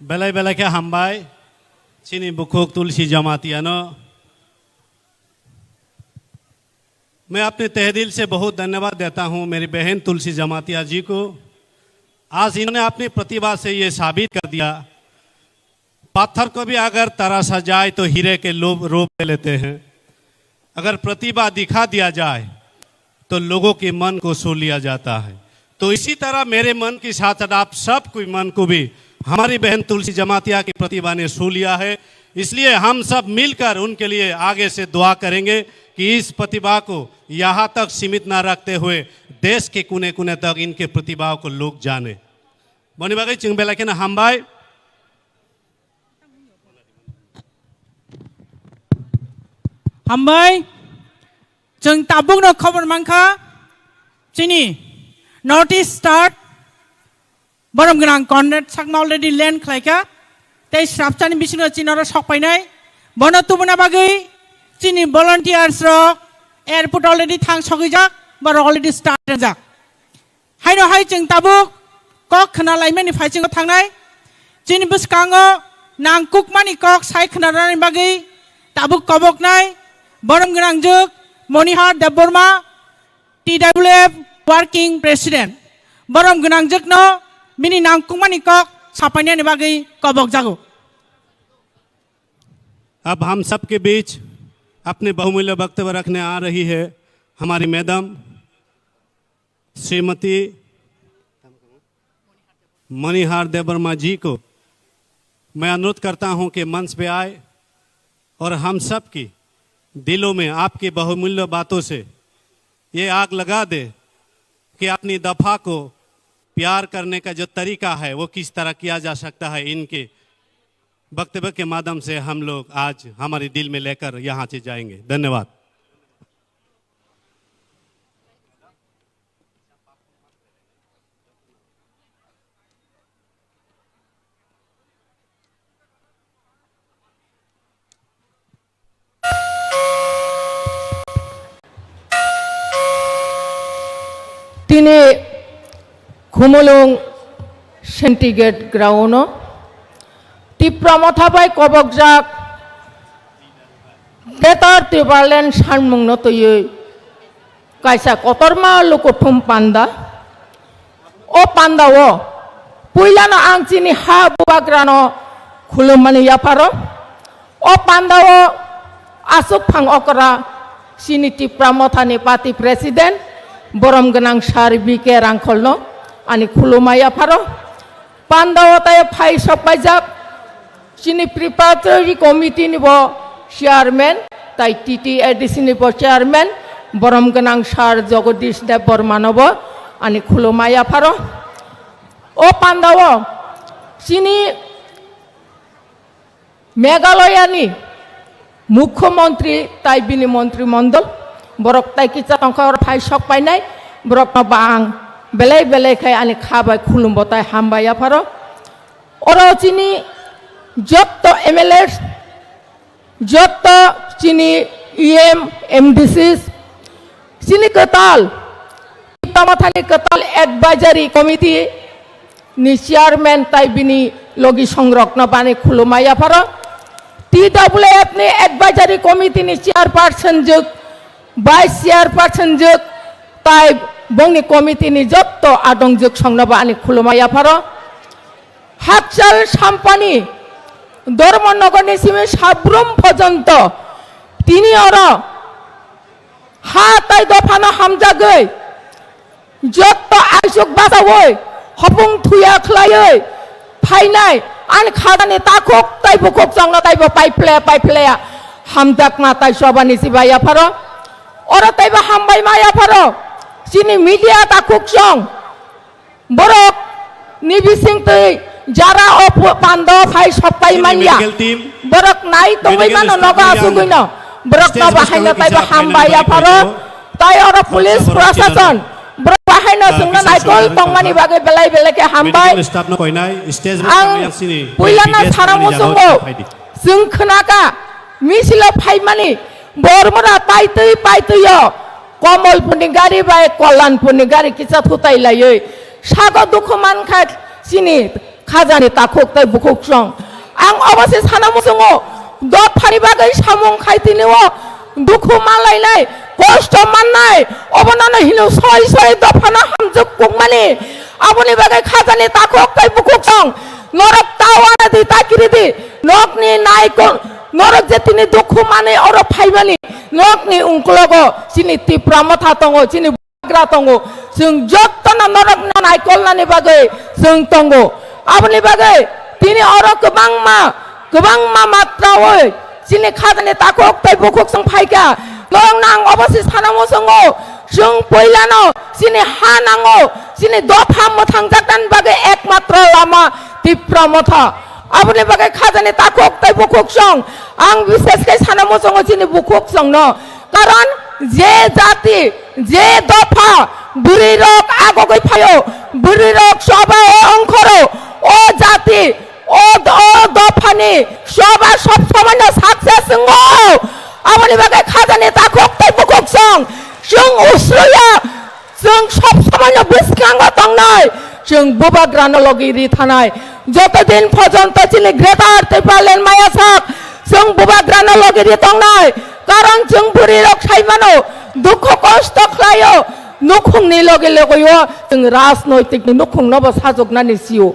बेलाय बेलाय के हामबाय चीनी बुकुक तुलसी जमातियानो। मैं अपने तहदिल से बहुत धन्यवाद देता हूं मेरी बहन तुलसी जमातिया जी को। आज इन्होंने अपनी प्रतिभा से ये साबित कर दिया, पत्थर को भी अगर तराशा जाए तो हीरे के लोभ रोप ले लेते हैं। अगर प्रतिभा दिखा दिया जाए तो लोगों के मन को छू लिया जाता है। तो इसी तरह मेरे मन के साथ साथ आप सब कोई मन को भी हमारी बहन तुलसी जमातिया की प्रतिभा ने छू लिया है। इसलिए हम सब मिलकर उनके लिए आगे से दुआ करेंगे कि इस प्रतिभा को यहाँ तक सीमित ना रखते हुए देश के कोने कोने तक इनके प्रतिभाओं को लोग जाने। बनी बागै चिंग बेला के ना हामबाय। हामबाय जों ताबुक न खबर मांखा चिनी नॉर्थ ईस्ट स्टार्ट बरम गनां कॉन्ट्रैक्ट साकमा अलरेडी लैंड खालायका तै स्राबचानि बिसिनो चिनारो सकपायनाय बनो तुमना बागै चिनी वॉलंटियर्स रक एयरपोर्ट अलरेडी थांग सगैजाक बर अलरेडी स्टार्ट जाक हायनो हाय जों ताबुक कक खना लाइमेनि फाइचिंग थांनाय चिनी बुसकांगो नांकुकमानि कक साइ खनारानि बागै ताबुक कबकनाय बरम गनां जुग Manihar Debbarma TWF working president बरम गनां जुगनो मिनी नांकुकमानि कक सापायनानि बागै कबक जागो। अब हम सब के बीच अपने बहुमूल्य वक्तव्य रखने आ रही है हमारी मैडम श्रीमती मणिहार देबबर्मा जी को। मैं अनुरोध करता हूं कि मंच पे आए और हम सब की दिलों में आपकी बहुमूल्य बातों से ये आग लगा दे कि अपनी दफा को प्यार करने का जो तरीका है वो किस तरह किया जा सकता है। इनके वक्तव्य के माध्यम से हम लोग आज हमारे दिल में लेकर यहाँ से जाएंगे। धन्यवाद। तिने खुमुलुंग सेंटिग्रेड ग्राउंड तिप्रमथाबाय कबकजाक बेतार तिबारलेन सानमुंनो तयै कायसा कतरमा लुकुथुम पान्दा ओ पान्दाओ पुइलानो आं चिनि हा बुबाग्रानो खुलुममानि याफारो ओ पान्दाओ आसुक फां अकरा चिनि तिप्रमथानि पार्टी प्रेसिडेंट बरम गनां सार बिके रांखलनो आनि खुलुमा याफारो पान्दाओ ताय फाइ सपायजाक चिनी प्रिपारेटरी कमिटी निबो चेयरमैन ताई TTADC निबो चेयरमैन बरम गनां सार जगदीश देबबर्मा नबो आनि खुलुमा याफारो ओ पान्दाओ चिनी मेघालयानि मुख्यमंत्री ताई बिनि मंत्रिमंडल बरक ताई किचा तंखर फाइ सकपायनाय बरक बां बेलाय बेलाय खाय आनि खाबाय खुलुमबो ताई हामबाय याफारो ओरो चिनी जत्तो MLA जत्तो चिनी EM MDCs चिनी कताल तिप्तामाथानि कताल एडवाइजरी कमिटी नि चेयरमैन ताई बिनि लगी संरक्षण बानि खुलुमा याफारो TWF नि एडवाइजरी कमिटी नि चेयरपर्सन जुग वाइस चेयरपर्सन जुग ताई बंगनि कमिटी नि जत्तो आदं जुग संनो बानि खुलुमा याफारो हाकचाल साम्पानी धर्मनगर सिमे साब्रुम पर्यन्त तिनी और हा ताई दफानो हामजागै जत्तो आइसुक बासावै हपुं थुया खलायै फाइनाय आन खादानि ताखक ताई बुकक संग ताइबो पाइफ्लेया हामजाक मा ताई सबानि सिबा याफारो और ताइबो हामबाय मा याफारो चिनि मीडिया ताखक सं बरक निबिसिं तै जारा अप पांदो फाइ सपाय मानिया बरक नाय तंगैमानो नगा सुगैनो बरक न बाहायनो ताइबो हामबाय याफारो ताय और पुलिस प्रशासन बरक बाहायनो जोंनो नायकल तंगमानि बागै बेलाय बेलायके हामबाय आं पुइलाना सारामु जोंबो जों खोनागा मिसिलो फाइमानि बरमरा पाइतैयो कमलपुरनि गारि बाय कल्याणपुरनि गारि किसा थुतायलायै सागो दुखु मानखा चिनि खाजानि ताखुक तै बुकुक सं आं अबसे साना मुसुङो दत फानि बागै सामुं खाइतिनिओ दुखु मालायनाय कष्ट माननाय अबनानो हिनु सय सय दफाना हामजुक कुकमानि आबुनि बागै खाजानि ताखुक तै बुकुक सं नरक तावाना दि ताकिरि दि नकनि नायको नरक जे तिनि दुखु माने अर फाइबानि नरकनि उंक्लगो सिनि तिप्रामथा तंगो सिनि ग्रा तंगो जों जत्तना नरक नायकलनानि बागै जों तंगो आबुनि बागै तिनि अर गोबांमा मात्रावै सिनि खाजानि ताखुक तै बुकुक सं फाइका नरक नां अबसि सानामो संगो जों पहिलानो सिनि हा नांगो सिनि दफा मोथां जातान बागै एकमात्र लामा तिप्रामथा आबुनि बागै खाजानि ताखुक तै बुकुक सं आं बिसेसकै सानामो संगो सिनि बुकुक सं न कारण जे जाति जे दफा बुरि रक आगगै फायो बुरि रक सभा अंखरो ओ जाति ओ दफानि सभा सब समायना साक्सेस संगो आबुनि बागै खाजानि ताखुक तै बुकुक सं जों उसरुया जों सब समायना बिस्कांगो तंनाय जों बुबाग्रानो लगिरि थानाय যতদিন পর্যন্ত চিনি গ্রেটার ত্রিপালেন মায়াসাক जों बुबाग्रानो लगिरि तंनाय कारण जों बुरि रक साइमानो दुख कष्ट खायो नुखुंनि लगे लगयो जों राजनैतिक नुखुंनोबो साजगनानि सिउ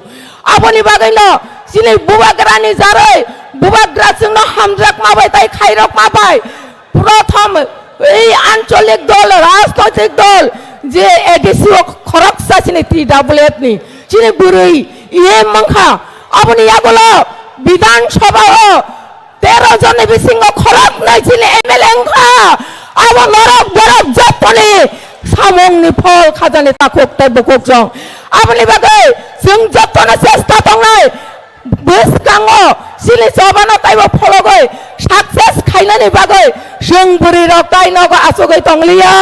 आबुनि बागैनो सिनि बुबाग्रानि जारै बुबाग्रा जोंनो हामजाक माबाय ताइ खाइरक माबाय प्रथम এই আঞ্চলিক দল রাজনৈতিক দল যে এডিসিও খরকসা সিনি TWF नि सिनि बुरै ইয়ে মংখা আবনি ইয়াগুলো বিধানসভা 13 জনে বিসিংহ খরক নাই ছিল এমএলএ খা আব নরক বরক জাতনি সামংনি ফল খাজানি তাকুক তাই বুকুক জং আবনি বাগै जों যতনা চেষ্টা তংনাই বেসকাঙ্গ সিলি সবানা তাইব ফলগৈ সাকসেস খাইনানি বাগै जों बुरि रक ताइनगो आसगै तंलिया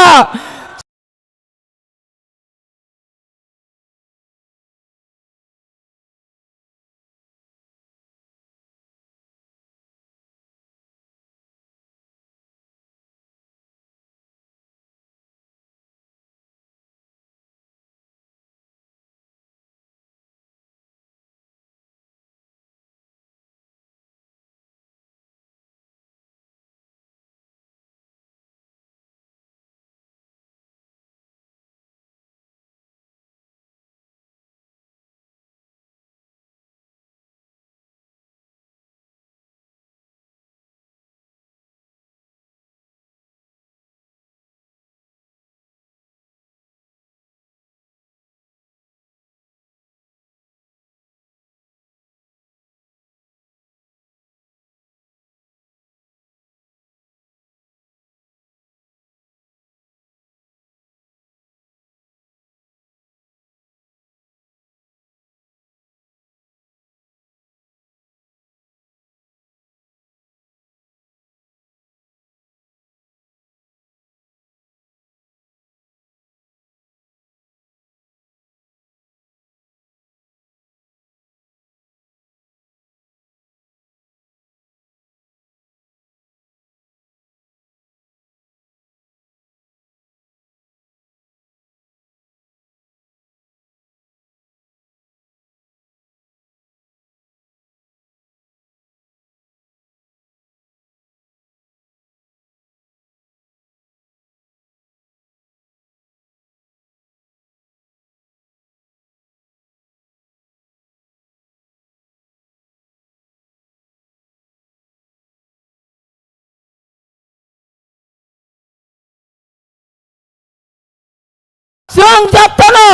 जों जतनो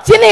सिनि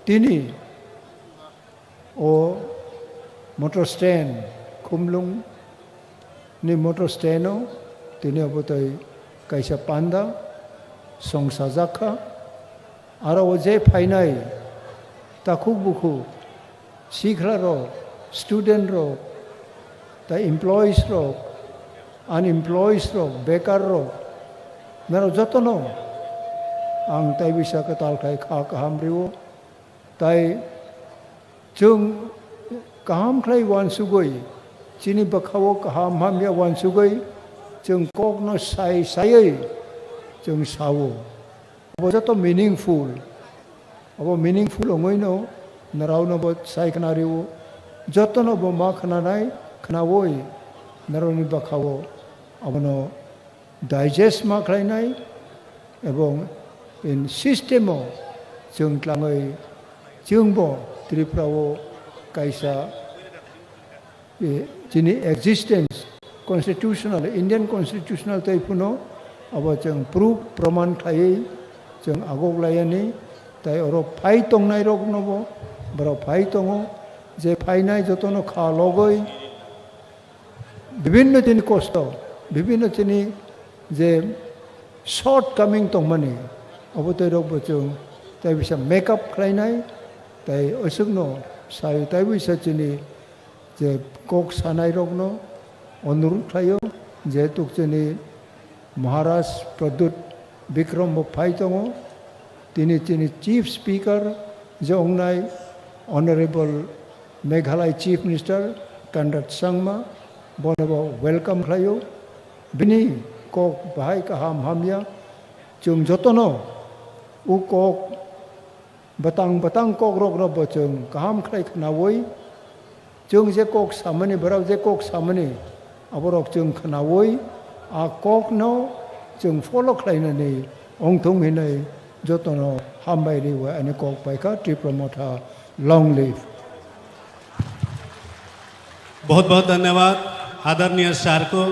Tini o motor stand Khumlung ni motor stand o tini abotai kaisa panda song sajaka aro oje phainai takuk buku sikra ro student ro ta employees ro unemployees ro bekar ro mero jotono ang tai bisa katal khai kha kaham riwo tai chung kaham khai wan sugoi chini bakhawo kaham hamya wan sugoi chung kok no sai sai chung sawo abo joto meaningful ongoi no narau no bot sai kana riwo jotono bo ma khana nai khana woi narau ni bakhawo abono digest ma khlai nai ebong in systemo chung tlangai chungbo triprawo kaisa chini existence constitutional Indian constitutional taipuno abo chung proof praman khai chung agok layani tai oro phai tong nai rok nobo bro phai tongo je phai nai jotono kha logoi বিভিন্ন তিনি কষ্ট বিভিন্ন তিনি যে short coming তংমানি অবতৈ rock বচং তাই বিসা makeup খাইনাই তাই অসুগ্ন সাই তাই বিসা চিনি যে কক সানাই রগ্ন অনুরোধ খাইও যেহেতু চিনি মহারাজ প্রদ্যুৎ বিক্রম বফাই তং তিনি চিনি চিফ স্পিকার যে অংনাই honourable Meghalaya chief minister Conrad Sangma bonabo welcome khlayo bini kok bahai kaham hamya chung jotono u kok batang kok rok ro bochung kaham khlai khna woi chung je kok samani barau je kok samani aborok chung khna woi a kok no chung follow khlai na ni ong thung hinai jotono hambai ri wa ani kok pai ka tripromotha long live बहुत बहुत धन्यवाद आदरणीय sir को।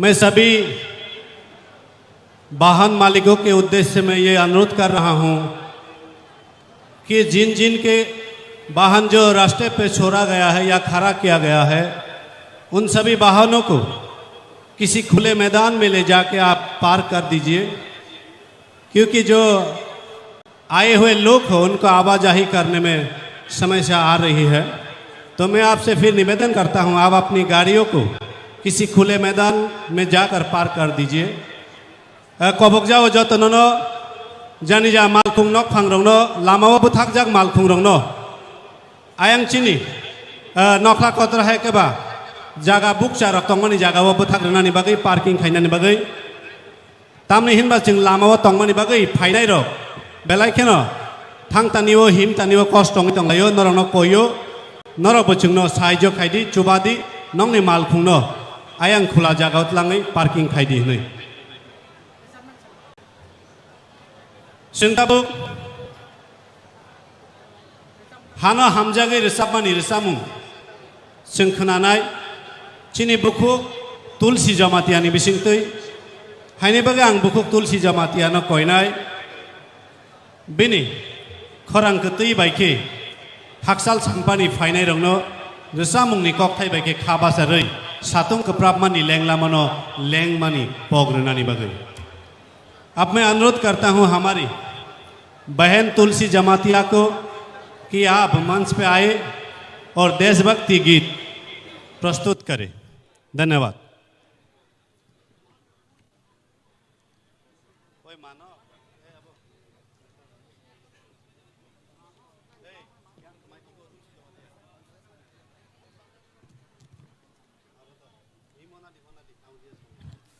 मैं सभी वाहन मालिकों के उद्देश्य में ये अनुरोध कर रहा हूं कि जिन जिन के वाहन जो रास्ते पे छोड़ा गया है या खड़ा किया गया है उन सभी वाहनों को किसी खुले मैदान में ले जाके आप पार्क कर दीजिए, क्योंकि जो आए हुए लोग हो उनको आवाजाही करने में समस्या आ रही है। तो मैं आपसे फिर निवेदन करता हूं, आप अपनी गाड़ियों को किसी खुले मैदान में जाकर पार्क कर दीजिए। कबक जाओ जो तनो जानी जा मालखुंग नक फांगरंगनो लामाओ बुथाक जाग मालखुंग रंगनो आयंग चिनी नखला कतर है के बा जागा बुक चार तंगनी जागा वो बुथाक रंगनानि बागै पार्किंग खाइनानि बागै तामनि हिनबा जों लामाओ तंगनी बागै फाइनाय र बेलाय केनो थांग तानिओ हिम तानिओ कष्टंग तंगायो नरनो कोयो नर बचुंगनो साइजो खाइदि चुबादि नंनि मालखुंनो आयंग खुला जागाव लाङै पार्किंग खाइदि नै सिंताबु हानो हामजागै रोसाबमानि रोसामु जों खोनानाय चिनि बुखुक तुलसी जमातियानि बिसिंतै हायनि बागै आं बुखुक तुलसी जमातियानो कयनाय बिनि खरां कतै बायखे हाकसाल सांपानि फाइनाय रंनो रोसामुंनि ककथाय बायखे खाबासारै सातुं कप्राबमानि लेंलामनो लेंमानि पग्रनानि बागै। अब मैं अनुरोध करता हूं हमारी बहन तुलसी जमातिया को कि आप मंच पे आए और देशभक्ति गीत प्रस्तुत करें। धन्यवाद।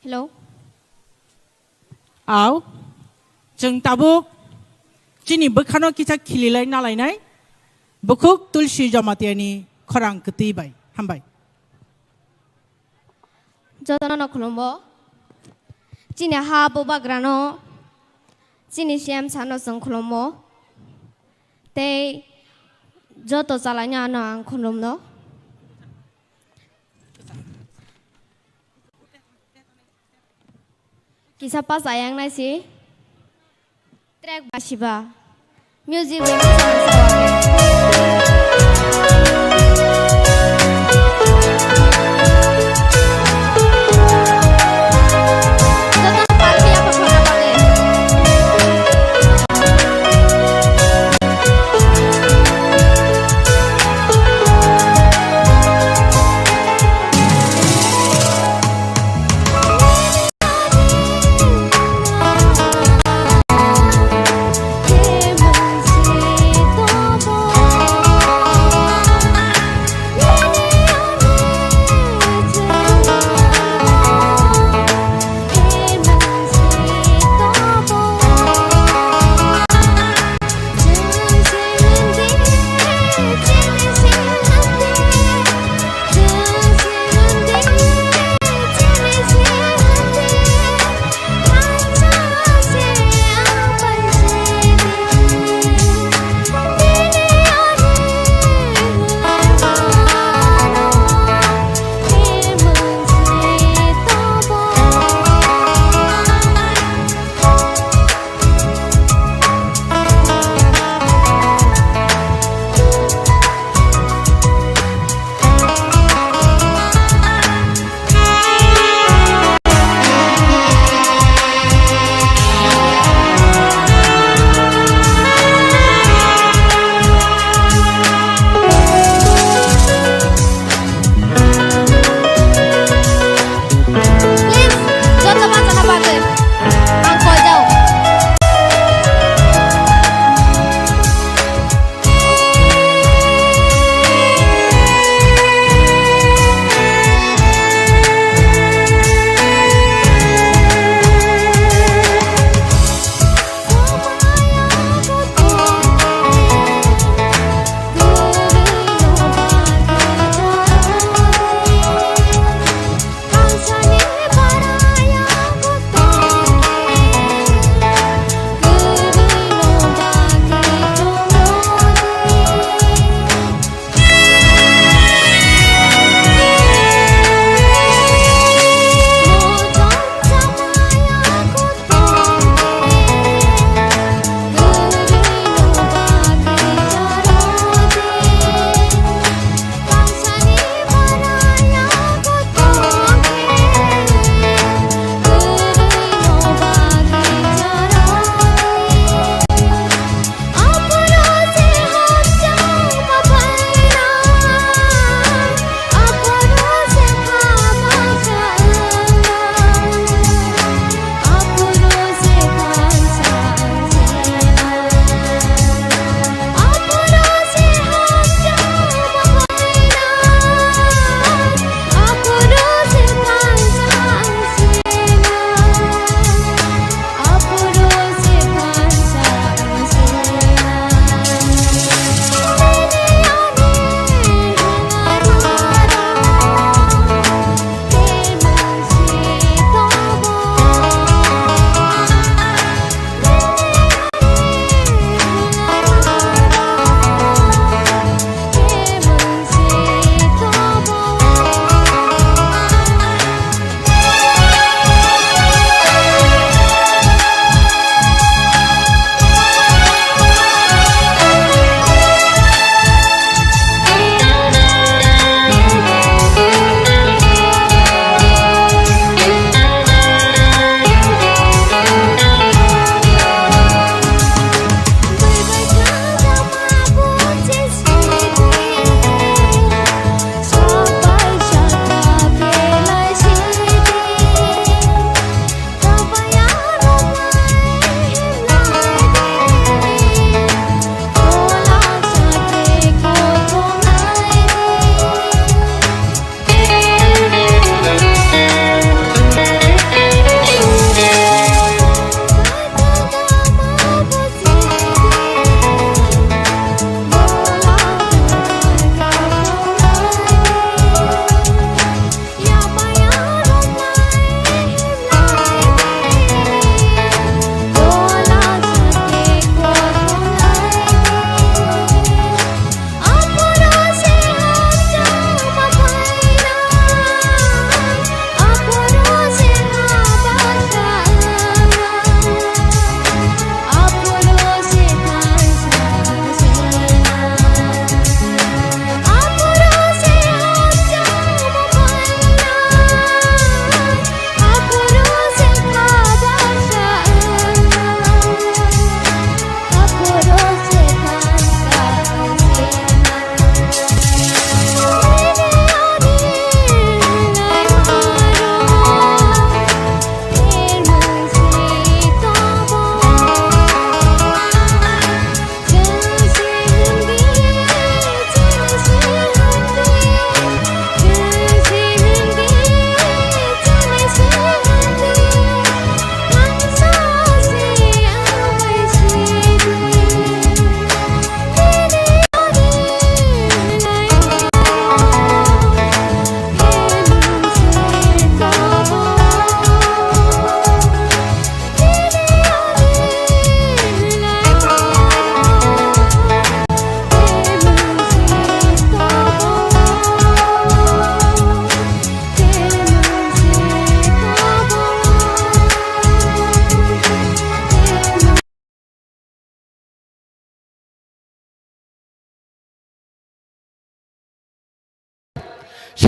हेलो आओ जों दाबो चिनि बोखानो किसा खिलिलाय नालायनाय बुखुक तुलसी जमातियानि खरां कतैबाय हामबाय जतन खुलुमबो चिनि हा बोबाग्रानो चिनि श्याम सानो जों खुलुमबो ते जत जालायना आं खुलुमनो Kisah pas ayang nai si track basiba music sama-sama.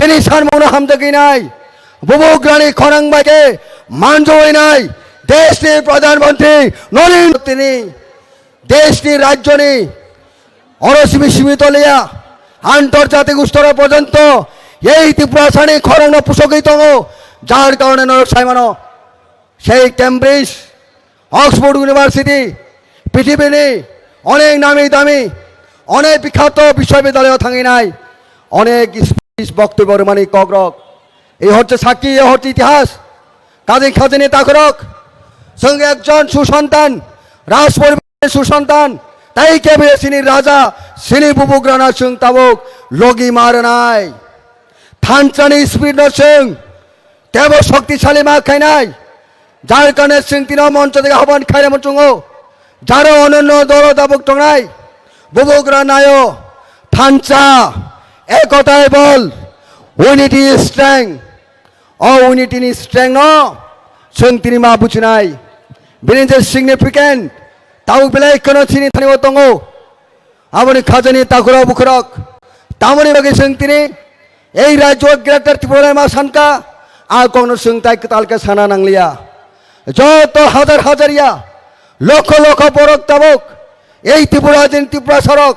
Sini Sarmono Hamdaginai, Bubu Grani Korangbake, Manjoinai, Deshni Pradhan Mantri, Nolin Tini, Deshni Rajjoni, Orosimi Shimitolia, আন্তর্জাতিক স্তরে পর্যন্ত এই ত্রিপুরা সানি খরং পোষকিত যার কারণে নরক সাইমানো সেই ক্যামব্রিজ অক্সফোর্ড ইউনিভার্সিটি পৃথিবীর অনেক নামি দামি অনেক বিখ্যাত বিশ্ববিদ্যালয় থাকি নাই অনেক স্পিচ বক্তব্য মানে কগ্রক এই হচ্ছে সাক্ষী এই হচ্ছে ইতিহাস কাজী খাজিনী তাকরক সঙ্গে একজন সুসন্তান রাজ পরিবারের সুসন্তান তাই কেবল সিনি রাজা সিনি বুবুগ্রানা সিং তাবুক লগি মারনাই থানচানি স্পিড সিং কেবল শক্তিশালী মা খাই নাই যার কারণে সিং তিন মঞ্চ থেকে আহ্বান খাইলে মঞ্চঙ্গ যারও অনন্য দল দাবুক টংনাই বুবুগ্রানায় থানচা একতায় বল উইনিটি স্ট্রেং উইনিটি স্ট্রেং ন সিং তিনি মা বুঝিনাই বিনি যে সিগনিফিকেন্ট তাও বেলায় কোনো চিনি থানিব দङ আমনি খাজানি তাকুরা বুখরক তামনি বাকি সিং তিনি এই রাজ্য গ্রেটার ত্রিপুরা মা সানকা আর কোনো সিং তাই তালকে সানা নাংলিয়া যত হাজার হাজারিয়া লক্ষ লক্ষ বরক তাবক এই ত্রিপুরা দিন ত্রিপুরা সড়ক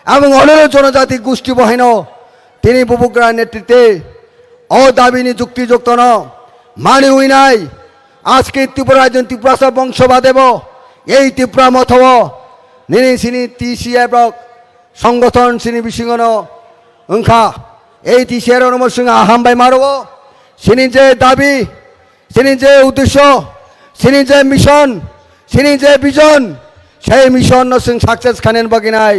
এবং অনেক জনজাতি গোষ্ঠী বহেন তিনি বুবুগ্রার নেতৃত্বে অদাবিনী যুক্তিযুক্ত ন মানি উই নাই আজকে ত্রিপুরা দিন ত্রিপুরা বংশবাদেব এই ত্রিপুরা মথব নিনি সিনি টিসিএফ সংগঠন সিনি বিশিঙ্গন ওংখা এই টিসিএর নমর সিং আহামবাই মারব সিনি যে দাবি সিনি যে উদ্দেশ্য সিনি যে মিশন সিনি যে ভিজন সেই মিশন সিং সাকসেস খানেন বাকি নাই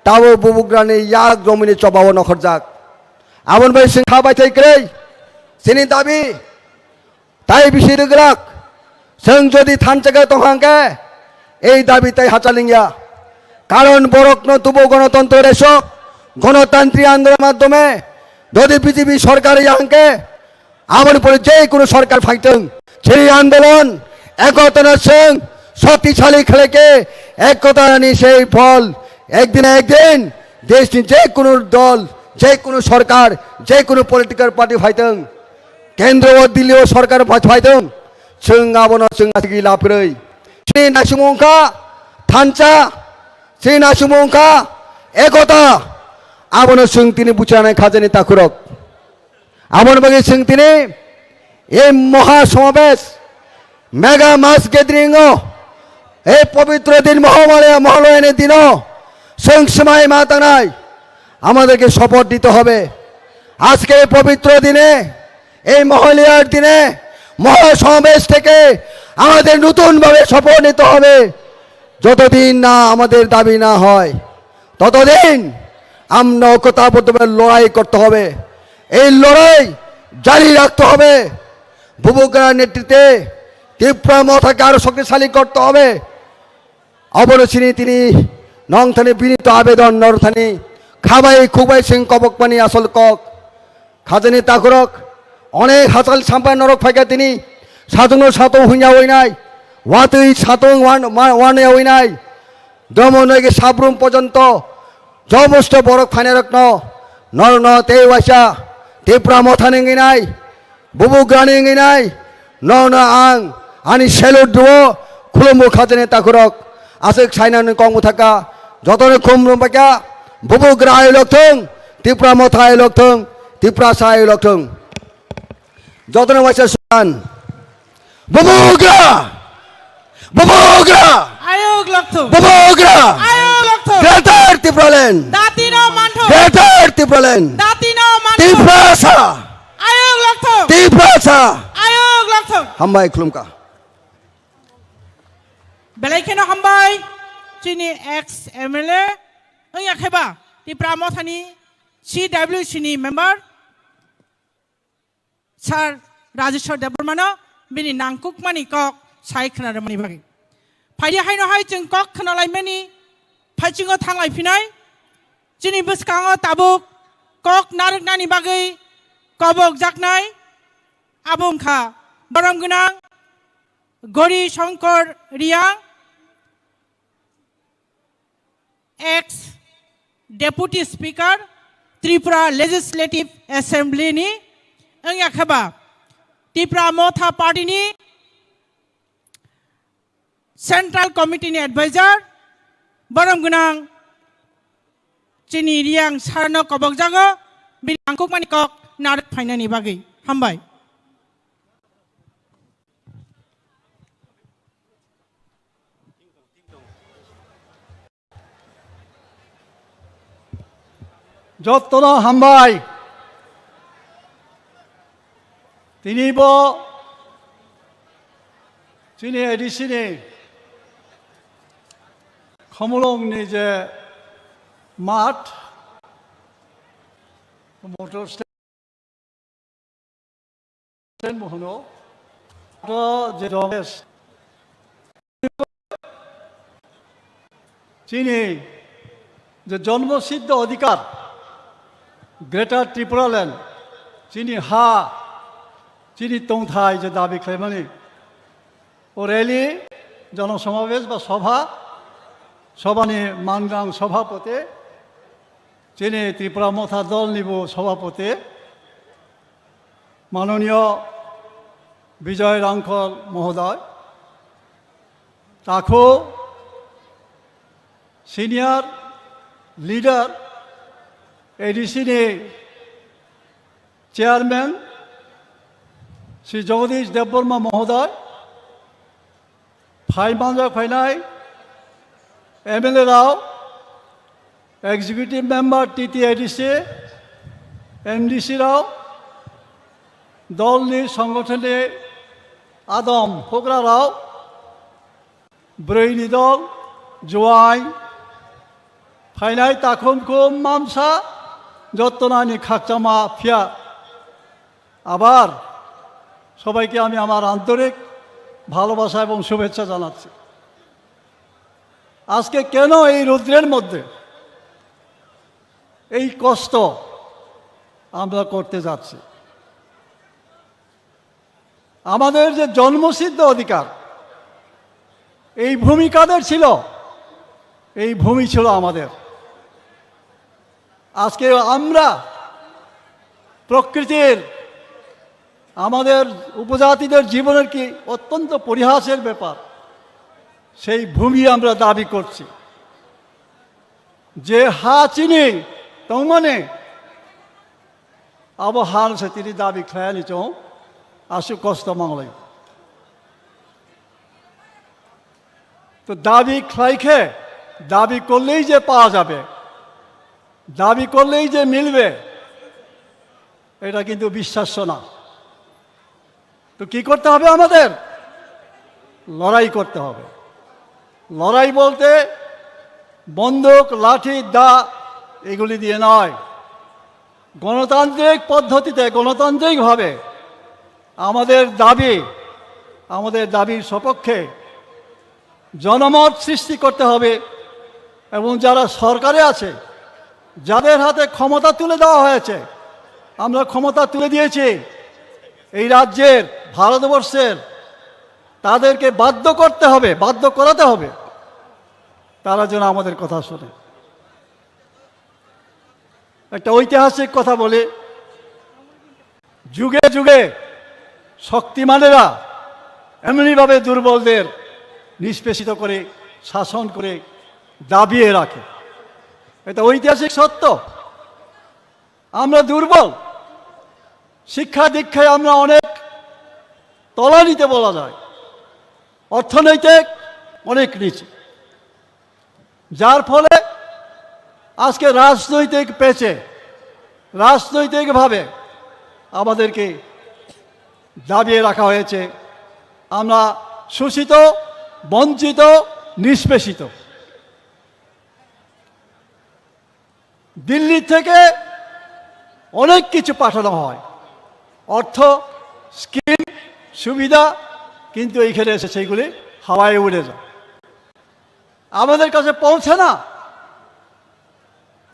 তাও বুবুগ্রানি ইয়াক জমিনে চবাব নখর যাক আমন ভাই সিং খাবাই থাইক্রে সিনি দাবি তাই বিশি রেগলাক जों যদি থানচাকে তহাঙ্কে এই দাবি তাই হাচালিঙ্গিয়া কারণ বরকন তুবো গণতন্ত্র রেশক গণতান্ত্রিক আন্দোলনের মাধ্যমে যদি বিজেপি সরকার ইয়াঙ্কে আমার উপরে যে কোনো সরকার ফাইতেন সেই আন্দোলন একতা সিং শক্তিশালী খেলেকে একতা আনি সেই ফল একদিন একদিন দেশটি যে কোনো দল যে কোনো সরকার যে কোনো পলিটিক্যাল পার্টি ফাইতেন কেন্দ্র ও দিল্লি সরকার ফাইতেন जों आबोनो जों आथिगि लाफरै सिनि नासुमंखा थानचा सिनि नासुमंखा एकता आबोनो जों तिनि बुचानाय खाजानि ताकुरक आबोनो बागै जों तिनि এই মহা সমাবেশ মেগা মাস গ্যাদারিং এই পবিত্র দিন মহালয়ানের দিন जों সময় মাতানাই আমাদেরকে শপথ দিতে হবে আজকে এই পবিত্র দিনে এই মহালয়ার দিনে মহাসমাবেশ থেকে আমাদের নতুনভাবে শপথ নিতে হবে যতদিন না আমাদের দাবি না হয় ততদিন আমরা ঐক্যবদ্ধভাবে লড়াই করতে হবে এই লড়াই জারি রাখতে হবে বুবুগ্রার নেতৃত্বে ত্রিপুরা মথাকে আরো শক্তিশালী করতে হবে অবরোচিনী তিনি নংথানি বিনীত আবেদন নরথানি খাবাই খুবাই সিং কবকমানি আসল কক খাজানি তাকুরক অনেক হাসাল সাম্পায় নরক ফাইকা তিনি সাতং সাতং হুইয়া হইনাই ওয়াতুই সাতং ওয়ানে হইনাই দমনকে সাবরুম পর্যন্ত জবস্ত বরক ফাইনে রত্ন নর ন তে ওয়াসা ত্রিপুরা মথানেঙ্গি নাই বুবুগ্রানেঙ্গি নাই ন ন আং আনি সেলুট দিব খুলুমু খাজানি তাকুরক আসে সাইনানি কং থাকা যতনে খুমরুম পাকা বুবুগ্রা I লক্ষং Tripura Motha I লক্ষং Tripura সা আই লক্ষং যতনে ওয়াসা সুদান বুবুগ্রা বুবুগ্রা আয়োগ লক্ষ্য বুবুগ্রা আয়োগ লক্ষ্য গ্রেটার ত্রিপুরালেন দাতিনো মানঠো গ্রেটার ত্রিপুরালেন দাতিনো মানঠো ত্রিপুরাসা আয়োগ লক্ষ্য ত্রিপুরাসা আয়োগ লক্ষ্য হামবাই খুলুমকা বেলাইখেনো হামবাই চিনি এক্স এমএলএ ওইয়া খেবা ত্রিপুরা মথানি CWC नि मेम्बर सार राजेश्वर देबरमानो बिनि नांकुकमानि कक साइ खोनादोंमानि बागै फाइदि हायनो हाय जों कक खोनालायमानि फाइथिङाव थांलायफिनाय जोंनि बोसकाङाव ताबुक कक नारकनानि बागै कबक जाकनाय आबुंखा बरम गोनां गौरी शंकर रियां x deputy speaker Tripura Legislative Assembly ni angya khaba Tripura Motha Party ni Central Committee ni Advisor Borom gunang Chini Riang Sarno Kobok Jago Bini Angkuk Manikok Narik Painani Bagi Hambai যত্ন হামবাই তিনিব চিনি এডিসিনি খমলংনি যে মাঠ মটর stand মহনো যে রমেশ চিনি যে জন্মসিদ্ধ অধিকার greater Tripuraland চিনি হা চিনি তংথাই যে দাবি খাইমানি ও র্যালি জনসমাবেশ বা সভানি মানগাং সভাপতি চিনি ত্রিপুরা মথা দল নিব সভাপতি মাননীয় বিজয় রাংখল মহোদয় তাকো সিনিয়র লিডার এডিসিনি চেয়ারম্যান শ্রী জগদীশ দেববর্মা মহোদয় ফাইমানজা ফাইনাই এমএলএ রাও এক্সিকিউটিভ মেম্বার টিটিআইডিসি এমডিসি রাও দলনি সংগঠনে আদম ফোকরা রাও ব্রৈনি দল জোয়াই ফাইনাই তাখুম মামসা যত্নানি খাকচামা ফিয়া আবার সবাইকে আমি আমার আন্তরিক ভালোবাসা এবং শুভেচ্ছা জানাচ্ছি আজকে কেন এই রৌদ্রের মধ্যে এই কষ্ট আমরা করতে যাচ্ছি আমাদের যে জন্মসিদ্ধ অধিকার এই ভূমি কাদের ছিল এই ভূমি ছিল আমাদের আজকে আমরা প্রকৃতির আমাদের উপজাতিদের জীবনের কি অত্যন্ত পরিহাসের ব্যাপার সেই ভূমি আমরা দাবি করছি যে হা চিনি তংমানে আব হাল সে তিনি দাবি খায়ানি চৌ আসু কষ্ট মাংলাই তো দাবি খাইখে দাবি করলেই যে পাওয়া যাবে দাবি করলেই যে মিলবে এটা কিন্তু বিশ্বাস্য না তো কি করতে হবে আমাদের লড়াই করতে হবে লড়াই বলতে বন্দুক লাঠি দা এগুলি দিয়ে নয় গণতান্ত্রিক পদ্ধতিতে গণতান্ত্রিকভাবে আমাদের দাবির সপক্ষে জনমত সৃষ্টি করতে হবে এবং যারা সরকারে আছে যাদের হাতে ক্ষমতা তুলে দেওয়া হয়েছে আমরা ক্ষমতা তুলে দিয়েছি এই রাজ্যের ভারতবর্ষের তাদেরকে বাধ্য করাতে হবে তারা যেন আমাদের কথা শোনে একটা ঐতিহাসিক কথা বলে যুগে যুগে শক্তিমানেরা এমনিভাবে দুর্বলদের নিষ্পেষিত করে শাসন করে দাবিয়ে রাখে এটা ঐতিহাসিক সত্য আমরা দুর্বল শিক্ষা দীক্ষায় আমরা অনেক তলানিতে বলা যায় অর্থনৈতিক অনেক নিচে যার ফলে আজকে রাজনৈতিকভাবে আমাদেরকে দাবিয়ে রাখা হয়েছে আমরা শোষিত বঞ্চিত নিষ্পেষিত দিল্লি থেকে অনেক কিছু পাঠানো হয় অর্থ স্কিম সুবিধা কিন্তু এইখানে এসে সেইগুলি হাওয়ায় উড়ে যায় আমাদের কাছে পৌঁছে না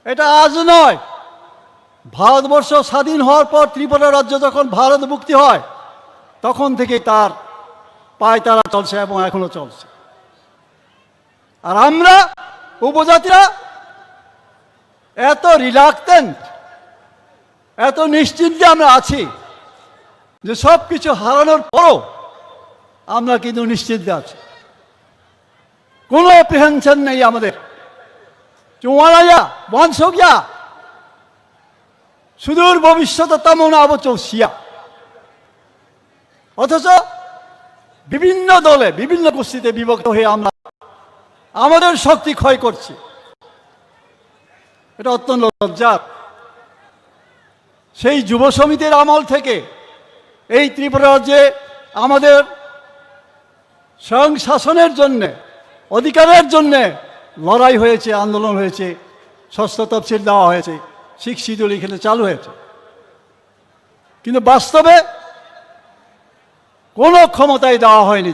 এটা আজ নয় ভারতবর্ষ স্বাধীন হওয়ার পর ত্রিপুরা রাজ্য যখন ভারত মুক্তি হয় তখন থেকে তার পায়তারা চলছে এবং এখনো চলছে আর আমরা উপজাতিরা এত রিলাক্টেন্ট এত নিশ্চিন্তে আমরা আছি যে সব কিছু হারানোর পরও আমরা কিন্তু নিশ্চিন্তে আছি, কোনো অ্যাপ্রিহেনশন নেই আমাদের। চুয়ালাইয়া বংশিয়া সুদূর ভবিষ্যৎ তেমন আবচৌসিয়া। অথচ বিভিন্ন দলে বিভিন্ন গোষ্ঠীতে বিভক্ত হয়ে আমরা আমাদের শক্তি ক্ষয় করছি। এটা অত্যন্ত লজ্জার। সেই যুব সমিতির আমল থেকে এই ত্রিপুরা রাজ্যে আমাদের স্বয়ং শাসনের জন্যে, অধিকারের জন্যে লড়াই হয়েছে, আন্দোলন হয়েছে, ষষ্ঠ তফসিল দেওয়া হয়েছে, শিখ শিডিউল এখানে চালু হয়েছে। কিন্তু বাস্তবে কোনো ক্ষমতাই দেওয়া হয়নি।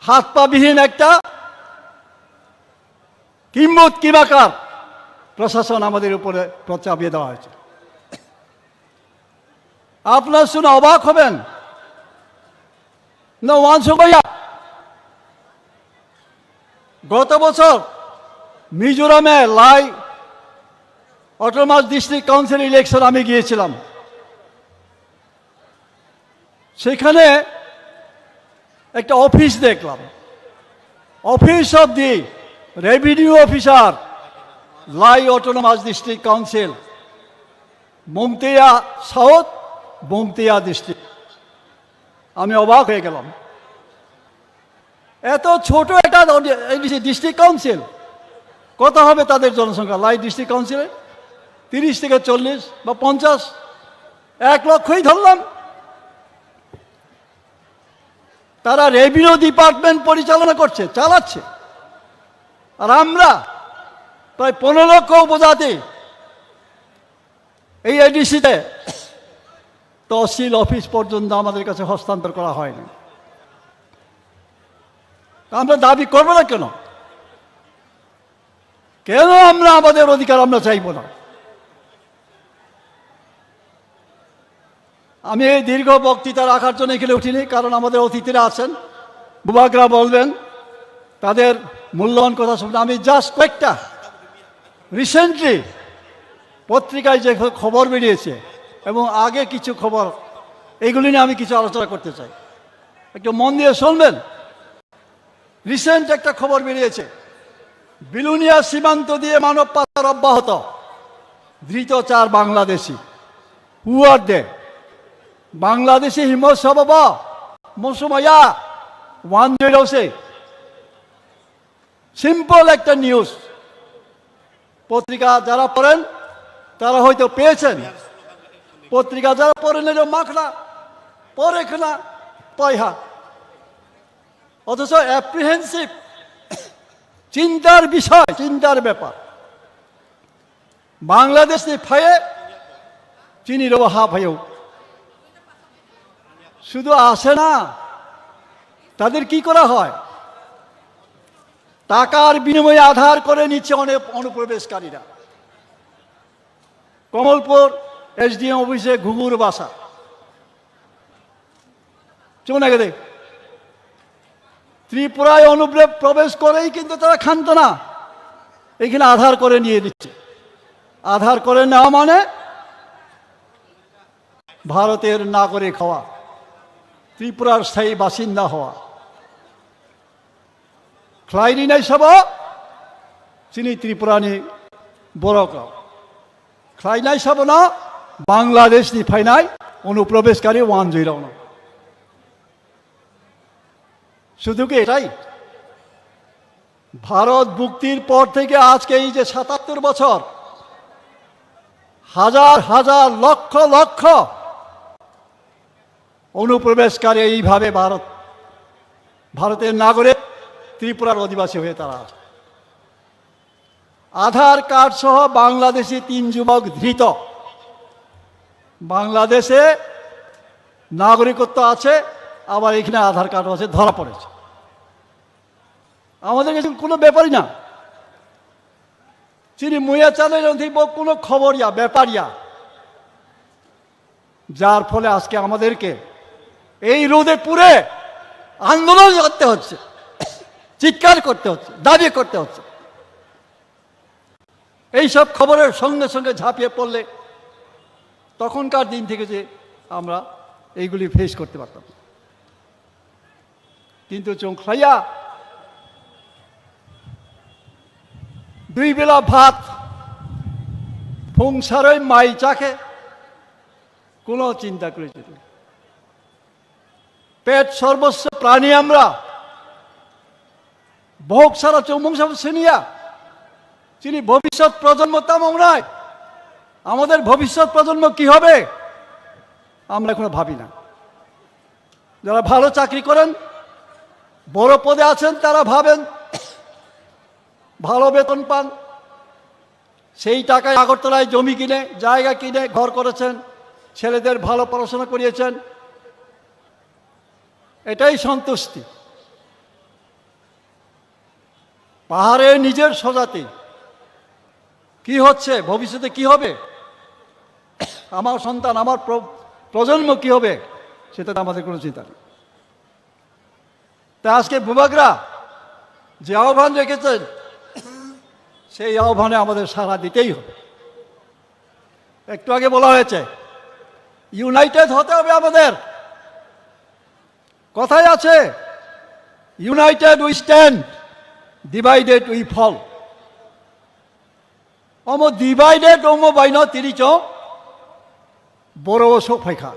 হাত পাবিহীন একটা কিম্বুত কিমাকার প্রশাসন আমাদের উপরে চাপিয়ে দেওয়া হয়েছে। আপনারা শুনে অবাক হবেন না, ওয়ানসুকইয়া গত বছর মিজোরামে Lai autonomous district council election আমি গিয়েছিলাম। সেখানে একটা অফিস দেখলাম, office of the revenue officer, Lai autonomous district council, মমতিয়া সাউথ, মমতিয়া ডিস্ট্রিক্ট। আমি অবাক হয়ে গেলাম, এত ছোট একটা ডিস্ট্রিক্ট কাউন্সিল, কত হবে তাদের জনসংখ্যা? লাই ডিস্ট্রিক্ট কাউন্সিলে 30 থেকে 40 বা 50, 1 লক্ষই ধরলাম। তারা রেভিনিউ ডিপার্টমেন্ট পরিচালনা করছে, চালাচ্ছে। আর আমরা প্রায় 15 লক্ষ উপজাতি এই এডিসিতে তহসিল অফিস পর্যন্ত আমাদের কাছে হস্তান্তর করা হয়নি। আমরা দাবি করবো না কেন? কেন আমরা আমাদের অধিকার আমরা চাইব না? আমি এই দীর্ঘ বক্তৃতা রাখার জন্য এখানে উঠিনি, কারণ আমাদের অতিথিরা আছেন, বুবাকরা বলবেন তাদের মূল্যবান কথা শুনতে। আমি জাস্ট কয়েকটা রিসেন্টলি পত্রিকায় যে খবর বেরিয়েছে এবং আগে কিছু খবর, এগুলি নিয়ে আমি কিছু আলোচনা করতে চাই, একটু মন দিয়ে শুনবেন। রিসেন্ট একটা খবর বেরিয়েছে, বিলুনিয়া সীমান্ত দিয়ে মানব পাচার অব্যাহত, ধৃত 4 বাংলাদেশি। হু আর দে? বাংলাদেশি হিমত সবাব মৌসুমাইয়া 106। সিম্পল একটা নিউজ, পত্রিকা যারা পড়েন তারা হয়তো পেয়েছেন, পত্রিকা যারা পড়েন এর মাখলা পরে খেলা পয়হা। অথচ অ্যাপ্রিহেন্সিভ, চিন্তার বিষয়, চিন্তার ব্যাপার। বাংলাদেশ ফায়ে চিনি রব হা ভাইও শুধু আসে না, তাদের কি করা হয়? টাকার বিনিময়ে আধার করে নিচ্ছে অনেক অনুপ্রবেশকারীরা। কমলপুর এসডিএম অফিসে ঘুঘুর বাসা, চলে গেলে ত্রিপুরায় অনুপ্রবেশ করেই কিন্তু তারা খান্ত না, এখানে আধার করে নিয়ে দিচ্ছে। আধার করে নেওয়া মানে ভারতের নাগরিক হওয়া, ত্রিপুরার স্থায়ী বাসিন্দা হওয়া। খ্লাইনি নাই সব চিনি ত্রিপুরানি বড়ক খ্লাইনাই সব না বাংলাদেশ নি ফাইনাই অনুপ্রবেশকারী 109। শুধু কি এটাই? ভারত মুক্তির পর থেকে আজকে এই যে 77 বছর, হাজার হাজার লক্ষ লক্ষ অনুপ্রবেশকারী এইভাবে ভারতের নাগরিক ত্রিপুরার অধিবাসী হয়ে তারা আছে। আধার কার্ড সহ বাংলাদেশি 3 যুবক ধৃত। বাংলাদেশে নাগরিকত্ব আছে, আবার এখানে আধার কার্ড আছে, ধরা পড়েছে। আমাদের কাছে কোনো ব্যাপারই না, চিনি মুয়া চালের কোনো খবরিয়া ব্যাপারিয়া, যার ফলে আজকে আমাদেরকে এই রোদে পুরে আন্দোলন করতে হচ্ছে, চিৎকার করতে হচ্ছে, দাবি করতে হচ্ছে। এইসব খবরের সঙ্গে সঙ্গে ঝাঁপিয়ে পড়লে তখনকার দিন থেকে যে আমরা এইগুলি ফেস করতে পারতাম। কিন্তু চোখলাইয়া দুই বেলা ভাত সংসারে মাই চাকে কোনো চিন্তা করেছিল। পেট সর্বস্ব প্রাণী আমরা, ভোগ সারা চৌমংস শ্রেণিয়া যিনি ভবিষ্যৎ প্রজন্ম তেমন নয়। আমাদের ভবিষ্যৎ প্রজন্ম কি হবে আমরা এখনো ভাবি না। যারা ভালো চাকরি করেন, বড় পদে আছেন, তারা ভাবেন ভালো বেতন পান, সেই টাকায় আগরতলায় জমি কিনে, জায়গা কিনে ঘর করেছেন, ছেলেদের ভালো পড়াশোনা করিয়েছেন, এটাই সন্তুষ্টি। পাহাড়ে নিজের স্বজাতি কি হচ্ছে, ভবিষ্যতে কি হবে, আমার সন্তান, আমার প্রজন্ম কি হবে, সেটা আমাদের কোনো চিন্তা নেই। তা আজকে ভূভাগরা যে আহ্বান রেখেছেন, সেই আহ্বানে আমাদের সাড়া দিতেই হবে। একটু আগে বলা হয়েছে ইউনাইটেড হতে হবে আমাদের। কথায় আছে united we stand, divided we fall. অম ডিভাইডেড অম বাইন তিরিচ বড় শোক ফাইখা।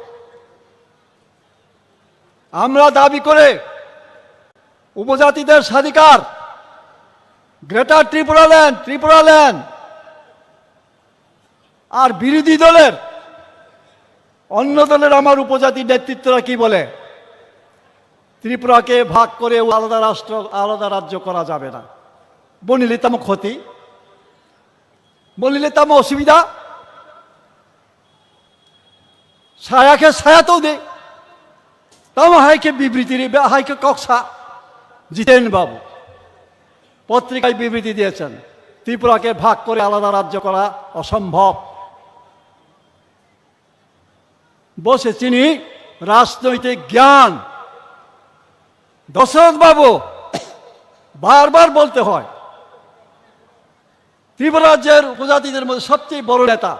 আমরা দাবি করে উপজাতিদের স্বাধিকার, গ্রেটার ত্রিপুরা ল্যান্ড, আর বিরোধী দলের অন্য দলের আমার উপজাতি নেতৃত্বরা কি বলে, ত্রিপুরাকে ভাগ করে আলাদা রাষ্ট্র, আলাদা রাজ্য করা যাবে না। বলিলে তাম ক্ষতি, বলিলে তাম অসুবিধা। ছায়াকে ছায়াতেও দে, তাম হাইকে বিবৃতি, হাইকে কক্সা জিতেন বাবু পত্রিকায় বিবৃতি দিয়েছেন, ত্রিপুরাকে ভাগ করে আলাদা রাজ্য করা অসম্ভব। বসে চিনি রাজনৈতিক জ্ঞান। দশরথ বাবু বারবার বলতে হয়, ত্রিপুরা রাজ্যের উপজাতিদের মধ্যে সবচেয়ে বড় নেতা।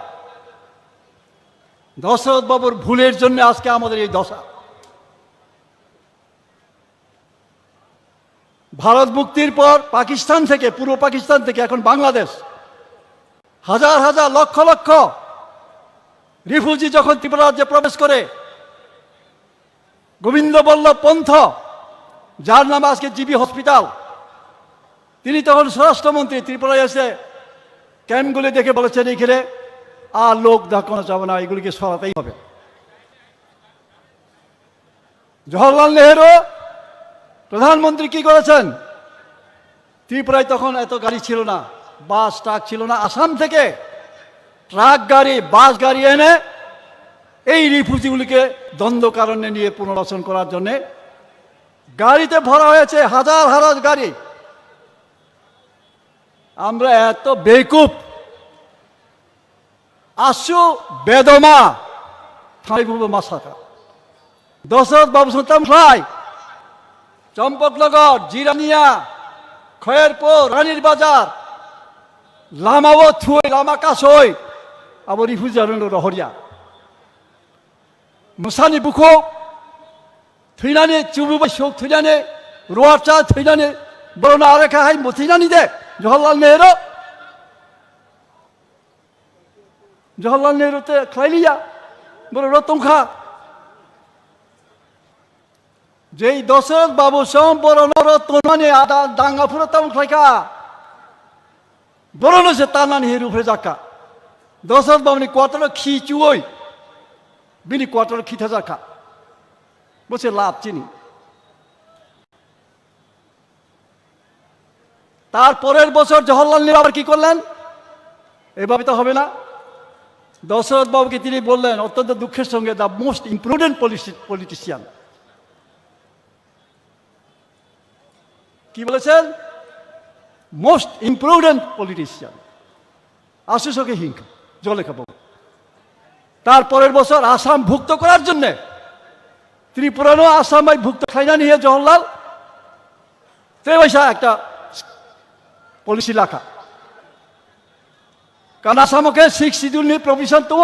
দশরথ বাবুর ভুলের জন্য আজকে আমাদের এই দশা। ভারত মুক্তির পর পাকিস্তান থেকে, পূর্ব পাকিস্তান থেকে এখন বাংলাদেশ, হাজার হাজার লক্ষ লক্ষ রিফিউজি যখন ত্রিপুরা রাজ্যে প্রবেশ করে, গোবিন্দ বল্লভ পন্থ, যার নামে আজকে জিবি হসপিটাল, তিনি তখন স্বরাষ্ট্রমন্ত্রী, ত্রিপুরায় এসে ক্যাম্পগুলি দেখে বলেছেন এইখানে আর লোক দেখানো যাবে না, এগুলিকে সরাতেই হবে। জওহরলাল নেহেরু প্রধানমন্ত্রী কি করেছেন, ত্রিপুরায় তখন এত গাড়ি ছিল না, বাস ট্রাক ছিল না, আসাম থেকে ট্রাক গাড়ি, বাস গাড়ি এনে এই রিফিউজিগুলিকে দ্বন্দ্বকারণ্যে নিয়ে পুনর্বাসন করার জন্যে গাড়িতে ভরা হয়েছে, হাজার হাজার গাড়ি। আমরা এত বেকুব, আসু বেদমা থাইবুব মাসাকা। দশরথ বাবু সন্তান ফ্লাই, চম্পকনগর, জিরানিয়া, খয়েরপুর, রানীর বাজার, লামাও থুই, লামা কাসই, আবার রিফিউজি রহরিয়া মুসানি বুখো थैनानै चुबुबाय सौक थैनानै रुवाचा थैनानै बरना आरेखा हाय मुथैनानै दे जवाहरलाल नेहरू ते खाइलिया बर रतंखा जेई दशरथ बाबू सम बरन रतनमाने आदा दांगाफुर ताम खाइका बरनो से तानानै हेरु फ्रे जाका दशरथ बाबूनि क्वार्टर खिचुय बिनि क्वार्टर खिथा जाका বসে লাভ চিনি। তারপরের বছর জওহরলাল নেহরু আবার কি করলেন, এভাবে তো হবে না। দশরথ বাবুকে তিনি বললেন অত্যন্ত দুঃখের সঙ্গে, দ্য মোস্ট ইম্প্রুডেন্ট পলিটিশিয়ান। কি বলেছেন, মোস্ট ইম্প্রুডেন্ট পলিটিশিয়ান, আশুসকে হিংসা জলে খাবো। তারপরের বছর আসাম ভুক্ত করার জন্য ত্রিপুরানো আসামাই ভুক্ত খাইনা নিয়ে জওহরলাল তে পয়সা একটা পলিসি রাখা। কারণ আসামকে 6 শিডিউল নিয়ে প্রভিশন তো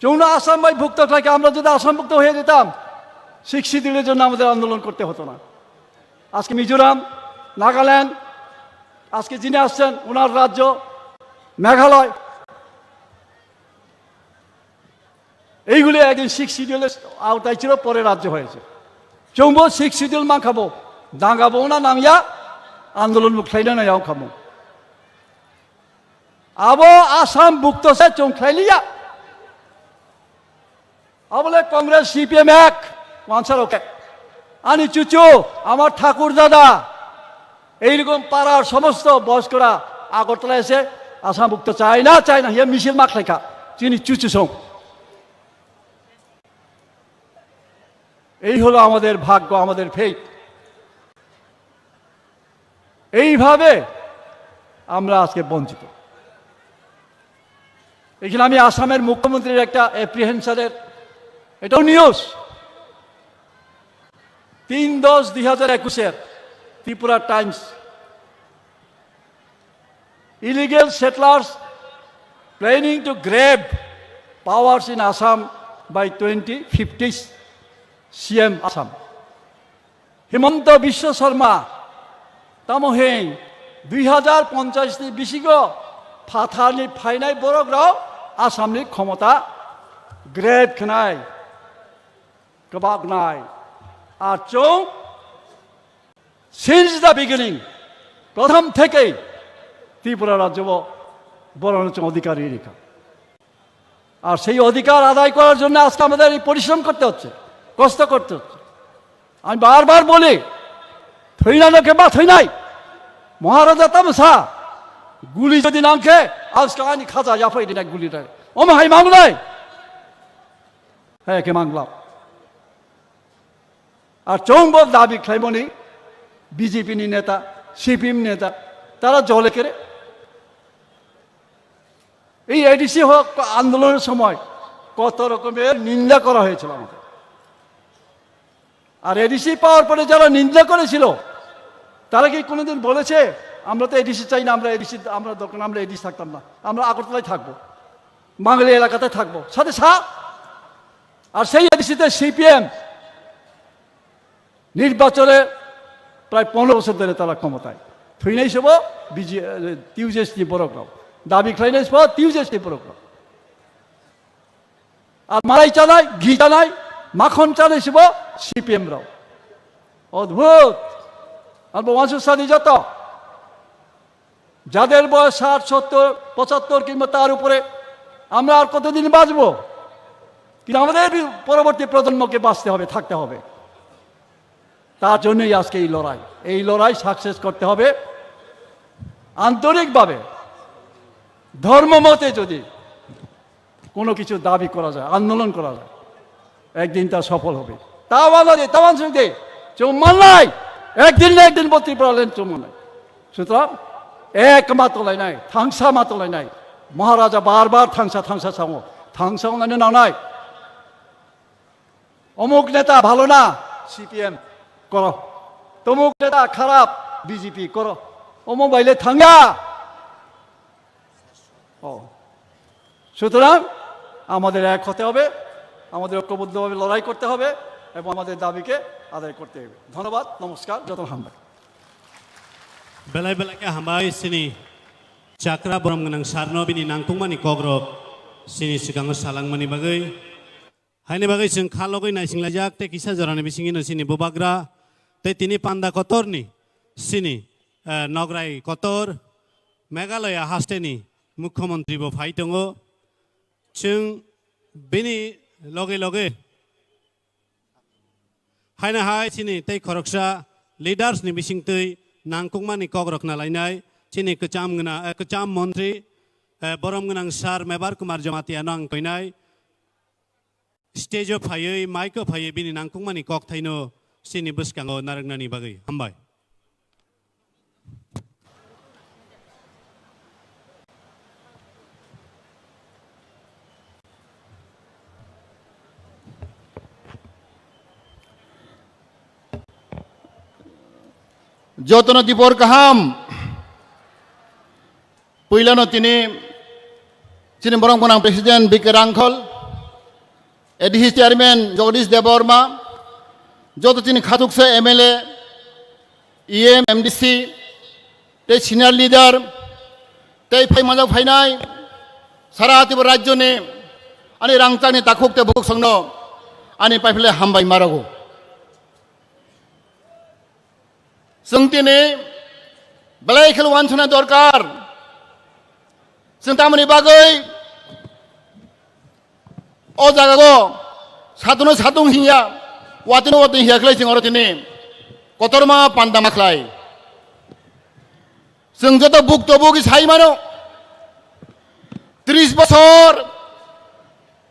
যৌন আসাম ভুক্ত থাকে। আমরা যদি আসামভুক্ত হয়ে যেতাম 6 শিডিউলের জন্য আমাদের আন্দোলন করতে হতো না। আজকে মিজোরাম, নাগাল্যান্ড, আজকে যিনি আসছেন ওনার রাজ্য মেঘালয়, এইগুলি একদিন 6 শিডিউলের আওতায় ছিল, পরে রাজ্য হয়েছে। চৌম্ব 6 শিডিউল মান খাবো দাঙ্গাবো না নামিয়া আন্দোলন মুখলাইনা নাও খাবো আবো আসাম ভুক্ত সে চৌখাইলিয়া আবলে কংগ্রেস সিপিএম এক ওয়ানসার ওকে আনি চুচু আমার ঠাকুর দাদা এইরকম পাড়ার সমস্ত বয়স্করা আগরতলা এসে আসাম ভুক্ত চায় না ইয়ে মিছিল মাখ লেখা চিনি চুচু সং। এই হলো আমাদের ভাগ্য, আমাদের ফেট। এইভাবে আমরা আজকে বঞ্চিত। এখানে আমি আসামের মুখ্যমন্ত্রীর একটা অ্যাপ্রিহেনশনের এটাও news 3/10/2021 Tripura times, illegal settlers planning to grab powers in Assam by 2050 CM Assam Himanta Biswa Sarma তামহেং 2050 বিশিগ ফাথানি ফাইনাই বরগ্রাও আসামনি ক্ষমতা গ্রেড খানাই কবাক নাই আর চৌ সিন্স দ্য বিগিনিং প্রথম থেকেই ত্রিপুরা রাজ্য বরঞ্চ অধিকারী রেখা। আর সেই অধিকার আদায় করার জন্য আজকে আমাদের এই পরিশ্রম করতে হচ্ছে, কষ্ট করতে হচ্ছে। আমি বারবার বলি থৈনাকে বা থৈনাই মহারাজা তামসা গুলি যদি নামকে আজকে আনি খাজা জাফাই দিন এক গুলিটা ওমা হাই মাংলাই হ্যাঁ কে মাংলাম। আর চৌম্বক দাবি খাইবনি বিজেপি নেতা সিপিএম নেতা তারা জলে কেড়ে এই এডিসি হোক আন্দোলনের সময় কত রকমের নিন্দা করা হয়েছিল আমাদের। আর এডিসি পাওয়ার পরে যারা নিন্দা করেছিল তারা কি কোনোদিন বলেছে আমরা তো এডিসি চাই না, আমরা এডিসি আমরা দরকার আমরা এডিসি থাকতাম না, আমরা আগরতলায় থাকবো, বাঙালি এলাকাতে থাকবো সাথে আর সেই এডিসিতে সিপিএম নির্বাচনে প্রায় 15 বছর ধরে তারা ক্ষমতায় থুইনাই সব টিউজেসটি বড়গ্রাম দাবি খাইনাই সব টিউজেসটি বড়গ্রাম আর মালাই চালায় ঘি চালায় মাখন চালাই সব সিপিএম রাও অদ্ভুত। আর বংশের সাথে যত যাদের বয়স 60, 70, 75 কিংবা তার উপরে আমরা আর কতদিন বাঁচবো? কিন্তু আমাদের পরবর্তী প্রজন্মকে বাঁচতে হবে, থাকতে হবে। তার জন্যই আজকে এই লড়াই সাকসেস করতে হবে আন্তরিকভাবে। ধর্মমতে যদি কোনো কিছু দাবি করা যায়, আন্দোলন করা যায়, একদিন তা সফল হবে। তাওয়ান সঙ্গে চৌমাল্লাই একদিন না একদিন বত্রি পড়ালেন চৌমাল্লাই। সুতরাং এক মাতলাই নাই, থাংসা মাতলাই নাই। মহারাজা বারবার থাংসা সামো থাংসা না নাই অমুক নেতা ভালো না সিপিএম করো, তমুক নেতা খারাপ বিজেপি করো, অমুক বাইলে থাঙ্গা। সুতরাং আমাদের এক হতে হবে, আমাদের ঐক্যবদ্ধভাবে লড়াই করতে হবে এবং আমাদের দাবিকে আদায় করতে হবে। ধন্যবাদ, নমস্কার, যত হামবাই বেলায় বেলাকে হামবাই সিনি চাকরা বরম গনাং সারনো বিনি নাংতুংমানি কগ্রক সিনি सिगाङाव सालांमानि बागै हायनि बागै जों खालगै नायसिंलाजाक ते किसा जरानि बिसिङिनो सिनि बुबाग्रा ते तिनि पान्दा कतरनि सिनि नगराय कतर मेघालय हास्टेनि मुख्यमंत्री बो फाइ दङ। जों बेनि लगे लगे हायना हाय सिनि तै खरकसा लिडार्स नि बिसिंतै नांकुंमानि कग्रकना लायनाय सिनि कचाम मन्त्री बरम गनां सार मेबार कुमार जमातिया नां फैनाय स्टेजो फायै माइको फायै बिनि नांकुंमानि कक थाइनो सिनि बसकाङो नारंनानि बागै हामबाय। যতন দীপর কাহাম Puilano tini sini borong ponang Presiden B.K. Rangkol, Edhis Chairman Jagdish Deborma, joto tini khatuk se MLA, EM MDC, te senior leader, te phai majak phainai, sara atibo rajyo ni, ani rangchang ni takhuk te buk sangno, ani paifle hambai marago. Sengtini belai khel wansuna dorkar. Sentamani bagai o jagago satuno satung hingya watino watin hingya khlai sing orotini kotorma pandama khlai sing joto buk to bugi sai mano 30 বছর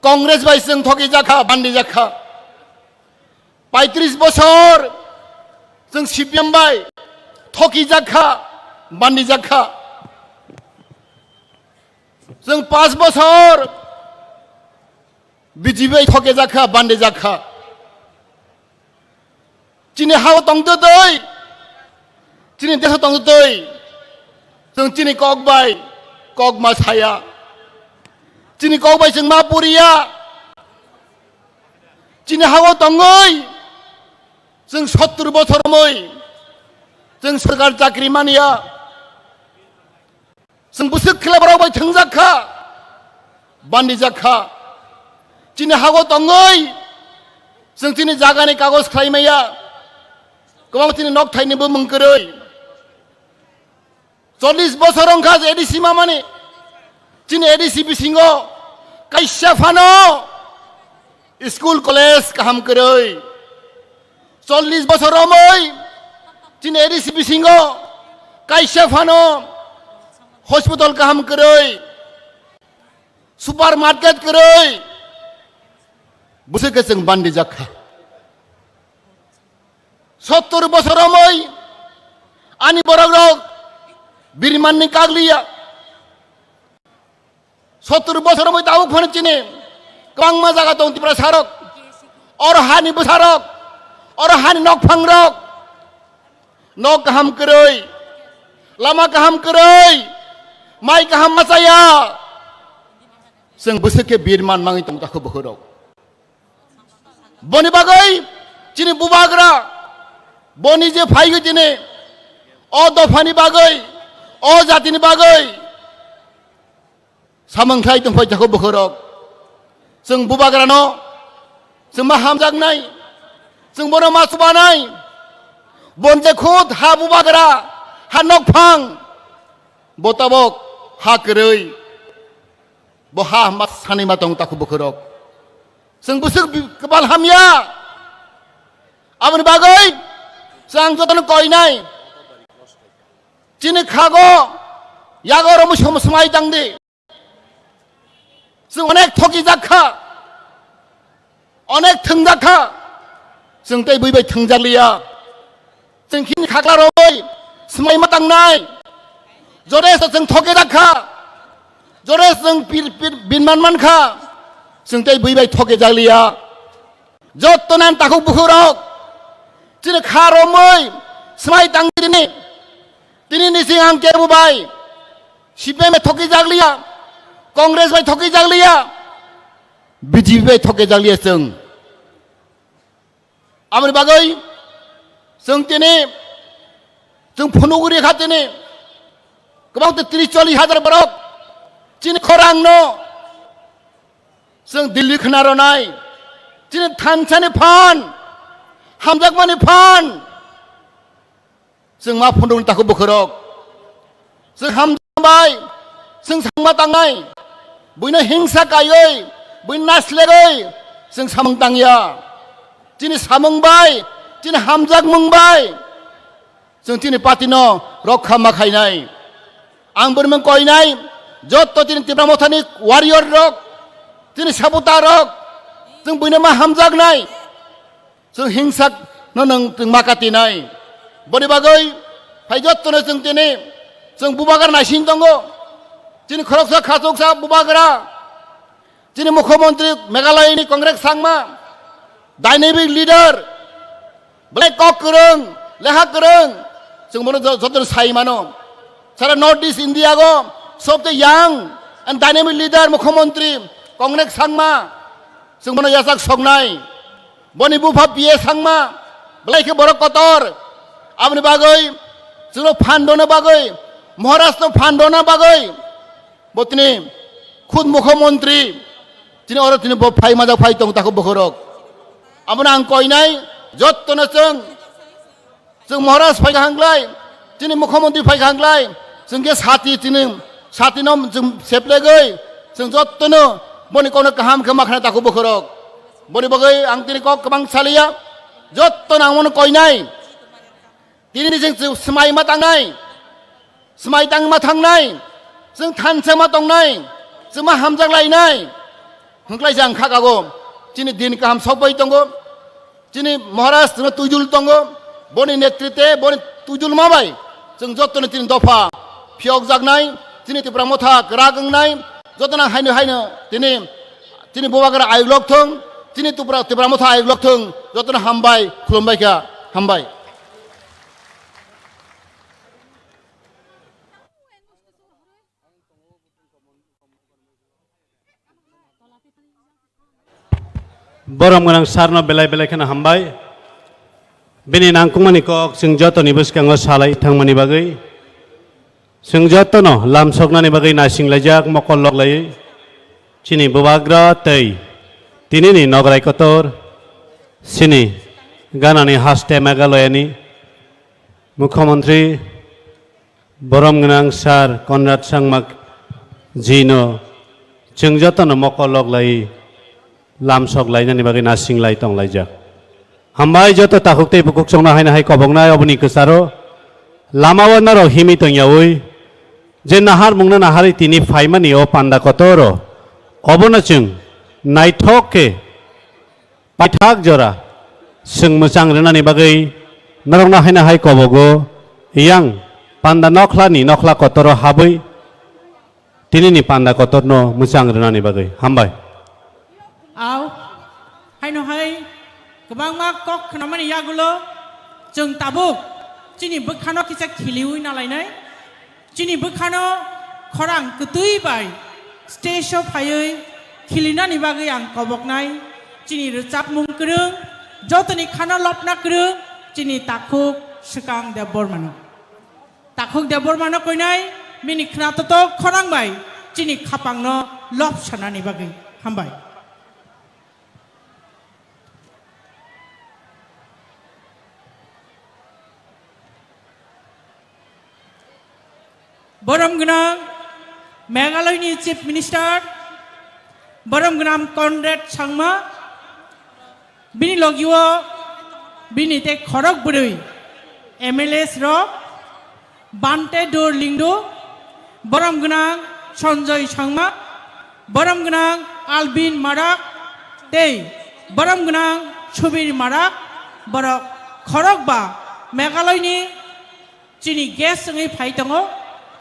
কংগ্রেস বাই sing thoki jakha bandi jakha 35 বছর sing CPM বাই thoki jakha bandi jakha जों 5 বছর BJP ঠকে যাখা বান্ডে যাখা চিনি হাও তংতো দই চিনি দেশ তংতো দই जों চিনি ককবাই ককমা ছায়া চিনি ককবাই जों মা পুরিয়া চিনি হাও তংগই जों 70 বছর মই जों সরকার চাকরি মানিয়া जों बुसुक खेलाबाराव बाय थोंजाखा बान्दी जाखा चिनि हागो दंगै जों चिनि जागानि कागज खालामैया गोबां चिनि नक थाइनोबो मोनगोरै 40 বছর अंखा एडिसि मामानि चिनि एडिसि बिसिङो काइसा फानो स्कुल कलेज काहाम गरै 40 বছর मै चिनि एडिसि बिसिङो काइसा फानो hospital kaham keroi, supermarket keroi, busuk keseng bandi jakha. 70 বছর মই ani borok birman ni kaglia. 70 বছর মই tahu phone chine, kang ma jaga tong tipra sarok, or hani busarok, or hani nok phangrok, nok kaham keroi, lama kaham keroi. Mai kaham masaya sing busuk ke birman mangi tong takhu bohorok boni bagai chini bubagra boni je phai ge chini o dofani bagai o jatini bagai samang khai tong phai takhu bohorok sing bubagra no sing ma hamjak nai sing bono ma subanai bon je khud ha bubagra ha nok phang botabok ha keroi bo ha mat sani matong taku bokorok sing busuk kepal hamya amani bagai sang joton koinai chini khago yagoro musom smai tangdi sing onek thoki jakha onek thengjakha sing tei buibai thengjakliya sing khin khakla roi smai matang nai Jores जों थके राखा जरेस जों बिनमान मानखा जों तै बैबाय थके जालिया जत्तनान ताखौ बुखुरक चिनि खारमै स्माय तांदिनि तिनि निसिं आं केबुबाय सिपिएम थके जालिया कांग्रेस बाय थके जालिया बिजेपि बाय थके जालिया जों आमनि बागै जों तिनि जों फुनुगुरि खाथिनि गोबां 30-40 हाजार बरक चिनि खरांनो जों दिल्ली खोनारनाय चिनि थानसानि फान हामजाकमानि फान जों मा फन्दों ताखौ बोखरक जों हामजाबाय जों सांमा तांनाय बयनो हिंसा गायै बयनो नासलेगै जों सामं तांया चिनि सामंबाय चिनि हामजाक मंबाय जों चिनि पार्टिनो रक्षा माखायनाय आं बोरमोन कोइनाय जत्तो तिनि तिब्रा मथानि वारियर रक तिनि साबुता रक जों बयनो मा हामजागनाय जों हिंसा नों जों माकातिनाय बनि बागै फाय जत्तोनो जों तिनि जों बुबागार नायसिन दंगो तिनि खरकसा खासकसा बुबागारा तिनि मुख्यमंत्री मेघालयनि Congress Sangma dynamic leader black कक गोरों लेखा गोरों जों बनो जत्तोनो साय मानो सारा नॉर्थ ईस्ट इंडिया को सब the young and dynamic leader Mukhyamantri Congress Sangma जों बनो याजाक संनाय बनि बुफा पिए सांमा बलाइखे बरक कतर आबनि बागै जोंनो फान्डनो बागै महाराष्ट्र फान्डनो बागै बतनि खुद मुख्यमंत्री तिनि अर तिनि फाइ माजा फाइ दं ताखौ बखरक आबना आं कयनाय जत्तनो जों महाराष्ट्र फाइखांलाय तिनि मुख्यमंत्री फाइखांलाय जों के साथि नम जों सेप्लेगै जों जत्तनो बनि कोनो गाहाम के माखना ताखौ बखरक बनि बगै आं तिनि कक गोबां सालिया जत्तनो आं मन कयनाय तिनि जों स्माइ मा थांनाय स्माइ तां मा थांनाय जों थानसे मा दंनाय जों मा हामजां लायनाय हंख्लाय जां खागागो तिनि दिन गाहाम सबै दंगो तिनि महाराष्ट्र तुजुल दंगो बनि नेतृत्वे बनि तुजुल माबाय जों जत्तनो तिनि दफा फियक जागनाय तिनि तिब्रा मथा ग्रागंनाय जतना हायनो तिनि बबागरा आयग्लक थों तिनि तिब्रा मथा आयग्लक थों जतना हामबाय खुलुमबायखा हामबाय बरम गोनां सारनो बेलाय बेलाय खोना हामबाय बेनि नांकुमानि कक जों जतनि बसकांगो सालाय थांमानि बागै जों जतनो लामसगनानि बागै नासिंलायजाक मकल लगलायै चिनि बुबाग्रा तै तिनिनि नगराय कतर सिनि गानानि हास्ते मेघालयानि मुख्यमंत्री बरम गोनां सार कनराड सांमा जिनो जों जतनो मकल लगलायै लामसक लायनानि बागै नासिंलाय तंलायजाक हामबाय जत ताखुकते बुकुक संना हायना हाय कबंनाय अबनि कसारो लामाव नारो हिमि तंयावै जे नाहार मुंना नाहारि तिनि फाइमानि ओ पान्दा कतरो अबनो जों नायथके पाइथाक जरा जों मोजां रोनानि बागै नरंना हायना हाय कबगो इयां पान्दा नखला कतरो हाबै तिनिनि पान्दा कतरनो मोजां रोनानि बागै हामबाय आव हायनो हाय गोबां मा कक खनामानि यागुलो जों ताबुक चिनि बोखानो किसा खिलिउइ नालायनाय चिनि बोखानो खरां कुतुइ बाय स्टेजआव फायै खिलिनानि बागै आं कबकनाय चिनि रोजाब मुंक्रो जतनि खाना लपना क्रो चिनि ताखुक सुकां देबरमानो कइनाय मिनि खनातत खरां बाय चिनि खापांनो लप सानानि बागै हामबाय बरम गोनां मेघालयनि चिफ मिनिस्टार बरम गोनां कनराड सांमा बिनि लगियो बिनि ते खरक बुरै एमएलएस र बान्टे दोर लिंदो बरम गोनां सञ्जय सांमा बरम गोनां आलबिन माराक ते बरम गोनां सुबिर माराक बरक खरक बा मेघालयनि चिनि गेस जोंनि फाइदङो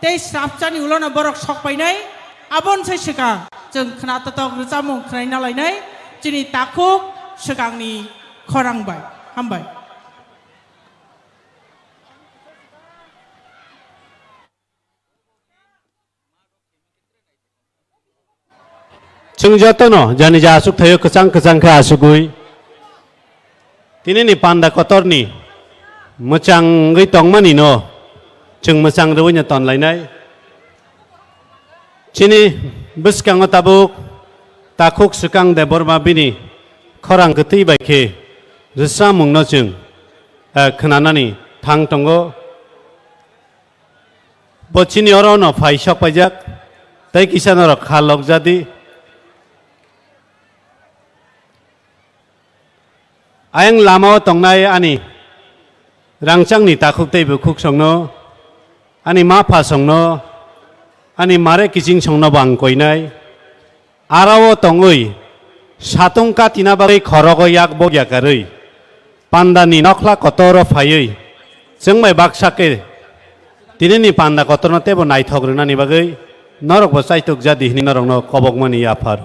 ते साबचानि उलना बरक सकपायनाय आबन से सिगां जों खोनाततक रोजामुं खोनाय नालायनाय चिनि ताखुक सिगांनि खरांबाय हामबाय जों जतनो जानि जा आसुक थायो कचां खा आसुगुइ तिनिनि पान्दा कतरनि मोजाङै तंमानि न जों मोजां रवैनो तनलायनाय चिनि बसकांगो ताबुक ताखुक सुकां देबरमा बिनि खरां गतै बायखे रोसा मुंनो जों खोनानानि थां तंगो बचिनि अरनो फाइसक पाइजाक तै किसानर खालक जादि आयं लामाव तंनाय आनि रांचांनि ताखुकतै बुकुक संनो आनि मा फा संनो आनि मारे किचिं संनो बां कइनाय आराव तंगै सातुंका तिना बागै खरगो याक बग्याकारै पान्दानि नखला कतर फायै जोंमाय बाक्साके तिनिनि पान्दा कतरनो तेबो नायथग्रोनानि बागै नरक बसाइतुक जादिहनि नरंनो कबकमनि आफार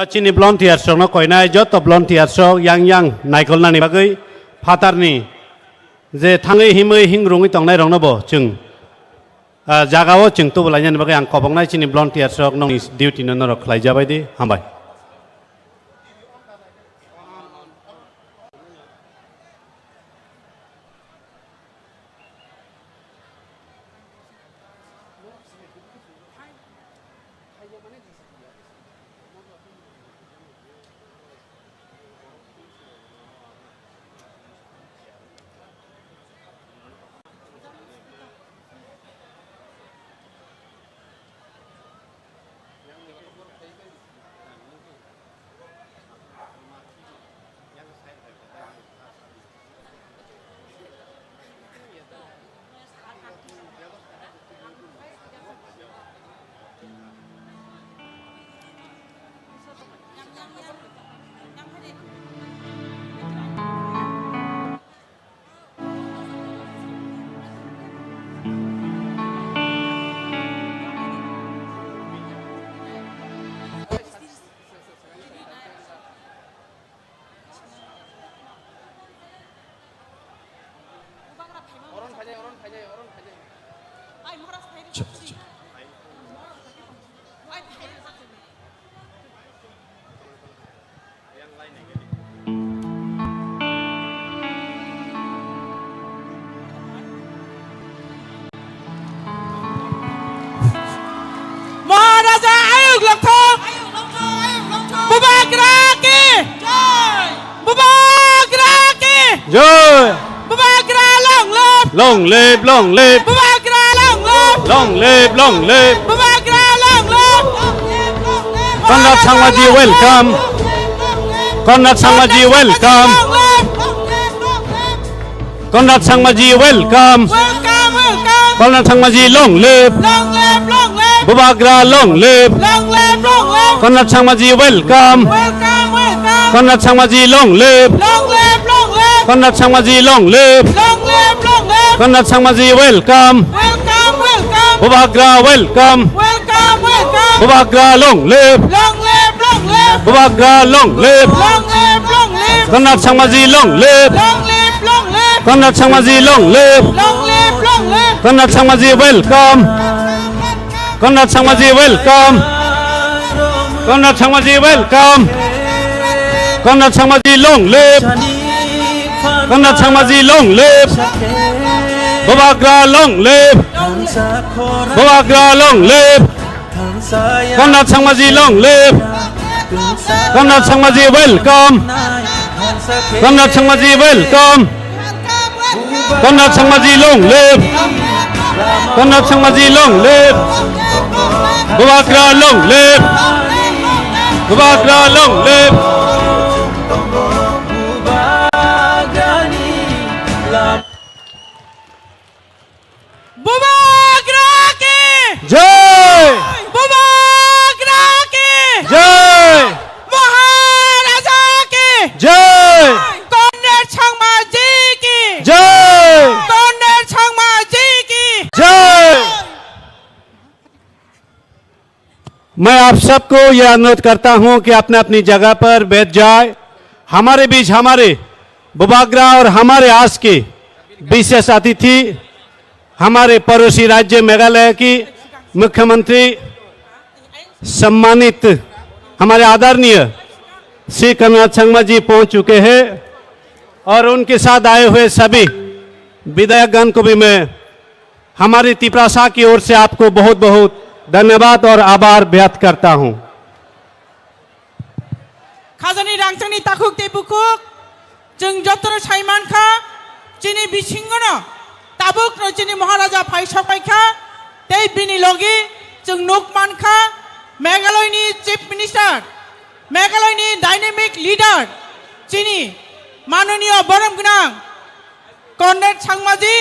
Chini volunteer sok no koinai jot volunteer sok yang naikolnani bagoi fatarni je thangai himai hingrungi tongnai rong no bo chung jagao chung tu bolainani bagai ang kobongnai chini volunteer sok nong duty no rok khlaijabai di hambai. Maharaja Ayub Langthong Bubagra ki Bubagra ki Joy Bubagra long live long live long live Bubagra long live long live long live. Bubagra long live Conrad Sangmaji welcome. Conrad Sangmaji welcome. Conrad Sangmaji welcome. Welcome welcome Conrad Sangmaji long live. long live long live Bubagra long live. long live long live Conrad Sangmaji welcome. welcome welcome Conrad Sangmaji long live. long live long live Conrad Sangmaji long live. long live long live Conrad Sangmaji welcome. welcome welcome Bubagra welcome. welcome welcome Bubagra long live. long live long live Bubagra long live. long live long live Conrad Sangmaji long live. long live long live Conrad Sangmaji long live. long live long live Conrad Sangmaji welcome. Conrad Sangmaji welcome. Conrad Sangmaji welcome. Conrad Sangmaji long live. Conrad Sangmaji long live. Bubagra long live. Bubagra long live. Conrad Sangmaji long live. Conrad Sangmaji welcome. Conrad Sangmaji welcome. Conrad Sangmaji long live. Conrad Sangmaji long live. Bubagra long live. Bubagra long live. Bubagra ki Jai Bubagra ki Jai Maharaja ki Jai Conrad Sangmaji ki Jai Conrad Sangmaji ki जय। मैं आप सबको यह अनुरोध करता हूं कि अपने अपनी जगह पर बैठ जाए। हमारे बीच हमारे बुबाग्रा और हमारे आस के विशेष अतिथि हमारे पड़ोसी राज्य मेघालय की मुख्यमंत्री सम्मानित हमारे आदरणीय श्री कनराड संगमा जी पहुंच चुके हैं और उनके साथ आए हुए सभी विधायकगण को भी मैं हमारी तिप्रासा की ओर से आपको बहुत बहुत धन्यवाद और आभार व्यक्त करता हूं। Khazani rangchangni takuk te bukuk jeng jotoro saiman kha chini bisingono tabuk no chini Maharaja phai sapai kha tei bini logi jeng nukman kha Meghalaya ni chief minister Meghalaya ni dynamic leader chini माननीय बरम गनां Cornet सांगमाजी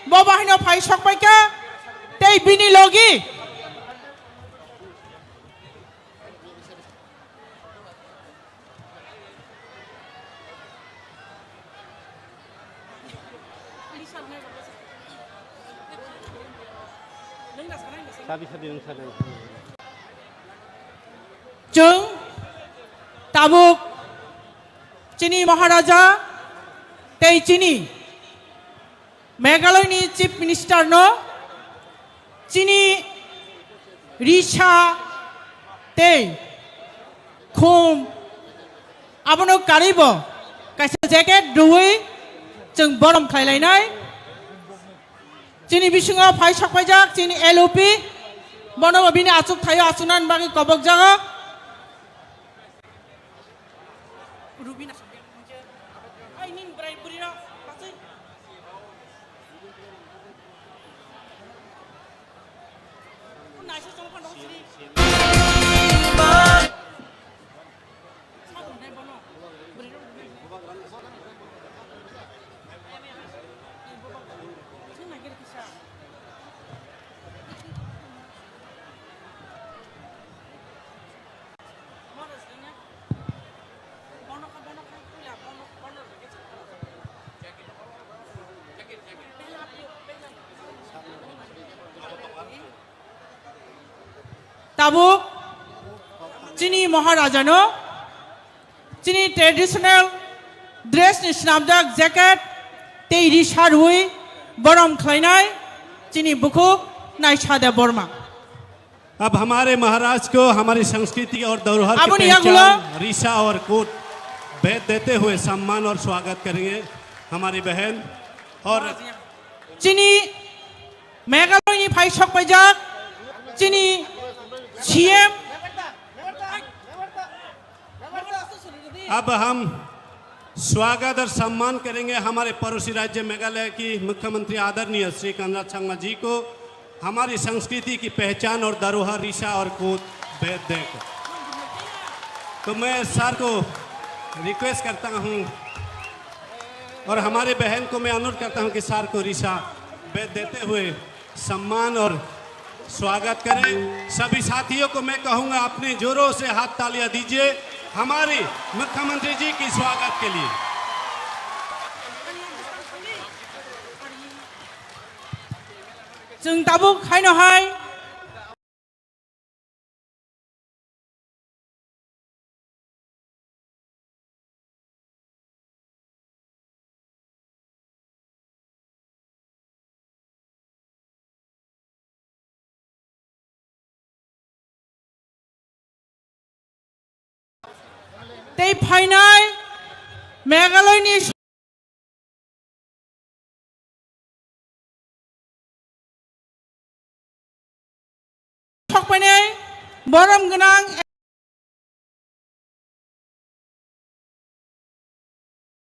बबाहिनो phi सकबायका तै बिनि लगी जों Tabuk चीनी महाराजा तै चीनी मेघालयनि chief minister no चीनी रिशा तै खुम आबनो कारिबो काइसे जैकेट दुई जों बरम खायलायनाय चीनी बिसिङाव फाइ सकबायजाक चीनी एलओपि बनबो बिनि आचुक थायो आचुनान बागै कबक जागा रुबिना आई निन ब्राइ बुरिरा पाछै नाइसे जों फान दंसिरि ताबुक चीनी महाराजा नो चीनी ट्रेडिशनल ड्रेस नि स्नामजाक जैकेट तै रिशा रुई बरम खलायनाय चीनी बुकुक नाइसादे बर्मा अब हमारे महाराज को हमारी संस्कृति और धरोहर की अब पहचान रिशा और कोट भेद देते हुए सम्मान और स्वागत करेंगे हमारी बहन और चीनी मेघालयनि फाइ सकबायजाक चीनी सीएम अब हम स्वागत और सम्मान करेंगे हमारे पड़ोसी राज्य मेघालय की मुख्यमंत्री आदरणीय श्री कॉनरेड सांगमा जी को हमारी संस्कृति की पहचान और धरोहर रिशा और कोट भेद देकर। तो मैं सर को रिक्वेस्ट करता हूं और हमारे बहन को मैं अनुरोध करता हूं कि सर को रिशा भेद देते हुए सम्मान और स्वागत करें। सभी साथियों को मैं कहूंगा अपने जोरों से हाथ तालियां दीजिए हमारे मुख्यमंत्री जी की स्वागत के लिए। जों ताबुक खायनो हाय तै फाइनाय मेघालयनि सकबायनाय बरम गोनां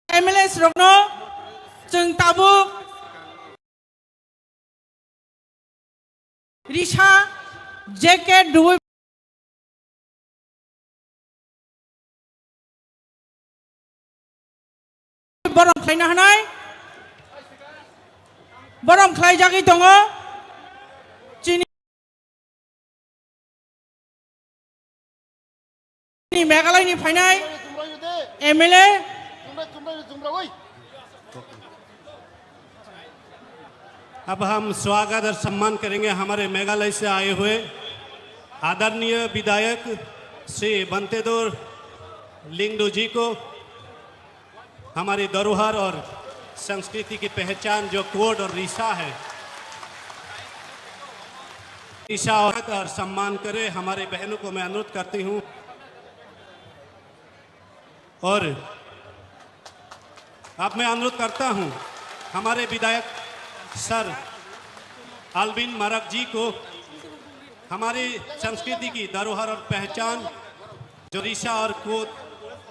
एमएलए रगनो जों ताबुक रिशा जैकेट दुई बरम खायनो हानाय बरम खायजागै दङ चीनी मेघालयनि फायनाय एमएलए अब हम स्वागत और सम्मान करेंगे हमारे मेघालय से आए हुए आदरणीय विधायक श्री बंतेदोर लिंगडो जी को हमारी धरोहर और संस्कृति की पहचान जो कोड और रिशा है रिशा और सम्मान करे हमारे बहनों को मैं अनुरोध करती हूँ और अब मैं अनुरोध करता हूँ हमारे विधायक सर अल्विन मरक जी को हमारी संस्कृति की धरोहर और पहचान जो रिशा और कोड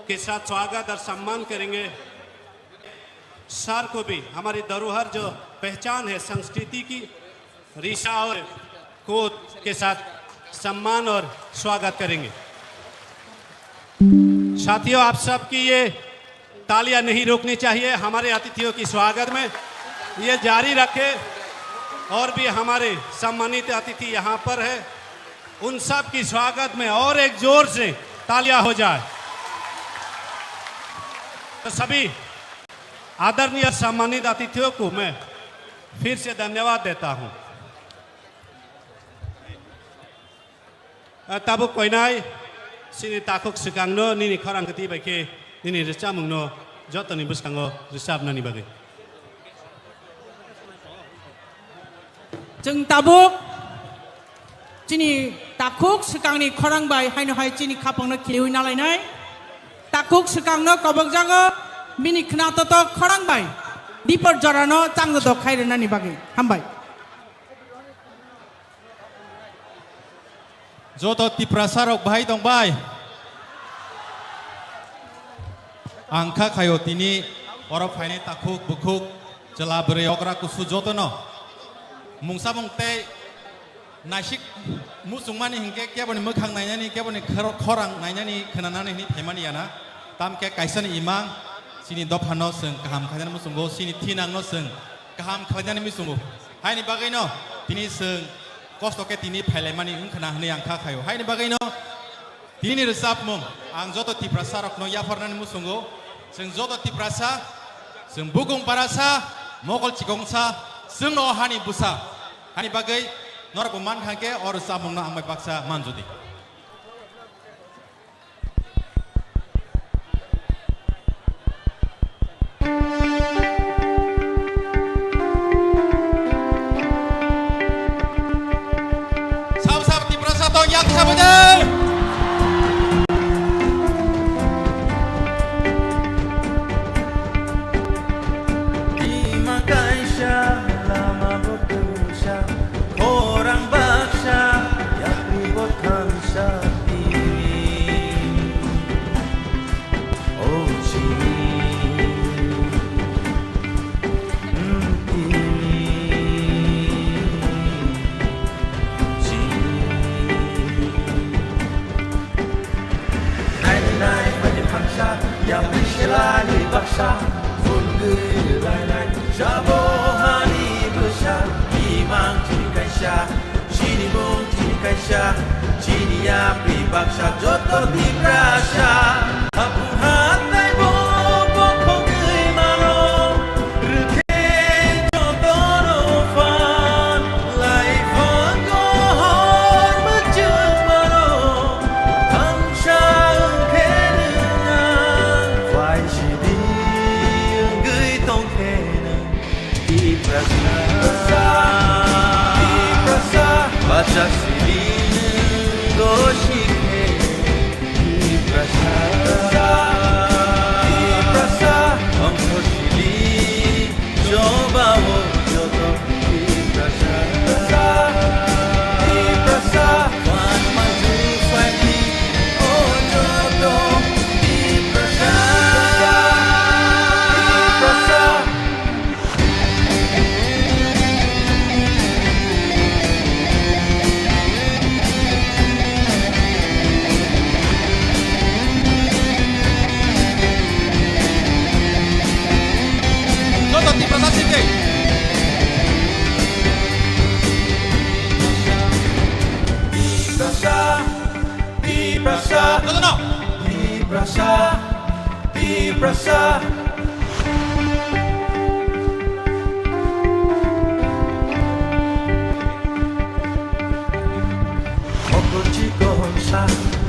के साथ स्वागत और सम्मान करेंगे। सर को भी हमारी धरोहर जो पहचान है संस्कृति की रिशा और कोड के साथ सम्मान और स्वागत करेंगे। साथियों आप सबकी ये तालियां नहीं रोकनी चाहिए। हमारे अतिथियों की स्वागत में ये जारी रखे और भी हमारे सम्मानित अतिथि यहाँ पर है, उन सब की स्वागत में और एक जोर से तालियां हो जाए। तो सभी आदरणीय सम्मानित अतिथियों को मैं फिर से धन्यवाद देता हूं। ताबुक कोइनाय सिनि ताकुक सिकांगनो निनि खरांगति बायके निनि रिसामुंगनो जतनि बुसकांगो रिसाबनानि बागै जों ताबुक चिनि ताकुक सिकांगनि खरांबाय हायनो हाय चिनि खापांनो खिलिवै नालायनाय ताकुक सिकांगनो कबकजागो मिनि खनाततो खरांबाय दीपर जरानो चांगदो खायरनानि बागै हामबाय Joto tiprasarok bahai dong bay. Angka kayo tini orang faine takuk bukuk jela bereokra kusu joto no. Mungsa mungte nasik musungmani hingke kia bani mekhang nanya ni kia bani khorang nanya ni kenana ni themani yana. Tam kia kaisan imang sini dophano seng kaham khajan musungo sini tinang no seng kaham khajan musungo. Hai ni bagai no tini seng Kosto ke tini phailai ungkana hne angka kayo. Hai ni bagai no tini resap mum ang joto tiprasa rok no yafarnan musungo seng joto tiprasa seng bugung parasa mogol cikongsa seng no hani busa. Hani bagai nor peman khangke or samung no angmai paksa manjudi.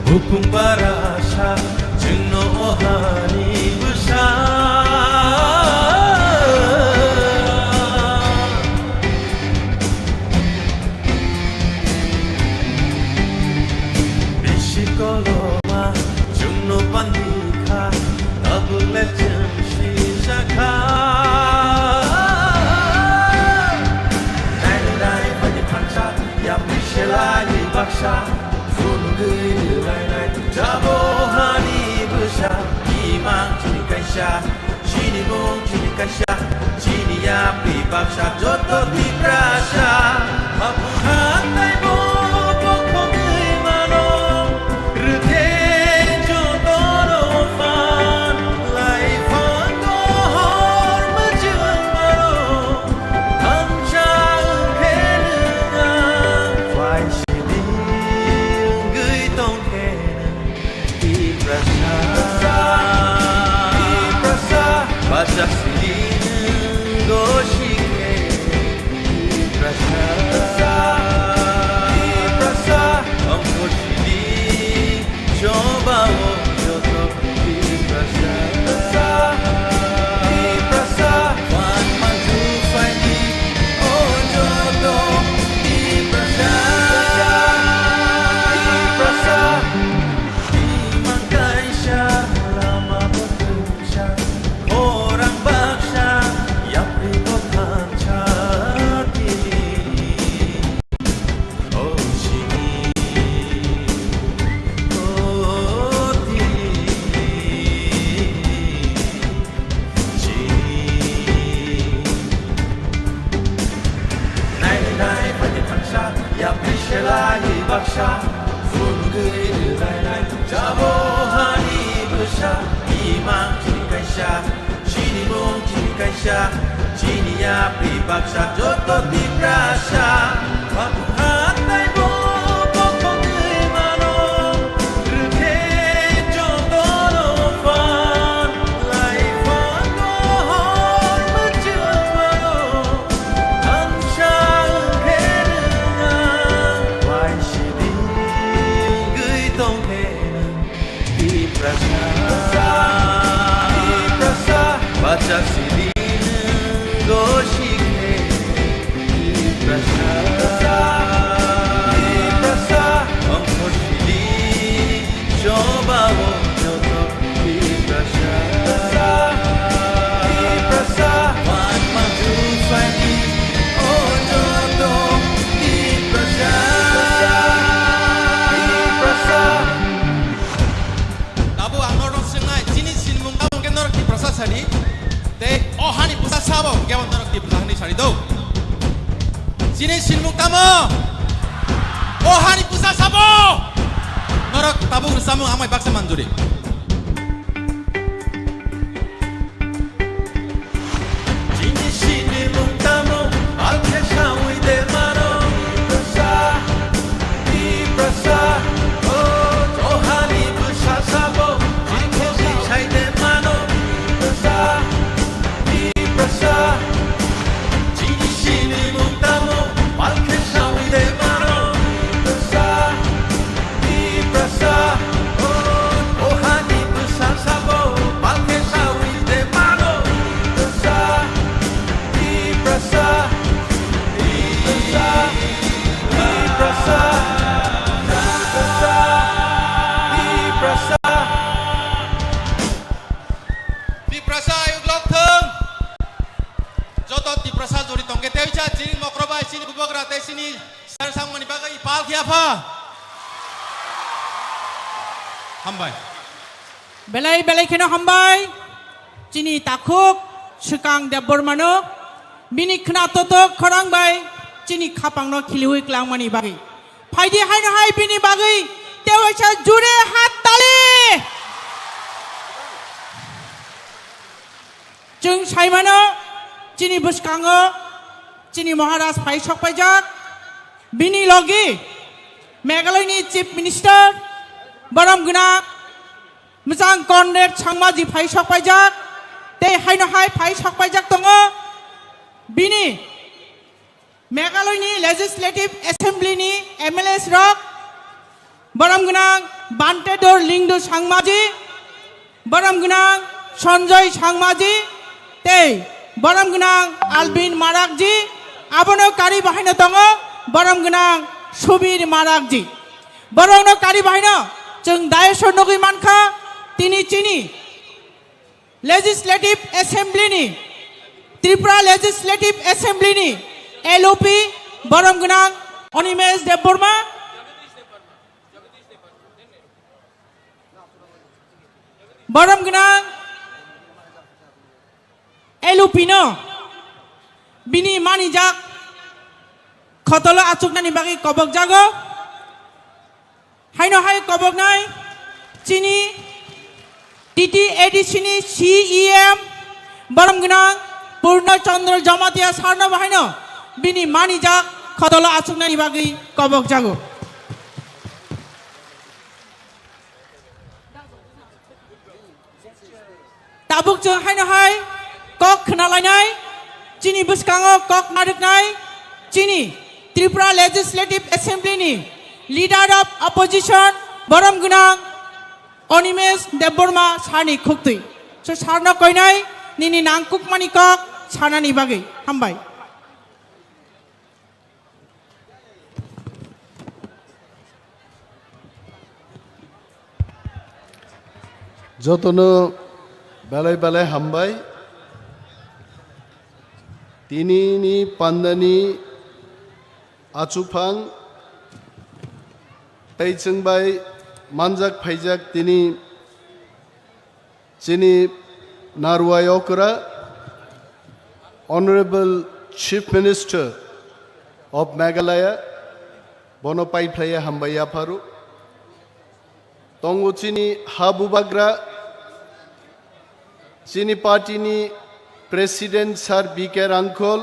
Hukum barasa jengno ohani besar Bisikoloma jengno pandika double legend shizaka Nai pada panca ya bishelani baksa Jabohani besar imang cini kaisha cini mung cini kaisha cini api baksa joto di prasa hapun hantai mo pokok mano rete joto no fan life baca sirine goshike prasa amkoshini coba joto prasa wan manju fani oh joto prasa Mangkaisha lama bekerja orang baksa yang ributkan cari oh sini oh sini naik pada bangsa yang berselagi baksa Fungui lai jabo hari besar imam cini kaisha cini mung cini kaisha cini ya pribaksa joto di prasa waktu hatai bo pokok mano rute joto no fan lai fan no hor macamano ansha herna wai shidi gui tong hena di prasa baca sirine goshike di prasa amkoshili coba joto di prasa wan manju fani oh joto di prasa Tabu ang norong sengay sini sin mung tabung ke norok di prasas sani te oh hani pusat sabo ke norok di prasas ni sani do sini sin mung tamo oh hani pusat sabo norok tabu bersama amai baksa manjuri Cini sini mungtamo alke shawi de mano di prasa oh johani besar sabo jiko shai de mano di prasa Cini sini mungtamo alke shawi de mano di prasa oh johani besar sabo alke shawi de mano di prasa di prasa ayuk lok theng joto di prasa juri tongke tewicha cini mokrobai sini bubagra te sini sar sang mani bagai pal kiapa hambai belai belai kena hambai cini takuk sekang debor mano bini kena totok korang bai cini kapang no kilihui kelang mani bagi faidi hai no hai bini bagi tewicha jure hat tali Jeng sai mano cini buskango cini Maharaj Phai Sok Paijak bini logi Meghalaya ni Chief Minister Baram Guna Mujang Conrad Sangmaji Phai Sok Paijak te hai no hai Phai Sok Paijak tongo bini Meghalaya ni Legislative Assembly ni MLS rok Baram Guna Bante Dor Lingdo Sangmaji Baram Guna Sanjay Sangmaji te Baram Gunang Albin Marakji abono kari bahino tongo Baram Gunang Subir Marakji Barono kari bahino jeng dayesor nogui manka tini cini Legislative Assembly ni Tripura Legislative Assembly ni LOP Baram Gunang Onimesh Debborma Baram Gunang Elupino bini mani jak khotolo achuk nani bagi kobok jago haino hai kobok nai chini TTAD sini CEM Baram Gunang Purna Chandra Jamatia Sarna Bahino bini mani jak khotolo achuk nani bagi kobok jago tabuk jeng haino hai kok khnalainai chini buskango kok nariknai chini Tripura Legislative Assembly ni Leader of Opposition Borom Gunang Onimesh Debborma Sani Khukti so sarna koinai nini nangkuk mani kok sanani bagai hambai যতনো বেলায় বেলায় হামবাই তিনি নি পান্দানি আচুফাং তাই চংবাই মানজাক ফাইজাক তিনি চিনি নারওয়ায়করা honourable chief minister of Meghalaya বনপাই ফ্লাইয়া হামবাইয়া ফারু তঙ্গো চিনি হাবুবাগ্রা চিনি পার্টিনি প্রেসিডেন্ট স্যার বিকে রাংখল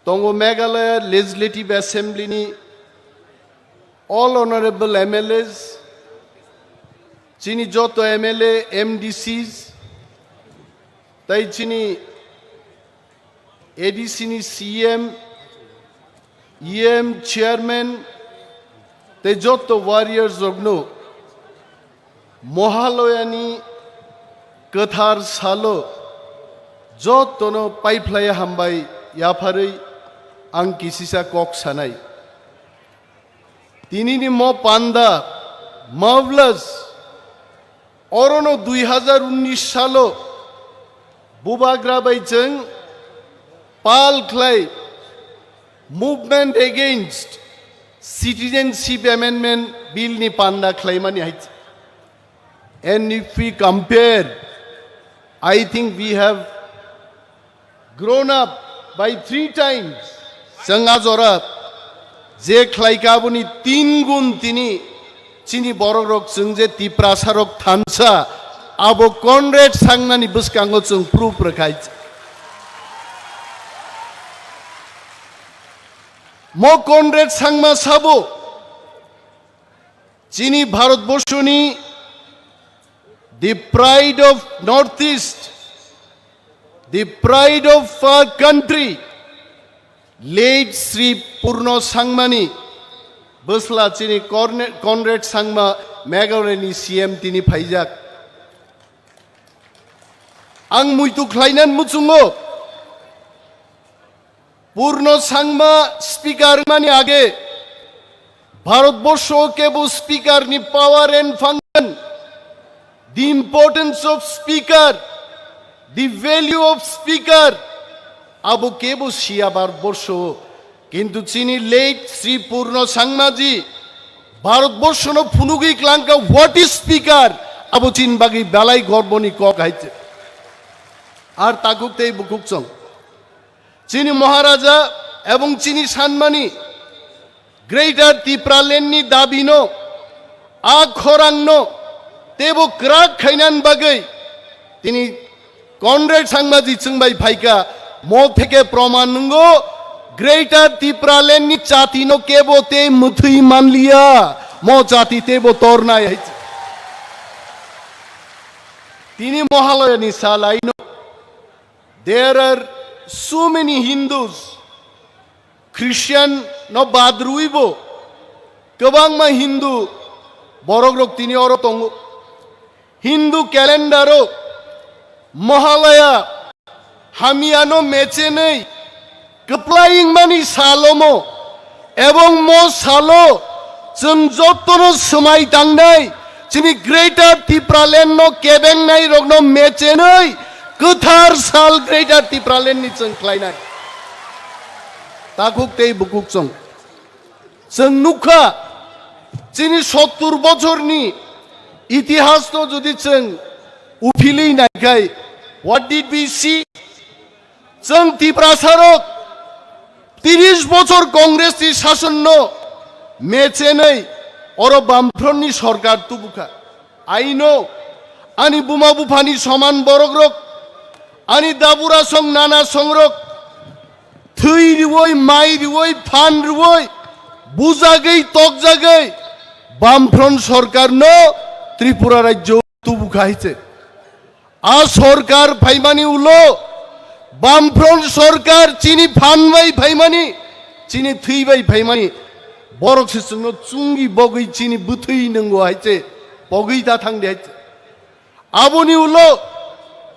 তঙ্গো মেঘালয়া লেজিসলেটিভ অ্যাসেম্বলিনি অল অনারেবল এমএলএস চিনি যত এমএলএ এমডিসিস তাই চিনি এডিসিনি সিএম ইএম চেয়ারম্যান তাই যত ওয়ারিয়ার্স রগ্নো মহালয়ানি কথার সালো যতনো পাইফ্লাইয়া হামবাই ইয়াফাरै আং কিসিসা কক সানাই তিনিনি ম পান্দা মাভলাস অরনো 2019 সালো বুবাগ্রাবাইজों পালখ্লাই movement against citizenship amendment bill ni panda claimani hai and if we compare I think we have grown up by 3 times sanga jora je khlaikabuni 3 gun tini chini borogrok jeng je tiprasarok thansa abo Conrad sangnani buskango jeng proof rakhai mo Conrad sangma sabo chini bharatborshoni the pride of Northeast, the pride of our country, late Sri Purno Sangmani Basla chini Conrad Sangma Megalani CM tini phaijak ang muitu khlainan muchungo Purno Sangma speaker mani age Bharatborsho kebo speaker ni power and function the importance of speaker the value of speaker abo kebo shia Bharatborsho kintu chini late Sri Purno Sangmaji Bharatborsho no phunugi klanka what is speaker abo chin bagi belai gorboni kok haite ar takukte bukukchong চিনি মহারাজা এবং চিনি সানমানি greater তিপ্রালেননি দাবিনো আখরাংনো তেবো crack খাইনান বাগৈ তিনি Conrad সাংমাজি চংবাই ফাইকা ম থেকে প্রমাণঙ্গো greater তিপ্রালেননি চাতিনো কেবো তে মুথুই মানলিয়া ম চাতি তেবো তরনাই হইছে তিনি মহালয়ানি সালাইনো there are so many Hindus, Christian no badruibo, kabang ma Hindu, borogrok tini oro tongo, Hindu calendaro, Mahalaya, Hamiano meche nei, kaplaying mani salomo, ebong mo salo, jeng jotono somai tangnai, chini greater Tipralen no kebeng nai rogno meche nei, Kuthar sal greater Tipralen ni cheng khlainai takuk tei bukuk chong cheng nukha chini 70 bochor ni itihas to jodi cheng uphilei naikai what did we see cheng Tiprasarok 30 bochor Congress ni শাসন no meche nei oro bamfront ni sorkar tubukha I know ani buma bufani soman borogrok ani dabura song nana songrok thui riwoi mai riwoi phan riwoi bujagai tokjagai বামফ্রন্ট সরকার no Tripura রাজ্য তুবুকা হইছে आ सरकार फाइमानी उलो बामफ्रंट सरकार चिनी फानबाय फाइमानी चिनी थैबाय फाइमानी बरक सिसंनो चुंगी बगै चिनी बुथै नंगौ हायचे बगै दा थांदे हायचे आबोनी उलो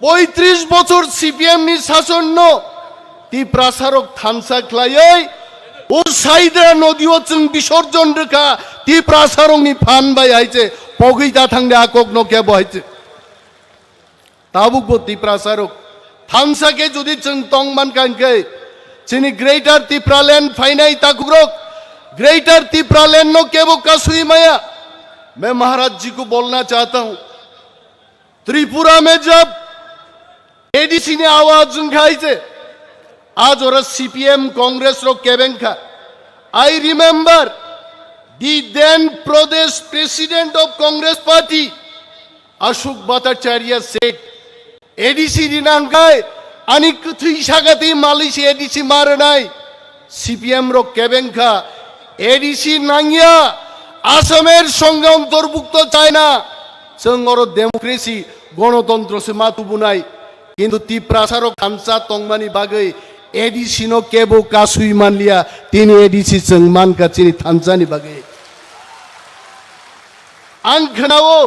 35 বছর সিপিএম নি শাসন ন তি প্রাসারক থানসা খ্লাयै ও সাইদরা নদীও চুং বিসর্জন রেখা তি প্রাসারক নি ফানবাই হাইছে বগৈ दा थांदे आকক न के बहायचे ताबुक ति प्रासारक थानसा के जुदी चुं तंगमान कांके चिनी ग्रेटर त्रिपुरालैंड फाइनाई ताकुरक ग्रेटर त्रिपुरालैंड नो केबो कासुई माया मैं महाराज जी को बोलना चाहता हूं त्रिपुरा में जब एडीसी ने आवाज उठाई थे आज और सीपीएम कांग्रेस रो केबेंखा I remember the then Pradesh president of Congress party Ashok Bhattacharya सेठ एडीसी दिनांकाय आणि कथई सागाती मालिश एडीसी मारनाय सीपीएम रो केबेंखा एडीसी नांगिया आसामेर संगे अंतर्भुक्त चाय ना जों और डेमोक्रेसी गणतंत्र से मातुबुनाय किंतु ती प्रासारक थानसा तंगमानी बागै एडीसी नो केबो कासुई मानलिया तीन एडीसी जों मानका चिनि थानसानि बागै आं खोनावो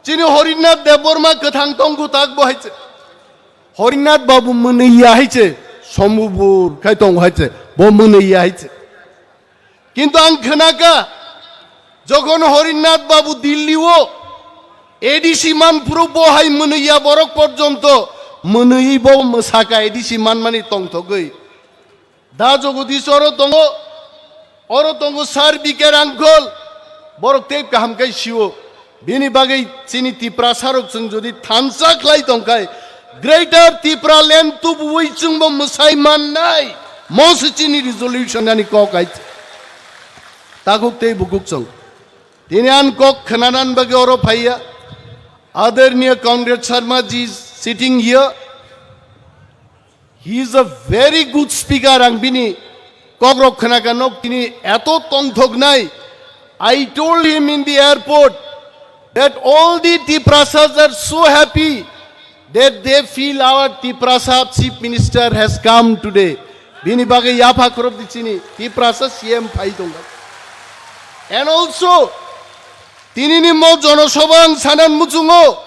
चिनि हरिनाथ देबबर्मा गोथां तंगु ताक बहायचे हरिनाथ बाबू मोनैया हायचे सम्बुर खाय दं हायचे ब मोनैया हायचे किंतु आं खोनाका যখন হরিনাথ বাবু দিল্লিও एडीसी मानपुरो बहाय मोनैया बरक पर्यन्त मोनैबो मोसाका एडीसी मान मानि तंथगै दा जगदीश अरो दङ सार बिकेर आंखल बरक ते काहामकाय सिओ बेनि बागै चिनि त्रिपुरा सारक जों जदि थानसा ख्लाय दंखाय ग्रेटर त्रिपुरालैंड तुबुयै जोंबो मोसाय माननाय मस चिनि रिजोल्यूशन आनि ककाय ताकुक ते बुकुक जों दिनै आन कक खोनानान बागै अरो फाइया आदरणीय Congress Sharma ji sitting here. He is a very good speaker. Angbini Kogrok Khanakanok Tini Ato Tong Thognai. I told him in the airport that all the Tiprasas are so happy that they feel our Tiprasa chief minister has come today. Bini Baga Yapa Krop Dichini, Tiprasa CM Paitonga. And also Tinini Mo Jonosoban Sanan Mutungo.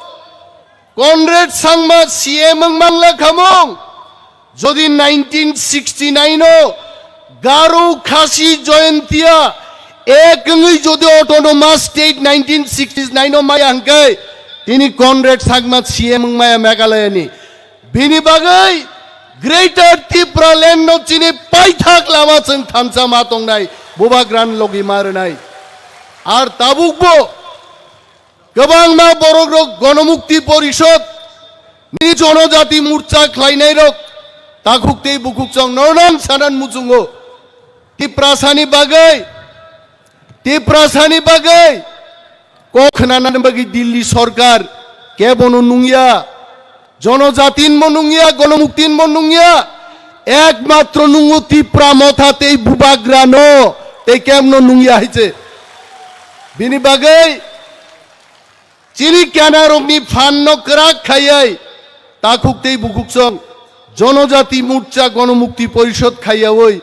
Conrad Sangma CM Mangla Kamong Jodi 1969 Garo Khasi Joyantia Ekangi Jodi Autonomous State 1969 Maya Angkai Tini Conrad Sangma CM Maya Megalayani Bini Bagai Greater Tipraland no Chini Paithak Lamachan Thamsa Matong Nai Buba Gran Logi Maranai Ar Tabukbo गोबां मा बर' गणमुक्ति परिषद नि जनजाति मोर्चा ख्लायनाय रक ताकुकते बुकुकजों नरनां सानान मुजुंगो तिप्रासानि बागै कखनानान बागै दिल्ली सरकार केबनो नुंगिया जनजातिन मनुंगिया गणमुक्तिन मनुंगिया एकमात्र नुंगो तिप्रा मथाते बुबाग्रानो ते केमनो नुंगिया हायचे बिनि बागै चिनी क्यानारंगनि फाननो क्राक खायै ताकुकते बुकुकजों जनजाति मोर्चा गणमुक्ति परिषद खायावै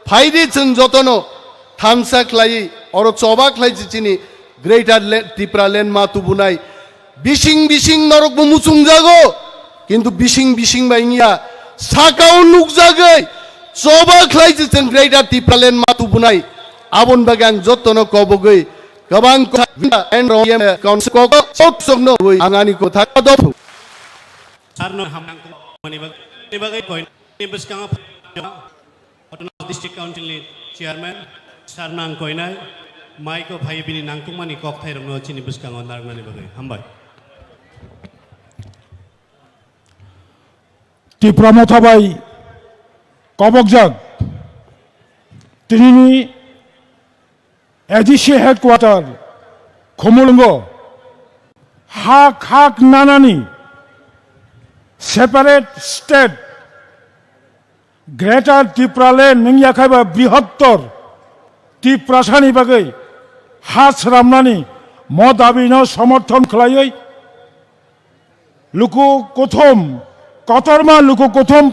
फाइदे जों जतनो थामसा ख्लायै और चबा ख्लायजि चिनी ग्रेटर त्रिपुरालैंड मातुबुनाय बिसिं बिसिं नरक मुचुं जागो किंतु बिसिं बिसिं बायनिया साकाव नुकजागै चबा ख्लायजि जों ग्रेटर त्रिपुरालैंड मातुबुनाय आबन बागान जतनो कबगै गोबां एनरएम काउन्सिल को सोंनो होय आंगानि कोथा दफ सारनो हामनांगौ मनि बागै कोइन बसकांगा अटोनोमस डिस्ट्रिक्ट काउन्सिल नि चेयरमैन सारनां कोइनाय माइको भाई बिनि नांगौमानि कक थाइरनो चिनि बसकांगा नारनानि बागै हामबाय त्रिपुरा मथाबाय कबकजों तिनि एडीसी हेडक्वार्टर खोमुलुंगो हाक नानानी सेपारेट स्टेट ग्रेटर त्रिपुरालैंड नंगियाखायबा बृहत्तर त्रिपुरासानि बागै हा स्रामनानि म दाबिनो समर्थन खालायै luku kothom kotorma luku kothom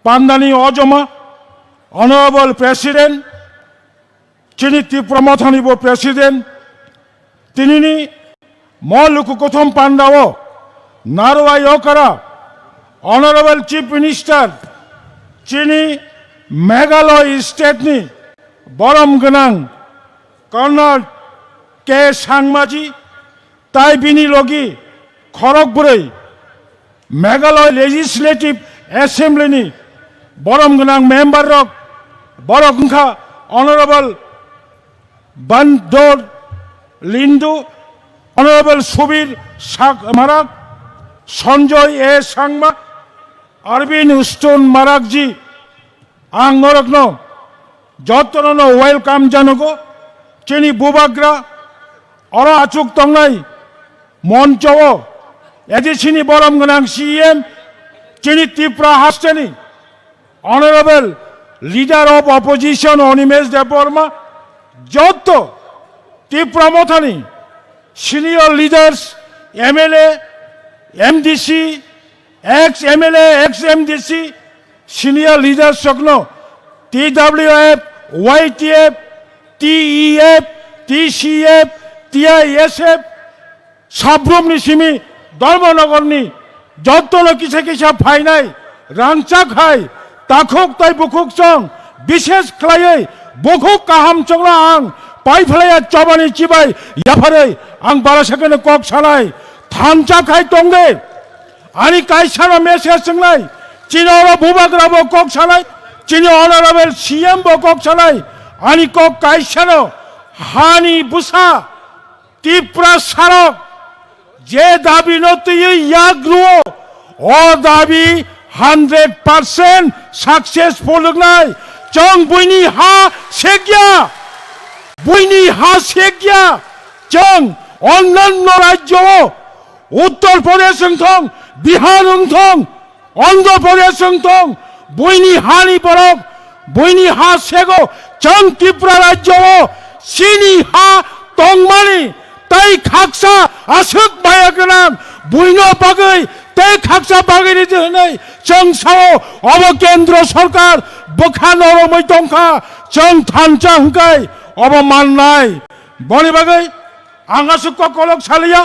pandani ojoma honorable president chini Tripura Mothani bo president tinini mo luku kothom pandao narwa yokara honorable chief minister chini Meghalaya state ni borom ganang Colonel K Sangmaji tai bini logi Kharagpur Meghalaya legislative assembly ni borom ganang member rok borokha honorable Bandor Lindu honorable Subir Marak Sanjoy A Sangma Arvind Uston Marakji ang norokno jotono welcome janogo chini bubagra ora achuk tongnai moncho edisini borom ganang CM chini Tripura hasteni honorable leader of opposition Onimesh Deborma joto Tripura Mothani senior leaders MLA MDC ex MLA ex MDC senior leaders সকনো TWF YTF TEF TCF TISF সাব্রমনি Simi ধর্মনগরনি যতন কিসে কিসা ফাইনাই রাংচা খাই তাখক তাই বুকুক চং বিশেষ খ্লাयै বুকুক কাহাম চংলা আং পাইফলায়া চবানি চিবাই ইয়াফারে আং বারাসাকেনে cock সানাই থানচা খাই টংগে আনি কাইসানা মেসে সংলাই Chino Bubagra bo kok salai, Chino honorable CM bo kok salai, ani kok kaisano, hani busa, Tripura sarok, je dabi notiye yagruo, o dabi 100% successful nai, chong buini ha segya, chong onnanno rajyo, Uttar Pradesh thong, Bihar thong, Andhra Pradesh থং বইনি হানি বরক বইনি হা সেগো চং ত্রিপুরা রাজ্য সিনি হা টংমানি তাই খাকসা আসুক বায়াগনাম বইনো বাগৈ তাই খাকসা বাগৈনি হनै চং Sao of কেন্দ্র সরকার বখা নরमै টংখা চং থানচা হংকাই of মাননাই বনি বাগৈ আঙাসুক কলক সালিয়া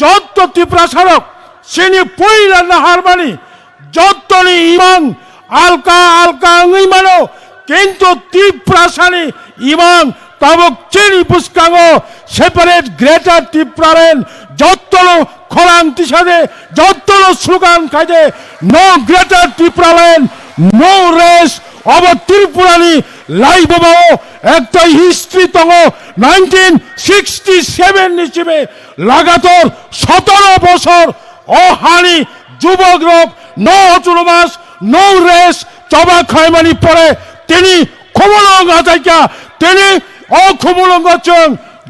যত ত্রিপুরা সরক সিনি পইলা নাহারমানি যতনি ইমান আলকা ngimano কিন্তু Tripura ইমান তাবক চিনি পুস্কাঙ্গো সেপারেট গ্রেটার Tripuraren যতনো খরাং তিসাদে যতনো স্লোগান খাইদে নো গ্রেটার Tripuraren নো রেস অব ত্রিপুরানি লাইববাও একটা হিস্ট্রি তঙ্গ 1967 নিচিবে লাগাতর 17 বছর অহানি যুবক রোগ নো অটোনমাস নো রেস চবা খাইমানি পরে তিনি ক্ষমলং আজাইকা তিনি অক্ষমলং গচং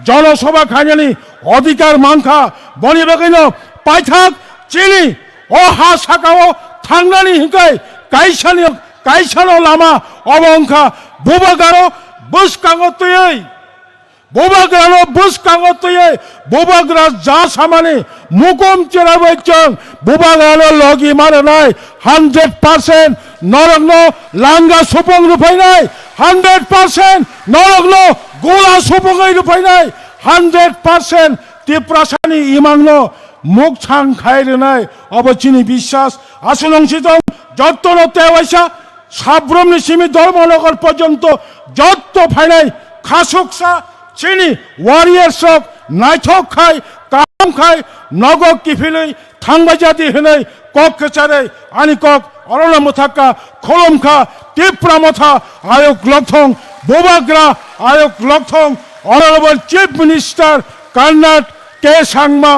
জনসভা খাইনানি অধিকার মাংখা বনি বেগৈন পাইথাক চিনি অহা সাকাও থাংনানি হিংকাই কাইসানো Lama অবংখা বুবাগারো বুসকাঙ্গতयै Bobagrano buskangotoye Bobagra ja samani mukom cherabochang Bobagrano logi maranai 100% norogno langa supong rupainai 100% norogno gola supongai rupainai 100% Tripurasani imangno মুখ ছাং খাইরে নাই অবচিনি বিশ্বাস আসুনংসিত যত্ন তেওয়াইসা সাব্রমনি সিমি ধর্মনগর পর্যন্ত যত ফাইনাই খাসুকসা চিনি ওয়ারিয়ার্স নাইথক খাই কাম খাই নগক কিফিলই থাংবাজাতি হनै কক কেচারে আনি কক অরনা মুথাকা খলমখা Tripura মথা আয়োগ লথং বোবাগ্রা আয়োগ লথং অনারেবল চিফ মিনিস্টার কর্নাট কে সাংমা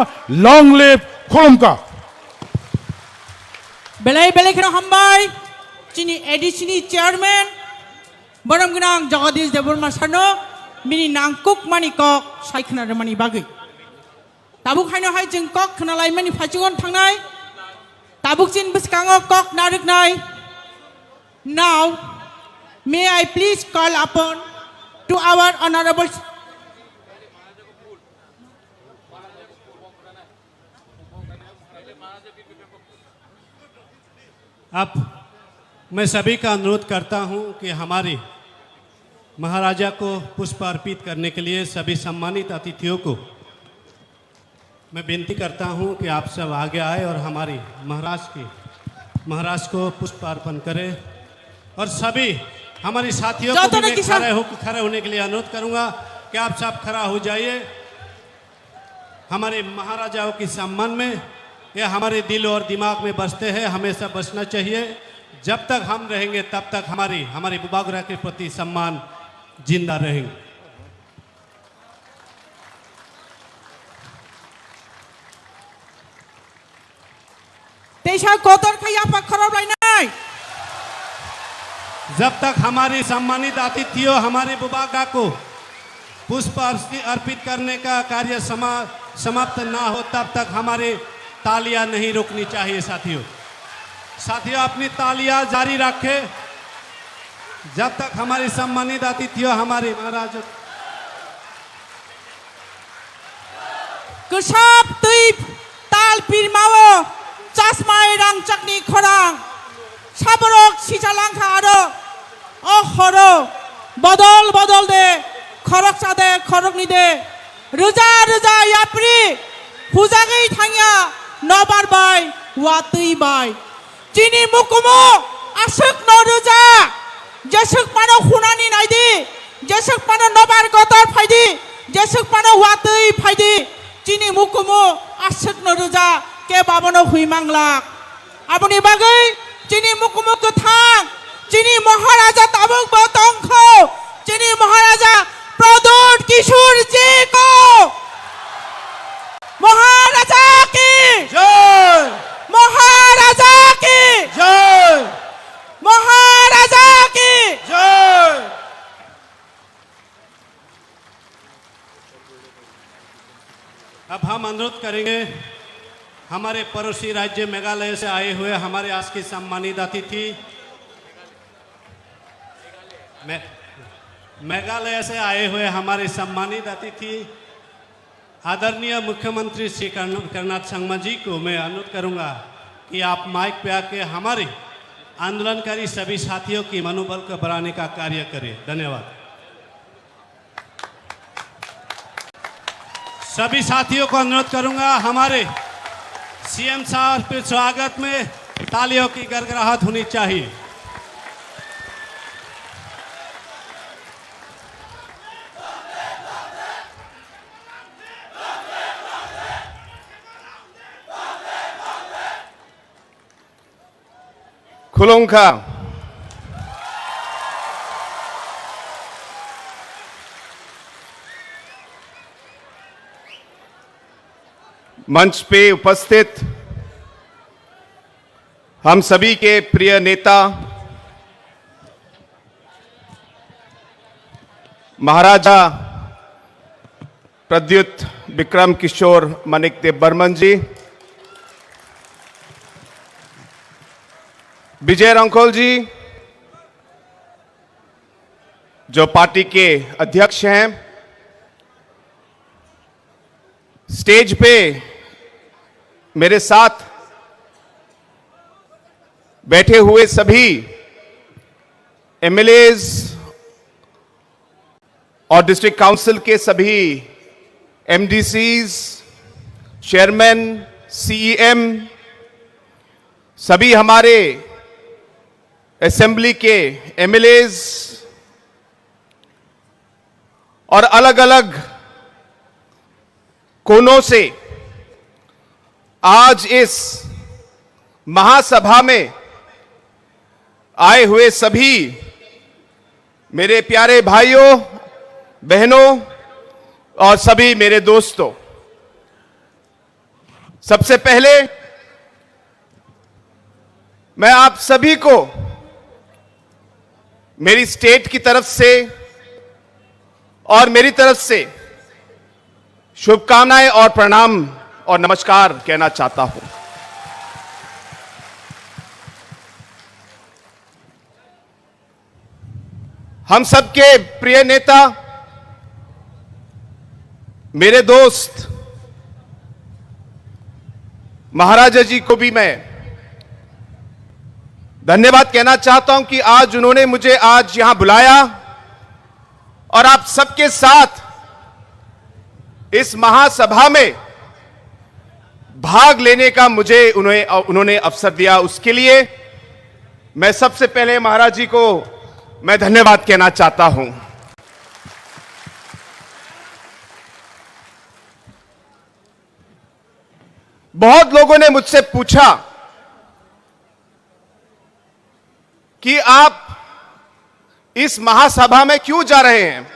লং লিভ খলমকা বেলাই খেনো হামবাই চিনি এডিসিনি চেয়ারম্যান বরম গনাং জগদীশ দেববর্মা সানো মিনি নাংকুক মানি কক সাইখনার মানি বাগৈ তাবুক হাইনো হাই जों কক খনালাই মানি ফাইচগन थांनाय তাবুক চিন বসকাঙ্গ cock নারুকনাই now may I please call upon to our honorable अब मैं सभी का अनुरोध करता हूं कि हमारे महाराजा को पुष्प अर्पित करने के लिए सभी सम्मानित अतिथियों को मैं विनती करता हूं कि आप सब आगे आए और हमारी महाराज को पुष्प अर्पण करें। और सभी हमारे साथियों को भी मैं खड़े होने के लिए अनुरोध करूंगा कि आप सब खड़ा हो जाइए। हमारे महाराजाओं के सम्मान में ये हमारे दिल और दिमाग में बसते हैं, हमेशा बसना चाहिए। जब तक हम रहेंगे तब तक हमारे बुबागुरा के प्रति सम्मान जिंदा रहेंगे। जब तक हमारे सम्मानित अतिथियों हमारे बुबागा को पुष्प अर्पित करने का कार्य समाप्त ना हो तब तक हमारे तालियां नहीं रुकनी चाहिए। साथियों अपनी तालियां जारी रखें जब तक हमारे सम्मानित अतिथियों हमारे महाराज Kusap tuip tal pirmawo chasmai rang chakni khorang saborok sijalangkha aro ohoro bodol de khorok chade khorok ni de ruja yapri pujagei thangya nobar bai watui bai chini mukumo asuk no ruja jesuk pano khunani naidi jesuk pano nobar gotor phaidi jesuk pano watui phaidi chini mukumo asuk no ruja ke babono hui manglak aboni bagai chini mukumo kuthang chini maharaja tabuk botongkho chini maharaja pradut kishor ji ko महाराजा की जय, महाराजा की जय, महाराजा की जय। अब हम अनुरोध करेंगे हमारे पड़ोसी राज्य मेघालय से आए हुए हमारे आज के सम्मानित अतिथि मेघालय से आए हुए हमारे सम्मानित अतिथि आदरणीय मुख्यमंत्री श्री करनाथ संगमा जी को मैं अनुरोध करूंगा कि आप माइक पे आके हमारे आंदोलनकारी सभी साथियों की मनोबल को बढ़ाने का कार्य करें। धन्यवाद। सभी साथियों को अनुरोध करूंगा हमारे सीएम साहब के स्वागत में तालियों की गड़गड़ाहट होनी चाहिए। खुलोंखा मंच पे उपस्थित हम सभी के प्रिय नेता महाराजा प्रद्युत विक्रम किशोर मानिकदेव बर्मन जी, विजय रंखोल जी जो पार्टी के अध्यक्ष हैं, स्टेज पे मेरे साथ बैठे हुए सभी एमएलएज और डिस्ट्रिक्ट काउंसिल के सभी एमडीसीज, चेयरमैन, सीईएम, सभी हमारे असेंबली के एमएलएज और अलग अलग कोनों से आज इस महासभा में आए हुए सभी मेरे प्यारे भाइयों बहनों और सभी मेरे दोस्तों, सबसे पहले मैं आप सभी को मेरी स्टेट की तरफ से और मेरी तरफ से शुभकामनाएं और प्रणाम और नमस्कार कहना चाहता हूं। हम सबके प्रिय नेता, मेरे दोस्त महाराजा जी को भी मैं धन्यवाद कहना चाहता हूं कि आज उन्होंने मुझे आज यहां बुलाया और आप सबके साथ इस महासभा में भाग लेने का मुझे उन्होंने अवसर दिया। उसके लिए मैं सबसे पहले महाराज जी को मैं धन्यवाद कहना चाहता हूं। बहुत लोगों ने मुझसे पूछा कि आप इस महासभा में क्यों जा रहे हैं।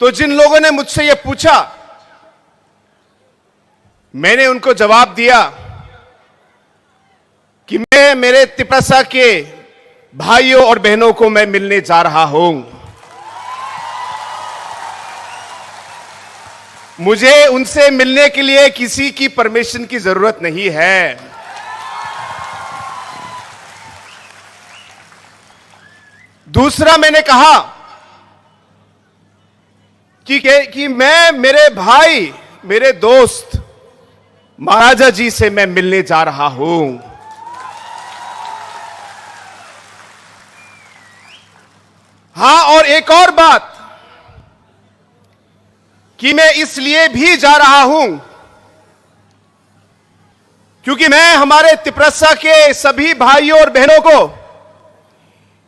तो जिन लोगों ने मुझसे यह पूछा, मैंने उनको जवाब दिया कि मैं मेरे तिपरसा के भाइयों और बहनों को मैं मिलने जा रहा हूं। मुझे उनसे मिलने के लिए किसी की परमिशन की जरूरत नहीं है। दूसरा मैंने कहा कि मैं मेरे भाई, मेरे दोस्त महाराजा जी से मैं मिलने जा रहा हूं। हां, और एक और बात कि मैं इसलिए भी जा रहा हूं क्योंकि मैं हमारे तिपरसा के सभी भाइयों और बहनों को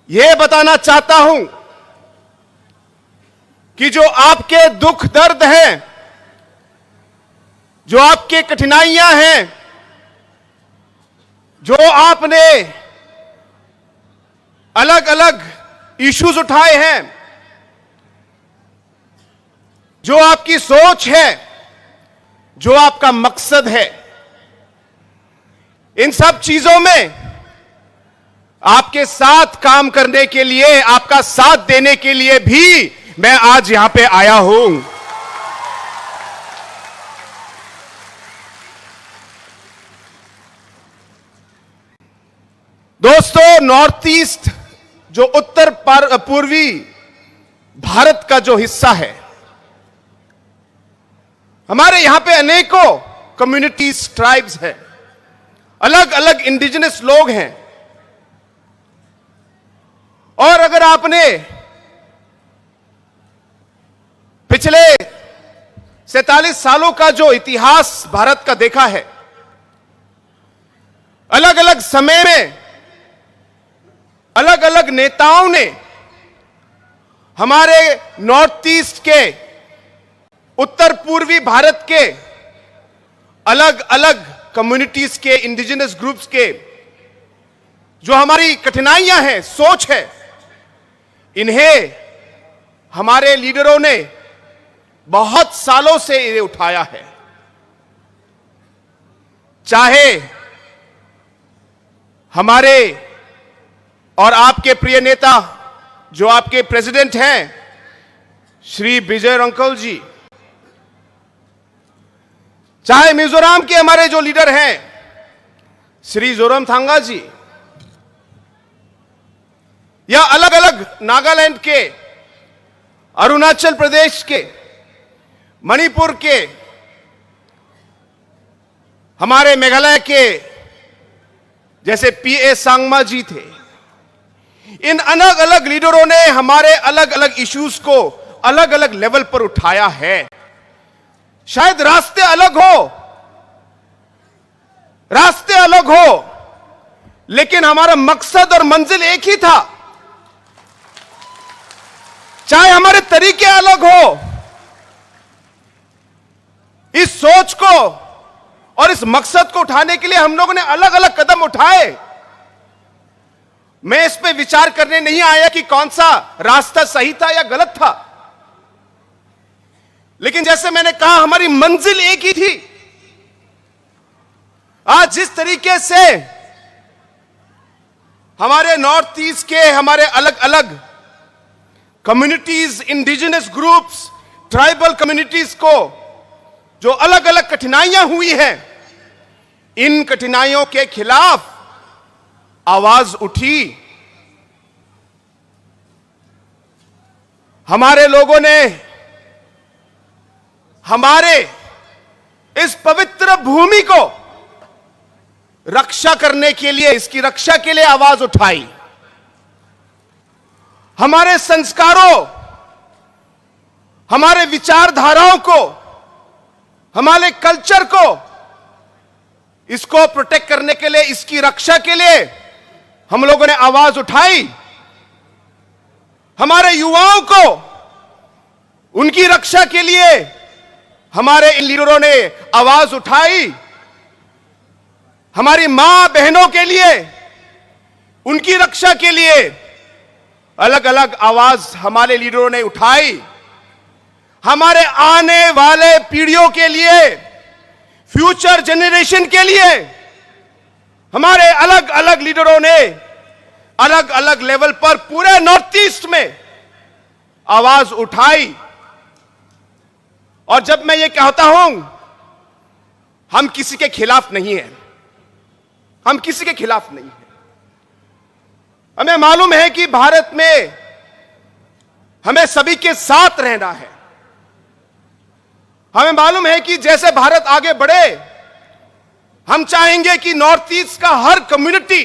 यह बताना चाहता हूं कि जो आपके दुख दर्द हैं, जो आपके कठिनाइयां हैं, जो आपने अलग अलग इश्यूज उठाए हैं, जो आपकी सोच है, जो आपका मकसद है, इन सब चीजों में आपके साथ काम करने के लिए, आपका साथ देने के लिए भी मैं आज यहां पे आया हूं। दोस्तों, नॉर्थ ईस्ट जो उत्तर पूर्वी भारत का जो हिस्सा है, हमारे यहां पे अनेकों कम्युनिटीज, ट्राइब्स हैं, अलग अलग इंडिजिनस लोग हैं। और अगर आपने पिछले 47 सालों का जो इतिहास भारत का देखा है, अलग अलग समय में अलग अलग नेताओं ने हमारे नॉर्थ ईस्ट के, उत्तर पूर्वी भारत के अलग अलग कम्युनिटीज के, इंडिजिनस ग्रुप्स के जो हमारी कठिनाइयां हैं, सोच है, इन्हें हमारे लीडरों ने बहुत सालों से इन्हें उठाया है। चाहे हमारे और आपके प्रिय नेता जो आपके प्रेसिडेंट हैं श्री विजय रंकल जी, चाहे मिजोरम के हमारे जो लीडर हैं श्री जोरमथंगा जी, या अलग अलग नागालैंड के, अरुणाचल प्रदेश के, मणिपुर के, हमारे मेघालय के जैसे पीए सांगमा जी थे, इन अलग अलग लीडरों ने हमारे अलग अलग इश्यूज को अलग अलग लेवल पर उठाया है। शायद रास्ते अलग हो, लेकिन हमारा मकसद और मंजिल एक ही था। चाहे हमारे तरीके अलग हो, इस सोच को और इस मकसद को उठाने के लिए हम लोगों ने अलग अलग कदम उठाए। मैं इस पे विचार करने नहीं आया कि कौन सा रास्ता सही था या गलत था, लेकिन जैसे मैंने कहा, हमारी मंजिल एक ही थी। आज जिस तरीके से हमारे नॉर्थ ईस्ट के हमारे अलग अलग communities, indigenous groups, tribal communities को जो अलग अलग कठिनाइयां हुई हैं, इन कठिनाइयों के खिलाफ आवाज उठी। हमारे लोगों ने हमारे इस पवित्र भूमि को रक्षा करने के लिए, इसकी रक्षा के लिए आवाज उठाई। हमारे संस्कारों, हमारे विचारधाराओं को, हमारे कल्चर को, इसको प्रोटेक्ट करने के लिए, इसकी रक्षा के लिए हम लोगों ने आवाज उठाई। हमारे युवाओं को उनकी रक्षा के लिए हमारे इन लीडरों ने आवाज उठाई। हमारी मां बहनों के लिए, उनकी रक्षा के लिए अलग अलग आवाज हमारे लीडरों ने उठाई। हमारे आने वाले पीढ़ियों के लिए, फ्यूचर जनरेशन के लिए हमारे अलग अलग लीडरों ने अलग अलग लेवल पर पूरे नॉर्थ ईस्ट में आवाज उठाई। और जब मैं ये कहता हूं, हम किसी के खिलाफ नहीं हैं, हम किसी के खिलाफ नहीं हैं। हमें मालूम है कि भारत में हमें सभी के साथ रहना है। हमें मालूम है कि जैसे भारत आगे बढ़े, हम चाहेंगे कि नॉर्थ ईस्ट का हर कम्युनिटी,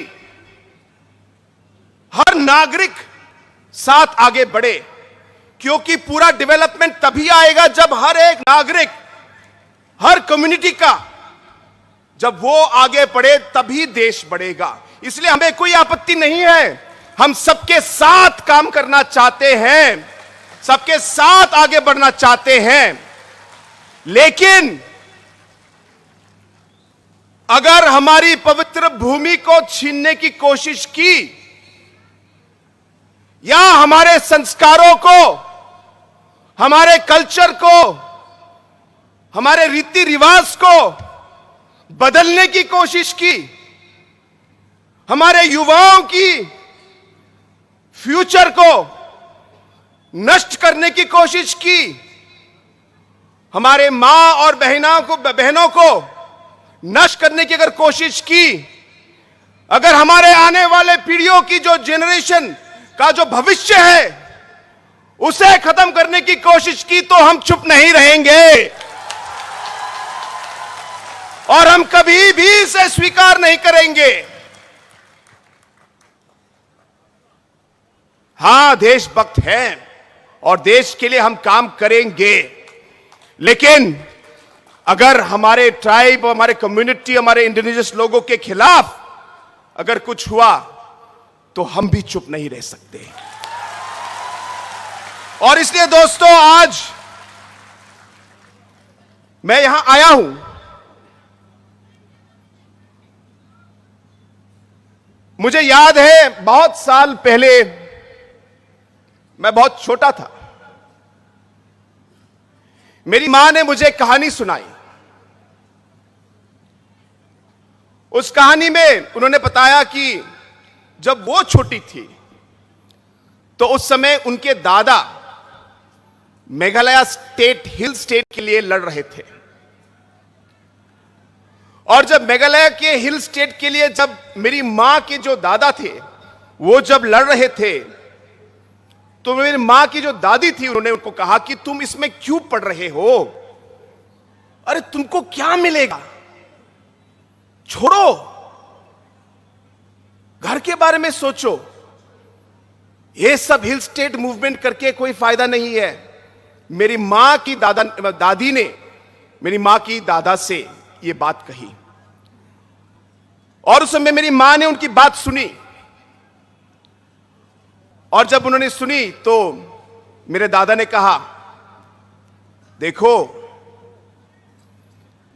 हर नागरिक साथ आगे बढ़े, क्योंकि पूरा डेवलपमेंट तभी आएगा जब हर एक नागरिक, हर कम्युनिटी का जब वो आगे बढ़े तभी देश बढ़ेगा। इसलिए हमें कोई आपत्ति नहीं है, हम सबके साथ काम करना चाहते हैं, सबके साथ आगे बढ़ना चाहते हैं। लेकिन अगर हमारी पवित्र भूमि को छीनने की कोशिश की, या हमारे संस्कारों को, हमारे कल्चर को, हमारे रीति रिवाज को बदलने की कोशिश की, हमारे युवाओं की फ्यूचर को नष्ट करने की कोशिश की, हमारे मां और बहनों को नष्ट करने की अगर कोशिश की, अगर हमारे आने वाले पीढ़ियों की जो जनरेशन का जो भविष्य है उसे खत्म करने की कोशिश की, तो हम चुप नहीं रहेंगे और हम कभी भी इसे स्वीकार नहीं करेंगे। हां, देशभक्त हैं और देश के लिए हम काम करेंगे, लेकिन अगर हमारे ट्राइब, हमारे कम्युनिटी, हमारे इंडिजिनस लोगों के खिलाफ अगर कुछ हुआ तो हम भी चुप नहीं रह सकते। और इसलिए दोस्तों, आज मैं यहां आया हूं, मुझे याद है बहुत साल पहले, मैं बहुत छोटा था, मेरी मां ने मुझे कहानी सुनाई। उस कहानी में उन्होंने बताया कि जब वो छोटी थी तो उस समय उनके दादा मेघालय स्टेट, हिल स्टेट के लिए लड़ रहे थे। और जब मेघालय के हिल स्टेट के लिए जब मेरी मां के जो दादा थे वो जब लड़ रहे थे, तो मेरी मां की जो दादी थी उन्होंने उनको कहा कि तुम इसमें क्यों पढ़ रहे हो, अरे तुमको क्या मिलेगा, छोड़ो, घर के बारे में सोचो, ये सब हिल स्टेट मूवमेंट करके कोई फायदा नहीं है। मेरी मां की दादी ने मेरी मां की दादा से ये बात कही और उस समय मेरी मां ने उनकी बात सुनी। और जब उन्होंने सुनी तो मेरे दादा ने कहा, देखो,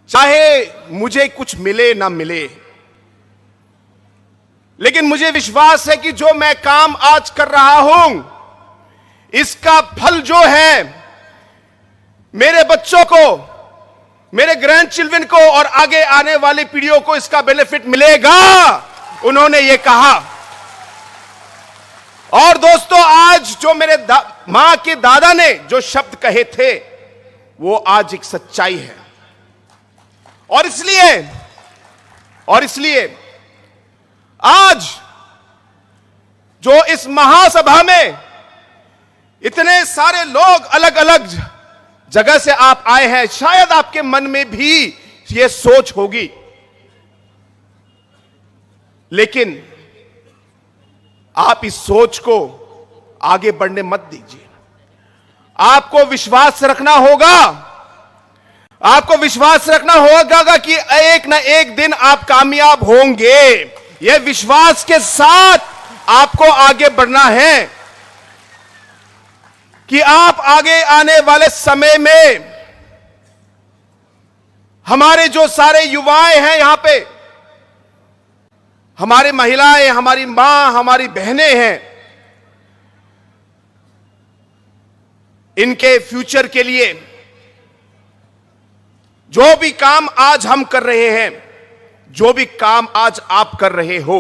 चाहे मुझे कुछ मिले ना मिले, लेकिन मुझे विश्वास है कि जो मैं काम आज कर रहा हूं, इसका फल जो है मेरे बच्चों को, मेरे ग्रैंड चिल्ड्रन को और आगे आने वाली पीढ़ियों को इसका बेनिफिट मिलेगा, उन्होंने ये कहा। और दोस्तों, आज जो मेरे मां के दादा ने जो शब्द कहे थे वो आज एक सच्चाई है। और इसलिए आज जो इस महासभा में इतने सारे लोग अलग अलग जगह से आप आए हैं, शायद आपके मन में भी ये सोच होगी, लेकिन आप इस सोच को आगे बढ़ने मत दीजिए। आपको विश्वास रखना होगा, आपको विश्वास रखना होगा कि एक ना एक दिन आप कामयाब होंगे। यह विश्वास के साथ आपको आगे बढ़ना है कि आप आगे आने वाले समय में हमारे जो सारे युवाएं हैं यहां पे, हमारी महिलाएं, हमारी मां, हमारी बहनें हैं, इनके फ्यूचर के लिए जो भी काम आज हम कर रहे हैं, जो भी काम आज आप कर रहे हो,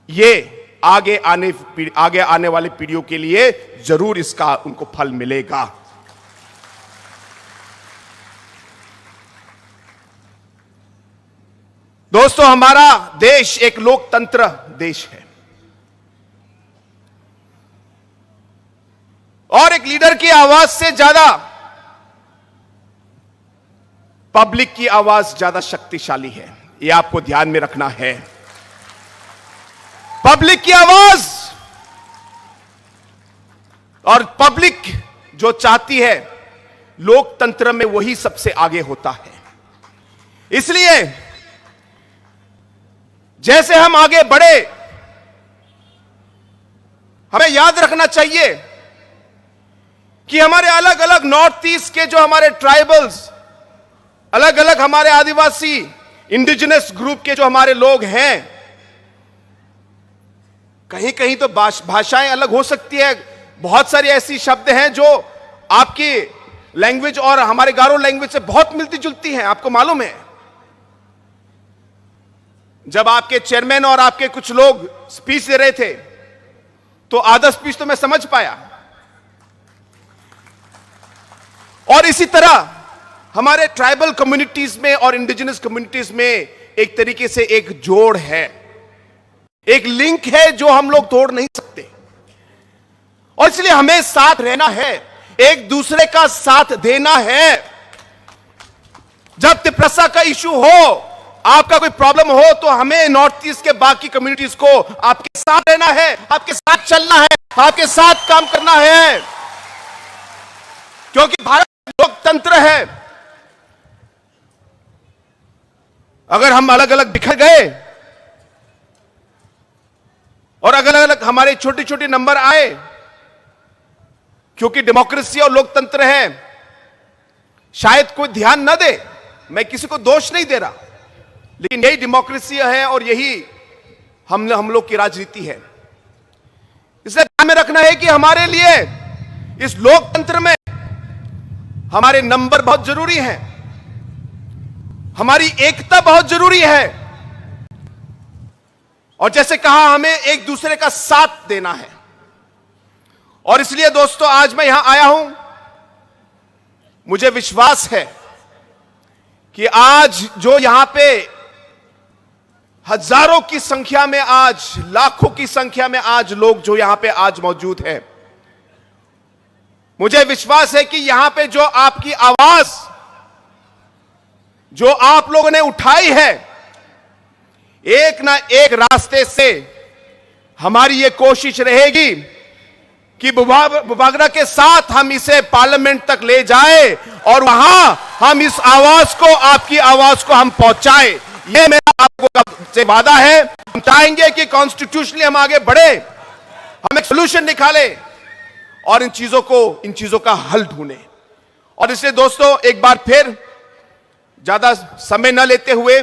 ये आगे आने वाली पीढ़ियों के लिए जरूर इसका उनको फल मिलेगा। दोस्तों, हमारा देश एक लोकतंत्र देश है और एक लीडर की आवाज से ज्यादा पब्लिक की आवाज ज्यादा शक्तिशाली है। यह आपको ध्यान में रखना है। पब्लिक की आवाज और पब्लिक जो चाहती है, लोकतंत्र में वही सबसे आगे होता है। इसलिए जैसे हम आगे बढ़े, हमें याद रखना चाहिए कि हमारे अलग अलग नॉर्थ ईस्ट के जो हमारे ट्राइबल्स, अलग अलग हमारे आदिवासी इंडिजिनस ग्रुप के जो हमारे लोग हैं, कहीं कहीं तो भाषाएं अलग हो सकती है। बहुत सारी ऐसी शब्द हैं जो आपकी लैंग्वेज और हमारे गारो लैंग्वेज से बहुत मिलती जुलती हैं। आपको मालूम है, जब आपके चेयरमैन और आपके कुछ लोग स्पीच दे रहे थे तो आधा स्पीच तो मैं समझ पाया, और इसी तरह हमारे ट्राइबल कम्युनिटीज में और इंडिजिनस कम्युनिटीज में एक तरीके से एक जोड़ है, एक लिंक है जो हम लोग तोड़ नहीं सकते। और इसलिए हमें साथ रहना है, एक दूसरे का साथ देना है। जब तिप्रसा का इशू हो, आपका कोई प्रॉब्लम हो, तो हमें नॉर्थ ईस्ट के बाकी कम्युनिटीज को आपके साथ रहना है, आपके साथ चलना है, आपके साथ काम करना है, क्योंकि भारत लोकतंत्र है। अगर हम अलग अलग बिखर गए और अलग अलग हमारे छोटे छोटे नंबर आए, क्योंकि डेमोक्रेसी और लोकतंत्र है, शायद कोई ध्यान न दे, मैं किसी को दोष नहीं दे रहा, लेकिन यही डेमोक्रेसी है और यही हम लोग की राजनीति है। इसलिए ध्यान में रखना है कि हमारे लिए इस लोकतंत्र में हमारे नंबर बहुत जरूरी है, हमारी एकता बहुत जरूरी है, और जैसे कहा, हमें एक दूसरे का साथ देना है। और इसलिए दोस्तों, आज मैं यहां आया हूं, मुझे विश्वास है कि आज जो यहां पे हजारों की संख्या में, आज लाखों की संख्या में आज लोग जो यहां पे आज मौजूद हैं, मुझे विश्वास है कि यहां पे जो आपकी आवाज जो आप लोगों ने उठाई है, एक ना एक रास्ते से हमारी ये कोशिश रहेगी कि बुबागरा के साथ हम इसे पार्लियामेंट तक ले जाए और वहां हम इस आवाज को, आपकी आवाज को हम पहुंचाए। ये मेरा आपको से वादा है। हम चाहेंगे कि कॉन्स्टिट्यूशनली हम आगे बढ़े, हम एक सोल्यूशन निकाले और इन चीजों का हल ढूंढे। और इसलिए दोस्तों, एक बार फिर ज्यादा समय न लेते हुए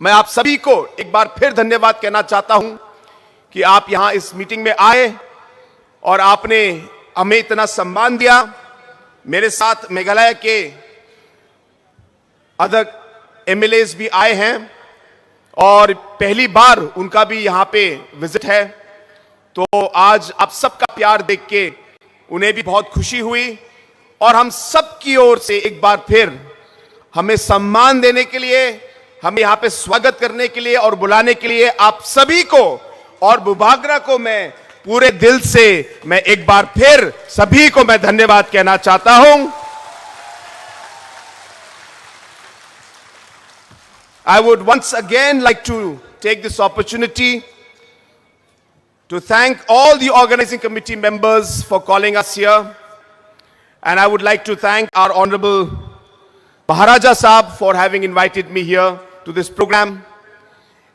मैं आप सभी को एक बार फिर धन्यवाद कहना चाहता हूं कि आप यहां इस मीटिंग में आए और आपने हमें इतना सम्मान दिया। मेरे साथ मेघालय के अदर एमएलएस भी आए हैं और पहली बार उनका भी यहां पे विजिट है, तो आज आप सबका प्यार देख के उन्हें भी बहुत खुशी हुई। और हम सब की ओर से एक बार फिर हमें सम्मान देने के लिए, हमें यहां पे स्वागत करने के लिए और बुलाने के लिए आप सभी को और बुबागरा को मैं पूरे दिल से, मैं एक बार फिर सभी को मैं धन्यवाद कहना चाहता हूं। I would once again like to take this opportunity to thank all the organizing committee members for calling us here. And I would like to thank our Honorable Maharaja Saab for having invited me here to this program.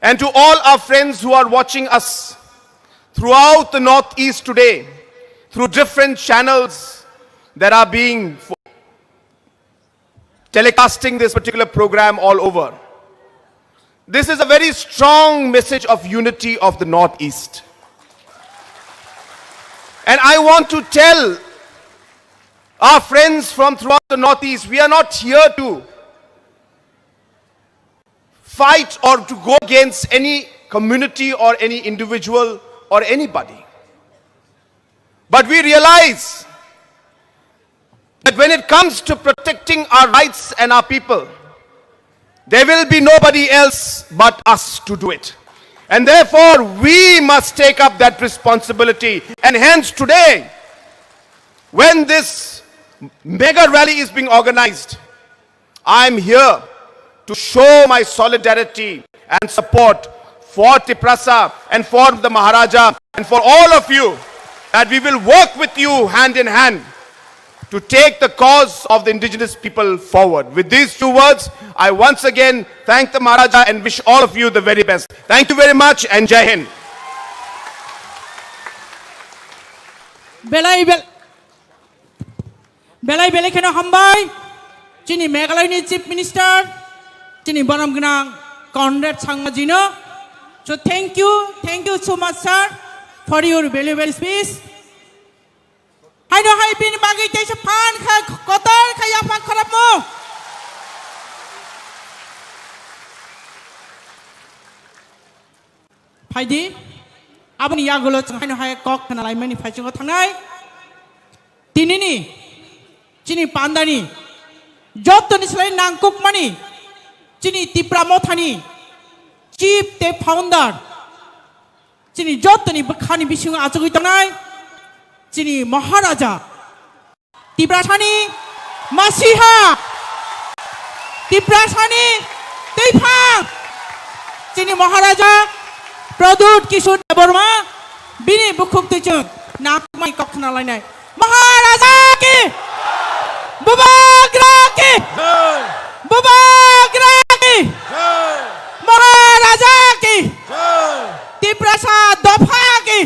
And to all our friends who are watching us throughout the Northeast today, through different channels that are being telecasting this particular program all over. This is a very strong message of unity of the Northeast. And I want to tell our friends from throughout the Northeast, we are not here to fight or to go against any community or any individual or anybody. But we realize that when it comes to protecting our rights and our people, there will be nobody else but us to do it. And therefore, we must take up that responsibility. And hence today, when this mega rally is being organized, I'm here to show my solidarity and support for Tiprasa and for the Maharaja and for all of you, that we will work with you hand in hand to take the cause of the indigenous people forward. With these two words, I once again thank the Maharaja and wish all of you the very best. Thank you very much and Jai Hind. Belai kena hambai, Chini Meghalaya ni Chief Minister, Chini Baram Gnang Conrad Sangma. So thank you so much, sir, for your valuable speech. I know how been bagi tayo pan kotor kaya pan korap mo. Haidi, abang ni yagulo cang I know how kok kenalai mani fajung ko tangai. Tinini, Chini pandani, job to ni selain nangkuk mani, Chini Tipramothani, Chief the founder, Chini job to ni berkani bisung acuk tangai. Chini Maharaja Tiprasani Masiha Tiprasani Teipang Chini Maharaja Pradut Kishore Debarma Bini Bukhuk Tuchung Nakmai Kokna Line Maharaja Ki Bubagra Ki Bubagra Ki Maharaja Ki Tiprasa Dopha Ki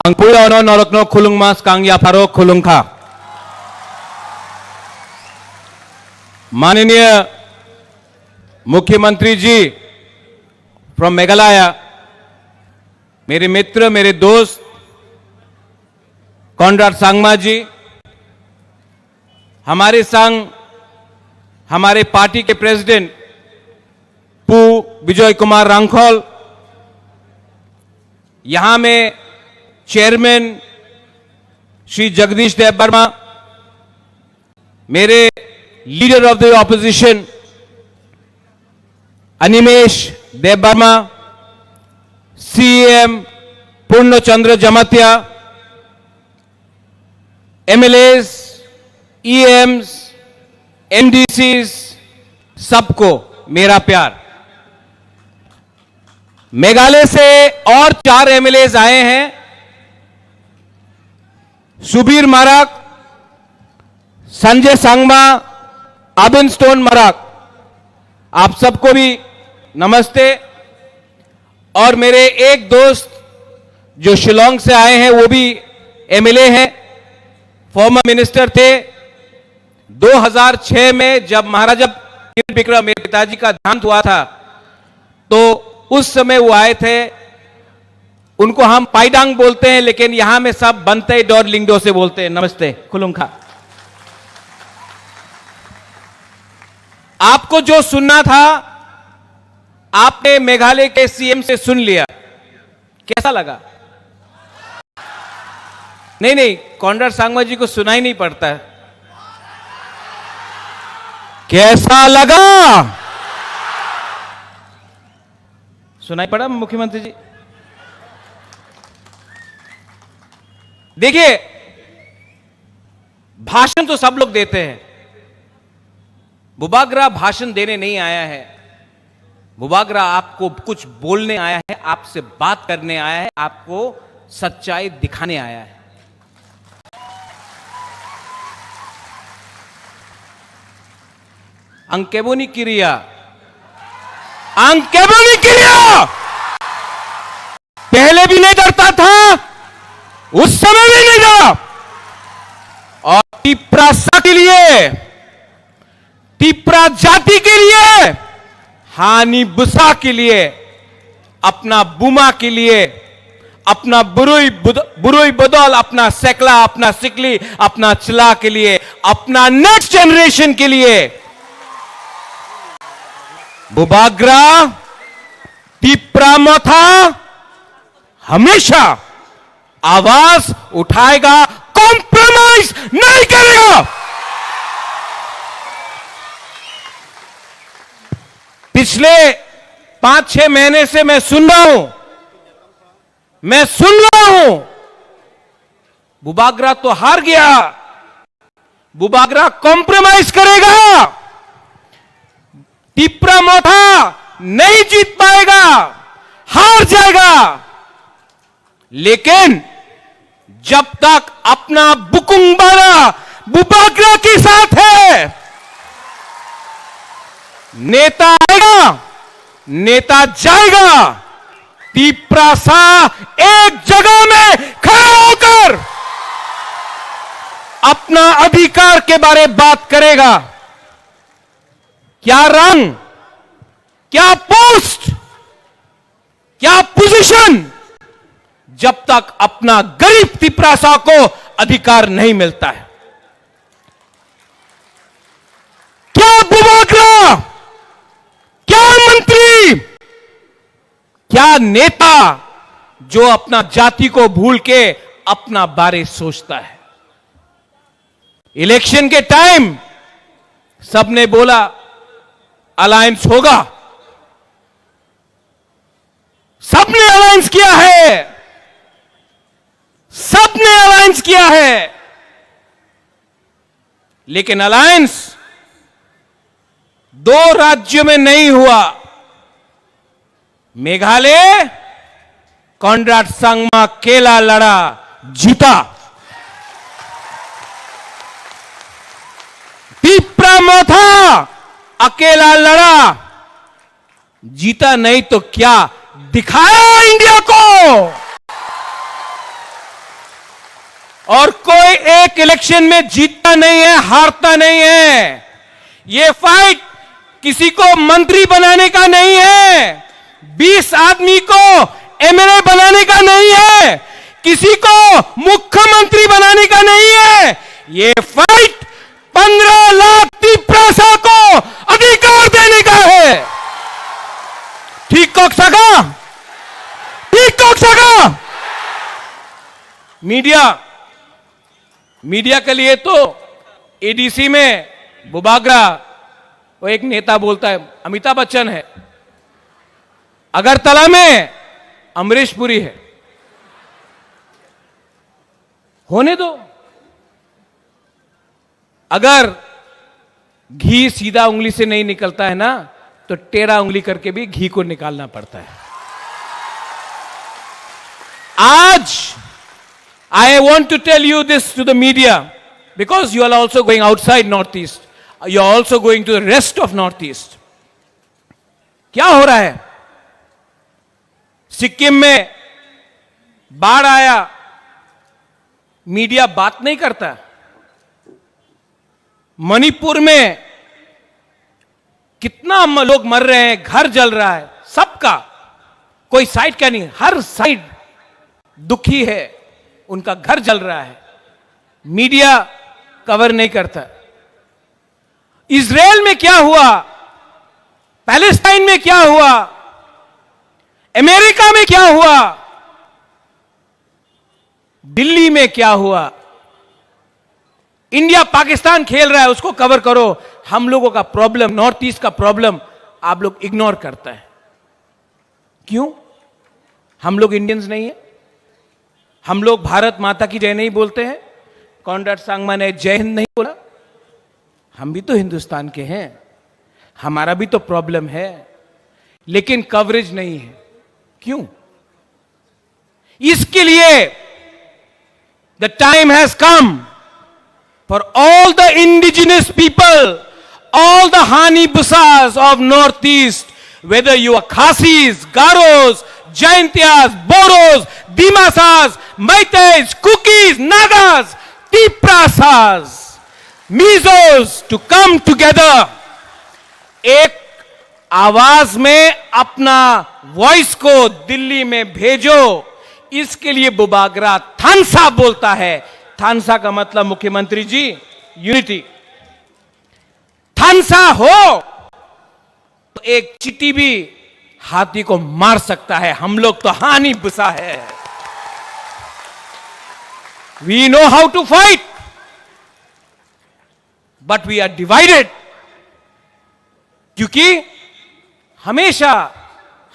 Ang puyo no norokno khulung mas kang ya pharo khulung kha. माननीय मुख्यमंत्री जी from Meghalaya, मेरे मित्र, मेरे दोस्त Conrad Sangma जी, हमारे संग हमारे party के president पू विजय कुमार रांखोल, यहां में चेयरमैन श्री जगदीश देव वर्मा, मेरे leader of the opposition Animesh Dev Varma, CM Purnachandra Jamatia, MLAs, EMs, MDCs, सबको मेरा प्यार। मेघालय से और 4 एमएलएस आए हैं, सुबीर माराक, संजय सांगमा, आबिन स्टोन मराक, आप सबको भी नमस्ते। और मेरे एक दोस्त जो शिलोंग से आए हैं, वो भी एमएलए हैं, फॉर्मर मिनिस्टर थे। 2006 में जब महाराजा विक्रम मेरे पिताजी का देहांत हुआ था, तो उस समय वो आए थे। उनको हम पाइडांग बोलते हैं, लेकिन यहां में सब बनते डॉर लिंगडो से बोलते हैं। नमस्ते, खुलुंखा। आपको जो सुनना था, आपने मेघालय के सीएम से सुन लिया। कैसा लगा? नहीं, कॉनराड सांगमा जी को सुनाई नहीं पड़ता है। कैसा लगा? सुनाई पड़ा मुख्यमंत्री जी? देखिए, भाषण तो सब लोग देते हैं, बुबागरा भाषण देने नहीं आया है, बुबागरा आपको कुछ बोलने आया है, आपसे बात करने आया है, आपको सच्चाई दिखाने आया है। अंकेबोनी क्रिया, अंकेबोनी क्रिया पहले भी नहीं डरता था, उस समय भी नहीं डरा। और तिप्रासा के लिए, तिप्रा जाति के लिए, हानि बुसा के लिए, अपना बुमा के लिए, अपना बुरुई बदौल, अपना सेकला, अपना सिकली, अपना चला के लिए, अपना नेक्स्ट जनरेशन के लिए बुबागरा तिप्रा मोथा हमेशा आवाज उठाएगा, कॉम्प्रोमाइज नहीं करेगा। पिछले 5-6 महीने से मैं सुन रहा हूं, बुबागरा तो हार गया, बुबागरा कॉम्प्रोमाइज करेगा, तिप्रा मोथा नहीं जीत पाएगा, हार जाएगा। लेकिन जब तक अपना बुकुंबारा बुबागरा के साथ है, नेता आएगा, नेता जाएगा, तिप्रासा एक जगह में खड़ा होकर अपना अधिकार के बारे में बात करेगा। क्या रंग, क्या पोस्ट, क्या पोजीशन, जब तक अपना गरीब तिप्रासा को अधिकार नहीं मिलता है। क्या बुबागरा, क्या मंत्री, क्या नेता जो अपना जाति को भूल के अपना बारे सोचता है। इलेक्शन के टाइम सबने बोला अलायंस होगा, सबने अलायंस किया है, सबने अलायंस किया है, लेकिन अलायंस 2 राज्यों में नहीं हुआ। मेघालय कॉनराड संगमा अकेला लड़ा, जीता। तिप्रा मोथा अकेला लड़ा, जीता नहीं तो क्या दिखाया इंडिया को। और कोई एक इलेक्शन में जीतता नहीं है, हारता नहीं है। ये फाइट किसी को मंत्री बनाने का नहीं है, 20 आदमी को एमएलए बनाने का नहीं है, किसी को मुख्यमंत्री बनाने का नहीं है। ये फाइट 15 लाख तिप्रासा को अधिकार देने का है। ठीक कह सका, ठीक कह सका। मीडिया के लिए तो एडीसी में बुबागरा, वो एक नेता बोलता है अमिताभ बच्चन है, अगरतला में अमरीश पुरी है। होने दो, अगर घी सीधा उंगली से नहीं निकलता है ना, तो टेढ़ा उंगली करके भी घी को निकालना पड़ता है। आज I want to tell you this to the media, because you are also going outside Northeast. You are also going to the rest of Northeast. क्या हो रहा है? सिक्किम में बाढ़ आया, मीडिया बात नहीं करता। मणिपुर में कितना लोग मर रहे हैं, घर जल रहा है, सबका कोई साइड का नहीं, हर साइड दुखी है, उनका घर जल रहा है, मीडिया कवर नहीं करता। इजराइल में क्या हुआ, पैलेस्टाइन में क्या हुआ, अमेरिका में क्या हुआ, दिल्ली में क्या हुआ, इंडिया पाकिस्तान खेल रहा है, उसको कवर करो। हम लोगों का प्रॉब्लम, नॉर्थ ईस्ट का प्रॉब्लम आप लोग इग्नोर करता है। क्यों? हम लोग इंडियंस नहीं है? हम लोग भारत माता की जय नहीं बोलते हैं? कॉनराड सांगमा ने जय हिंद नहीं बोला? हम भी तो हिंदुस्तान के हैं, हमारा भी तो प्रॉब्लम है, लेकिन कवरेज नहीं है। क्यों? इसके लिए the time has come for all the indigenous people, all the Hani Busas of Northeast, whether you are Khasis, Garos, Jaintias, Boros, Dimasas, Maitais, Kukis, Nagas, Tiprasas, Mizos to come together. एक आवाज में अपना voice को दिल्ली में भेजो। इसके लिए बुबागरा थानसा बोलता है। थानसा का मतलब मुख्यमंत्री जी यूनिटी। थानसा हो तो एक चींटी भी हाथी को मार सकता है। हम लोग तो हानि बुसा है। We know how to fight, but we are divided. क्योंकि हमेशा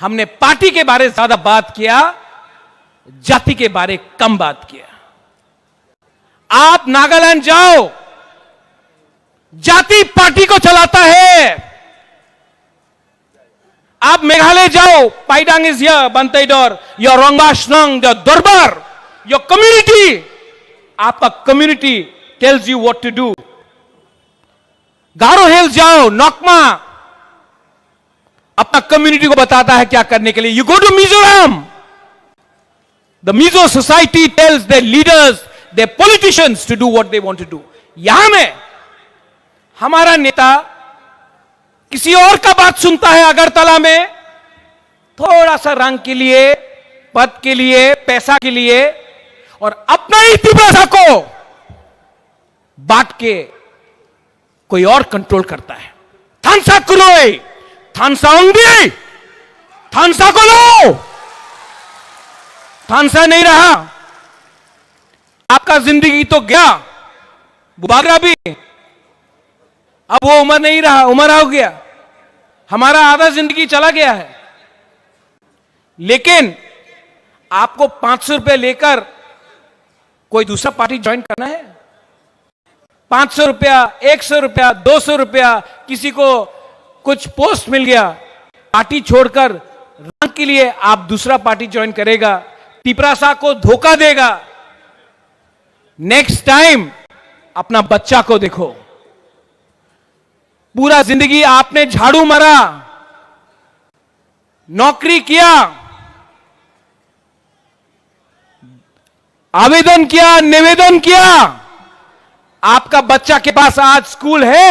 हमने पार्टी के बारे में ज्यादा बात किया, जाति के बारे में कम बात किया। आप नागालैंड जाओ, जाति पार्टी को चलाता है। आप मेघालय जाओ, पाइडांग इज हियर, बंतैडोर, योर रोंगबाशनोंग, द दरबार, योर कम्युनिटी, आपका community tells you what to do. Garo Hills जाओ, नोकमा, अपना कम्युनिटी को बताता है क्या करने के लिए। You go to Mizoram, the Mizo society tells their leaders, their politicians to do what they want to do. यहां में हमारा नेता किसी और का बात सुनता है अगरतला में, थोड़ा सा रंग के लिए, पद के लिए, पैसा के लिए, और अपना ही तिब्रसा को बांट के कोई और कंट्रोल करता है। थानसा कुलोई, थानसा ओंगी, थानसा को लो। थानसा नहीं रहा, आपका जिंदगी तो गया, बुबागरा भी, अब वो उम्र नहीं रहा, उम्र हो गया, हमारा आधा जिंदगी चला गया है। लेकिन आपको 500 रुपए लेकर कोई दूसरा पार्टी ज्वाइन करना है? 500 रुपया, 100 रुपया, 200 रुपया, किसी को कुछ पोस्ट मिल गया, पार्टी छोड़कर रंग के लिए आप दूसरा पार्टी ज्वाइन करेगा, तिपरासा को धोखा देगा। नेक्स्ट टाइम अपना बच्चा को देखो। पूरा जिंदगी आपने झाड़ू मारा, नौकरी किया, आवेदन किया, निवेदन किया, आपका बच्चा के पास आज स्कूल है,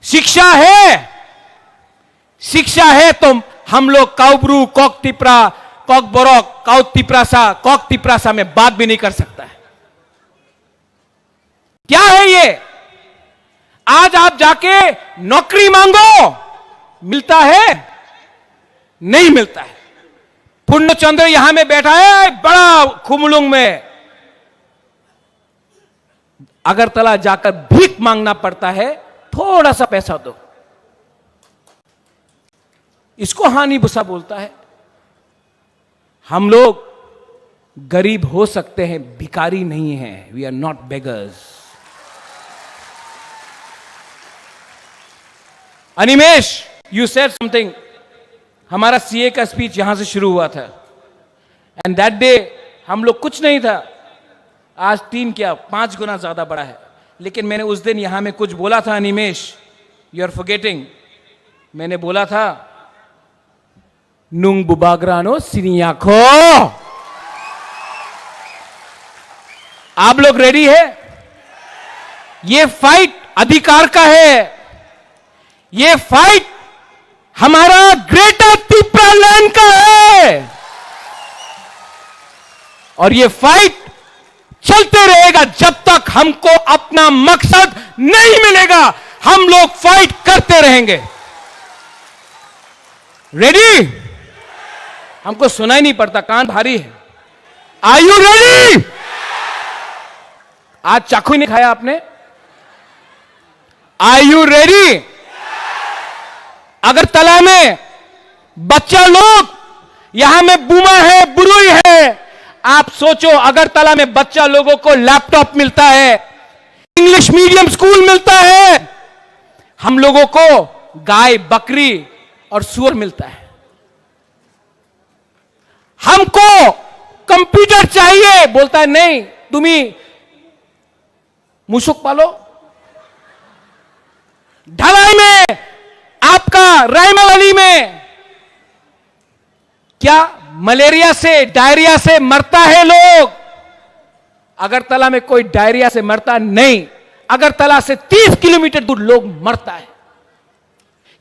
शिक्षा है। शिक्षा है तो हम लोग काउब्रू, कॉक तिपरा, कॉक बोरोक, काउत तिपरासा, कॉक तिपरासा में बात भी नहीं कर सकता है। क्या है ये? आज आप जाके नौकरी मांगो, मिलता है? नहीं मिलता है। पूर्णचंद्र यहां में बैठा है, बड़ा खुमलुंग में, अगरतला जाकर भीख मांगना पड़ता है, थोड़ा सा पैसा दो। इसको हानि बुसा बोलता है। हम लोग गरीब हो सकते हैं, भिखारी नहीं हैं। We are not beggars. Animesh, you said something. हमारा सीए का स्पीच यहां से शुरू हुआ था, एंड दैट डे हम लोग कुछ नहीं था। आज 3 क्या 5 गुना ज्यादा बड़ा है। लेकिन मैंने उस दिन यहां में कुछ बोला था, अनिमेश, यू आर फॉरगेटिंग। मैंने बोला था, नुंग बुबागरानो सिनियाखो। आप लोग रेडी है? ये फाइट अधिकार का है। ये फाइट हमारा ग्रेटर तिपरा लैंड का है, और ये फाइट चलते रहेगा जब तक हमको अपना मकसद नहीं मिलेगा। हम लोग फाइट करते रहेंगे। रेडी? हमको सुनाई नहीं पड़ता, कान भारी है। Are you ready? आज चाकू नहीं खाया आपने? Are you ready? अगरतला में बच्चा लोग, यहां में बुमा है, बुरुई है, आप सोचो, अगरतला में बच्चा लोगों को लैपटॉप मिलता है, इंग्लिश मीडियम स्कूल मिलता है, हम लोगों को गाय, बकरी और सूअर मिलता है। हमको कंप्यूटर चाहिए, बोलता है नहीं, तुम्ही मुसुक पालो। ढलाई में, आपका रायमावली में क्या मलेरिया से, डायरिया से मरता है लोग? अगरतला में कोई डायरिया से मरता नहीं। अगरतला से 30 किलोमीटर दूर लोग मरता है।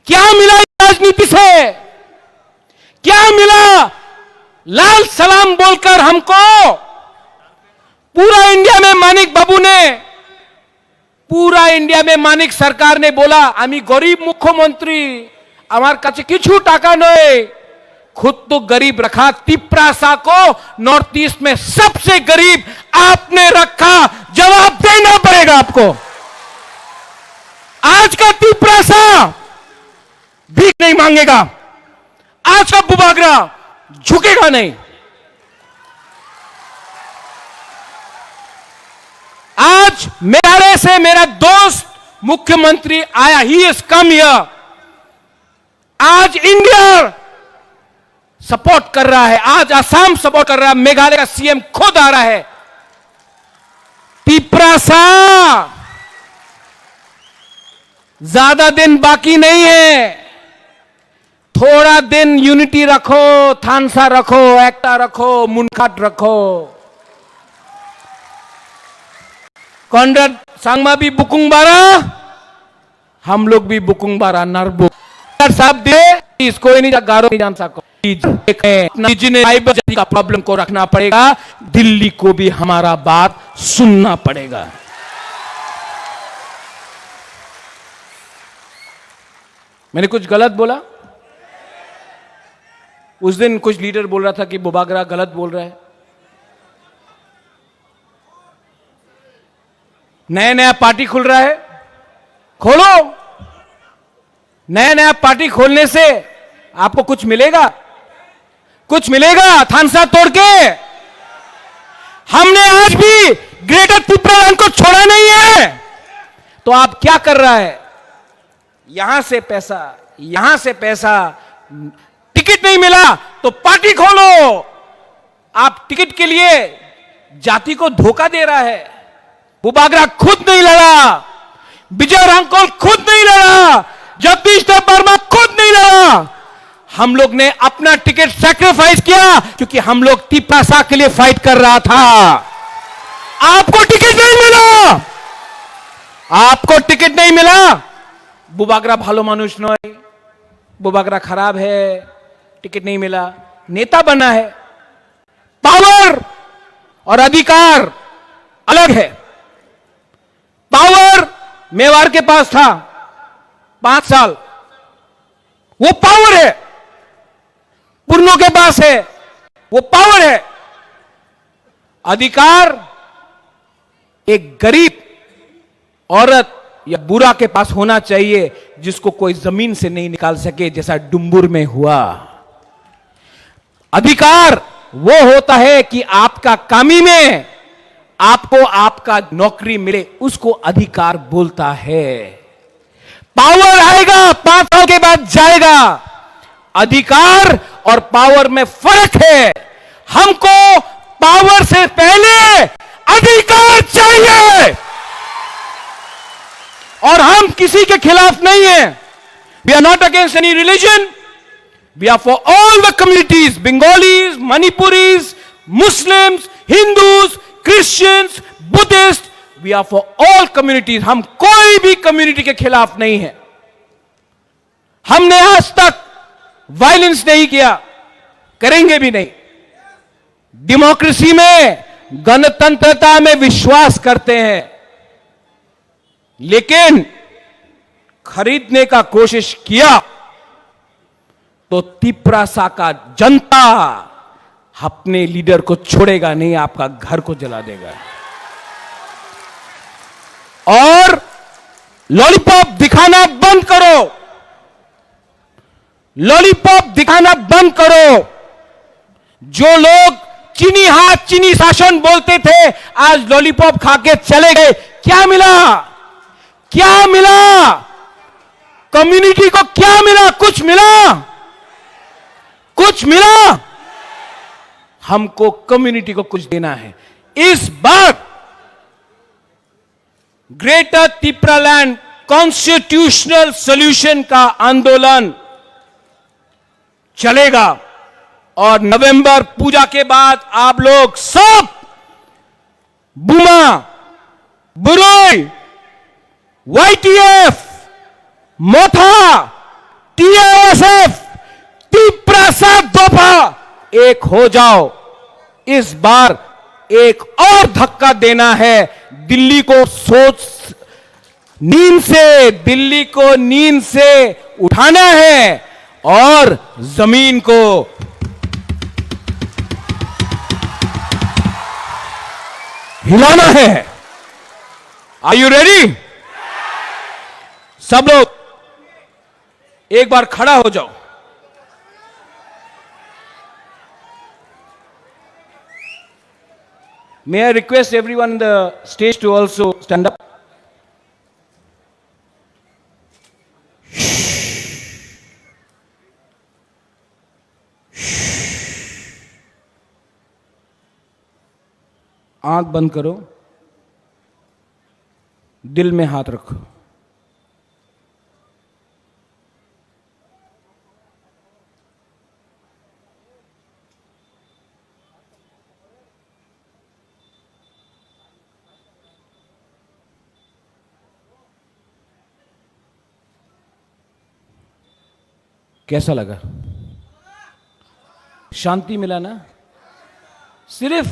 क्या मिला राजनीति से? क्या मिला लाल सलाम बोलकर हमको? पूरा इंडिया में मानिक बाबू ने, पूरा इंडिया में मानिक सरकार ने बोला, आमी गरीब मुख्यमंत्री, आमार काছে কিছু টাকা নয়। खुद तो गरीब रखा, तिप्रासा को नॉर्थ ईस्ट में सबसे गरीब आपने रखा, जवाब देना पड़ेगा आपको। आज का तिप्रासा भीख नहीं मांगेगा, आज का बुबागरा झुकेगा नहीं। आज मेघालय से मेरा दोस्त मुख्यमंत्री आया, ही इज कम हियर। आज इंडिया सपोर्ट कर रहा है, आज असम सपोर्ट कर रहा है, मेघालय का सीएम खुद आ रहा है। तिप्रासा ज्यादा दिन बाकी नहीं है, थोड़ा दिन यूनिटी रखो, थानसा रखो, एक्टा रखो, मुनखाट रखो। कॉन्ड्रेड सांगमा भी बुकुंग बारा, हम लोग भी बुकुंग बारा नरबो साहब दे, इसको ही नहीं गारो नहीं जान सको। का प्रॉब्लम को रखना पड़ेगा, दिल्ली को भी हमारा बात सुनना पड़ेगा। मैंने कुछ गलत बोला? उस दिन कुछ लीडर बोल रहा था कि बुबागरा गलत बोल रहा है। नया नया पार्टी खुल रहा है, खोलो। नया नया पार्टी खोलने से आपको कुछ मिलेगा? कुछ मिलेगा थानसा तोड़ के? हमने आज भी ग्रेटर त्रिपुरालैंड को छोड़ा नहीं है। तो आप क्या कर रहा है? यहां से पैसा, यहां से पैसा, टिकट नहीं मिला तो पार्टी खोलो। आप टिकट के लिए जाति को धोखा दे रहा है। बुबागरा खुद नहीं लड़ा, विजय रांकोल खुद नहीं लड़ा, जगदीश वर्मा खुद नहीं लड़ा। हम लोग ने अपना टिकट सैक्रिफाइस किया क्योंकि हम लोग तिप्रासा के लिए फाइट कर रहा था। आपको टिकट नहीं मिला, आपको टिकट नहीं मिला। बुबागरा भालो मानुष नय, बुबागरा खराब है, टिकट नहीं मिला, नेता बना है। पावर और अधिकार अलग है। पावर मेवाड़ के पास था 5 साल, वो पावर है। पुरनों के पास है, वो पावर है। अधिकार एक गरीब औरत या बुरा के पास होना चाहिए जिसको कोई जमीन से नहीं निकाल सके, जैसा डुम्बुर में हुआ। अधिकार वो होता है कि आपका कामी में आपको आपका नौकरी मिले, उसको अधिकार बोलता है। पावर आएगा 5 साल के बाद जाएगा। अधिकार और पावर में फर्क है। हमको पावर से पहले अधिकार चाहिए और हम किसी के खिलाफ नहीं है। We are not against any religion, we are for all the communities, Bengalis, Manipuris, Muslims, Hindus, Christians, Buddhist, we are for all communities. हम कोई भी कम्युनिटी के खिलाफ नहीं है। हमने आज तक वायलेंस नहीं किया, करेंगे भी नहीं। डेमोक्रेसी में, गणतंत्रता में विश्वास करते हैं, लेकिन खरीदने का कोशिश किया तो तिप्रासा का जनता अपने लीडर को छोड़ेगा नहीं, आपका घर को जला देगा। और लॉलीपॉप दिखाना बंद करो, लॉलीपॉप दिखाना बंद करो। जो लोग चीनी हाथ चीनी शासन बोलते थे, आज लॉलीपॉप खा के चले गए। क्या मिला? क्या मिला? कम्युनिटी को क्या मिला? कुछ मिला? कुछ मिला? हमको कम्युनिटी को कुछ देना है। इस बार ग्रेटर तिप्रालैंड कॉन्स्टिट्यूशनल सॉल्यूशन का आंदोलन चलेगा और नवंबर पूजा के बाद आप लोग सब बुमा, बुरोई, YTF, मोथा, TISF, तिप्रासा दोफा एक हो जाओ। इस बार एक और धक्का देना है। दिल्ली को दिल्ली को नींद से उठाना है और जमीन को हिलाना है। Are you ready? सब लोग एक बार खड़ा हो जाओ। May I request everyone on the stage to also stand up? आंख बंद करो, दिल में हाथ रखो। कैसा लगा? शांति मिला ना? सिर्फ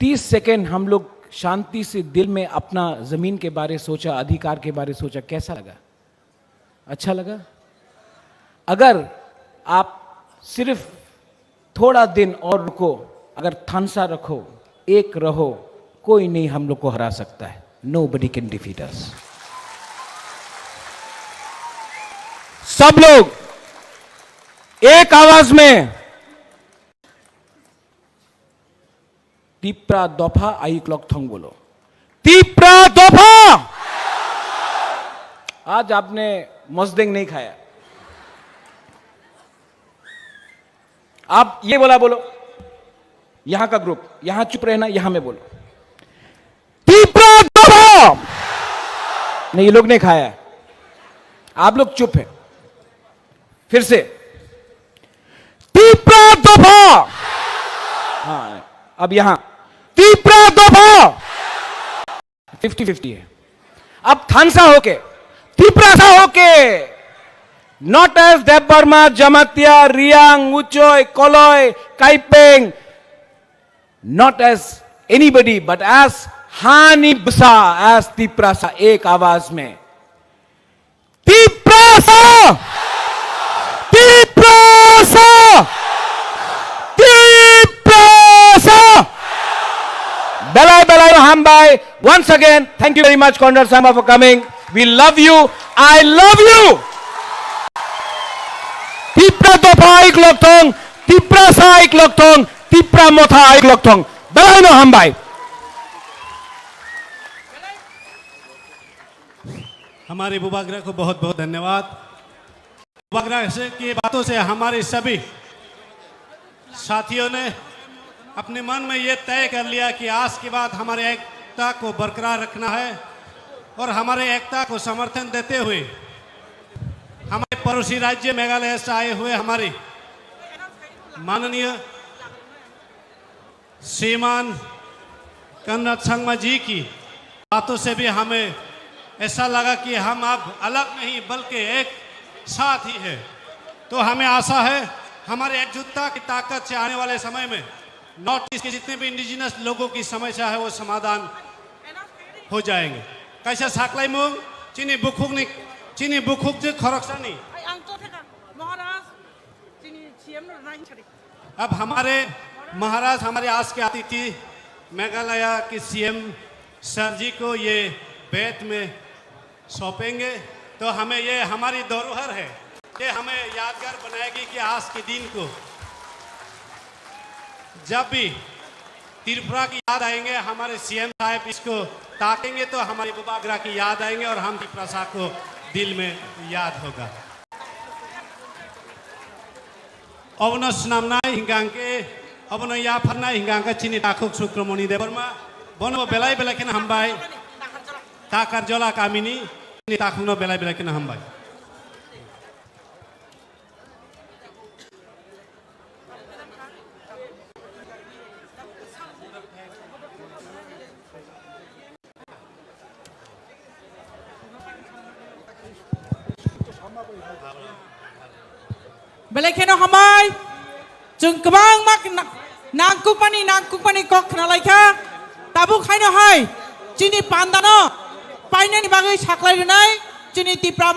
30 सेकेंड हम लोग शांति से दिल में अपना जमीन के बारे सोचा, अधिकार के बारे सोचा। कैसा लगा? अच्छा लगा? अगर आप सिर्फ थोड़ा दिन और रुको, अगर थानसा रखो, एक रहो, कोई नहीं हम लोग को हरा सकता है। Nobody can defeat us. सब लोग एक आवाज में तिप्रा दोफा आई क्लॉक थोंग बोलो। तिप्रा दोफा। आज आपने मस्देंग नहीं खाया, आप ये बोलो। यहां का ग्रुप यहां चुप रहना, यहां में बोलो तिप्रा दोफा। नहीं, ये लोग नहीं खाया, आप लोग चुप है। फिर से तिप्रा दोफा। हाँ, अब यहां तिप्रा दोफा। 50-50 है। अब थानसा होके, तिप्रासा होके, not as Debbarma, Jamatia, Reang, Uchoi, Kaloi, Kaipeng, not as anybody but as हानी बसा, एज तिप्रासा। एक आवाज में Tiprasa, Tiprasa, Tiprasa. Belai Belai Hambai. Once again, thank you very much, Conrad Sangma, for coming. We love you. I love you. Tipra Dopa Ik Lokthong, Tipra Sa Ik Lokthong, Tipra Motha Ik Lokthong. Belai no Hambai. हमारे बुबाग्रा को बहुत बहुत धन्यवाद। बुबाग्रा की बातों से हमारे सभी साथियों ने अपने मन में ये तय कर लिया कि आज के बाद हमारे एकता को बरकरार रखना है और हमारे एकता को समर्थन देते हुए हमारे पड़ोसी राज्य मेघालय से आए हुए हमारे माननीय श्रीमान कॉनराड संगमा जी की बातों से भी हमें ऐसा लगा कि हम अब अलग नहीं बल्कि एक साथ ही है। तो हमें आशा है हमारे एकजुटता की ताकत से आने वाले समय में नॉर्थ ईस्ट के जितने भी इंडिजिनस लोगों की समस्या है वो समाधान हो जाएंगे। कैसा साकलाई मुंग चीनी बुखुक जो खरकसानी। अब हमारे महाराज हमारे आज के अतिथि मेघालय के सीएम सर जी को ये बेत में सौंपेंगे। तो हमें ये हमारी धरोहर है, ये हमें यादगार बनाएगी कि आज के दिन को जब भी त्रिपुरा की याद आएंगे हमारे सीएम साहब इसको ताकेंगे तो हमारी बुबागरा की याद आएंगे और हम त्रिपुरा साहब को दिल में याद होगा अब न सुनामना हिंगांके अब न या फरना हिंगांका चिनी ताकुक सुक्रमणि देवरमा बनो बेलाय बेलायखिन हामबाय ताकार जला कामिनी चिनी ताकुनो बेलाय बेलायखिन हामबाय बेलेखेनो हामबाय जों गोबां नांकुकमानि कक नालायखा दाबो खायनो हाय जोंनि पान्दानो पाइनायनि बागै साख्लायनाय जोंनि त्रिपुरा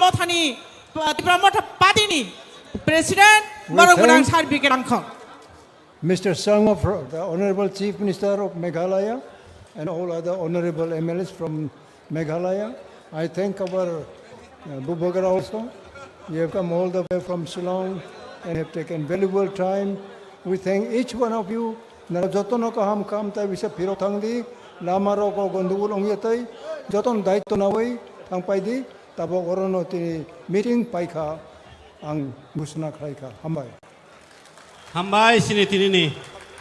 मथा पार्टीनि प्रेसिडेन्ट बरगुनां सार्बिकेट आंखौ Mr. Sangma, the Honorable Chief Minister of Meghalaya, and all other honorable MLAs from Meghalaya. I thank our Bubagara also. You have come all the way from Shillong and have taken valuable time. We thank each one of you. Jotono ka ham kam tai bisa phiro thangdi lamaro ko gondugul ongyatai joton daitto nawai thangpai di tabo gorono ti meeting paikha ang busna khaika hambai. Hambai sini tinini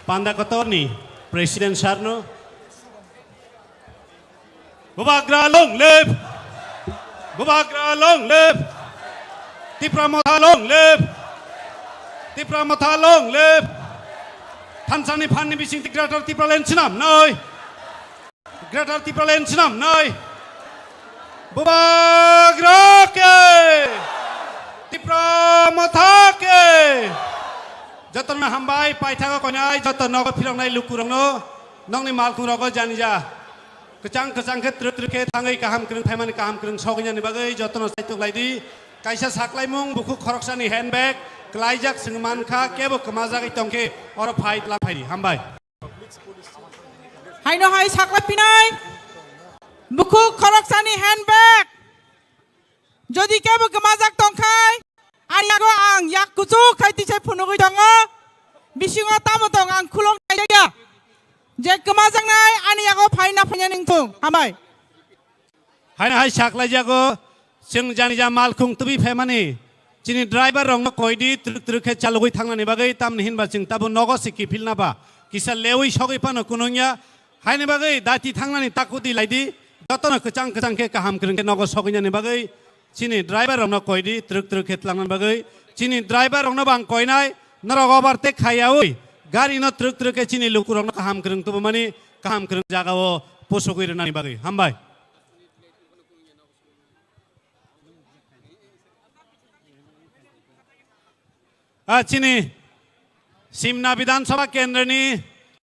panda kotorni Presiden Sarno Bubagra long live Bubagra long live Tipra Motha long live Tipra Motha long live Tansani Pani Bising Greater Tipra Lensinam noi Greater Tipra Lensinam noi Bubagra ke Tipra Motha ke जतन हम्बाई पाइथागा कोन्याय जतन नगो फिरंनाय लुकुरंनो नंगनि मालकुरगो जानिजा कचां के त्रुके थांगै काहाम क्रं थाइमानि काहाम क्रं सगैनानि बागै जतन साइतुक लाइदि काइसा साख्लाइमुं बुखु खरकसानि handbag क्लाइजाक सिंगमानखा केबो कमाजागै तंखे और fight ला फाइरि हम्बाई हाइनो high साख्लाइपिनाय बुखु खरकसानि handbag जदि केबो कमाजाक तंखाय आरियागो आं याक कुचु खाइतिसे फुनुगै दङ बिसिङा तामो दं आं खुलं नायजाया जे कमाजांनाय आनियागो फाइना फाइना निंथुं हाबाय हाइना हाइ साख्लाइजागो जों जानिजा मालखुं तुबि फेमानि चिनि ड्राइवर रंग कइदि त्रुके चालुगै थांनानि बागै तामनि हिनबा जों ताबो नगो सिकि फिलनाबा किसा लेवै सगै फानो कुनोंया हाइनि बागै दाति थांनानि ताकुदि लाइदि जतन कचां के काहाम क्रंके नगो सगैनानि बागै Chini driver rong no koidi truk hetlangan bagai chini driver rong no bang koinai narago barte khayawui gari no truk ke chini luku rong no kaham krung tu mani kaham krung jaga wo posokui renani bagai hambai chini Simna Vidhan Sabha Kendra ni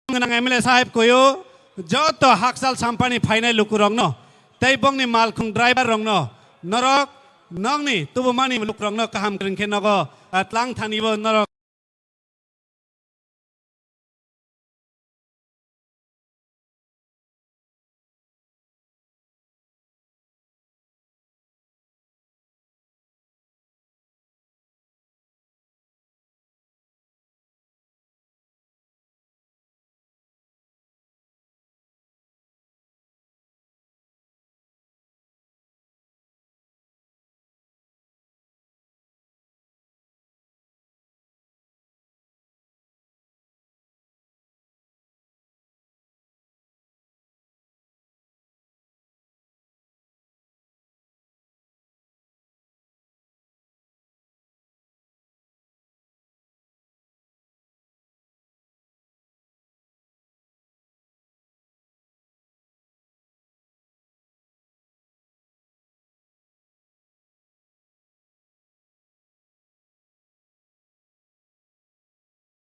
nang MLA sahib koyo joto haksal sampani phainai luku rong no tai bong ni malkhung driver rong no Norok, nong ni, tubuh mani lukrong no kaham kringke nogo, atlang thani bo norok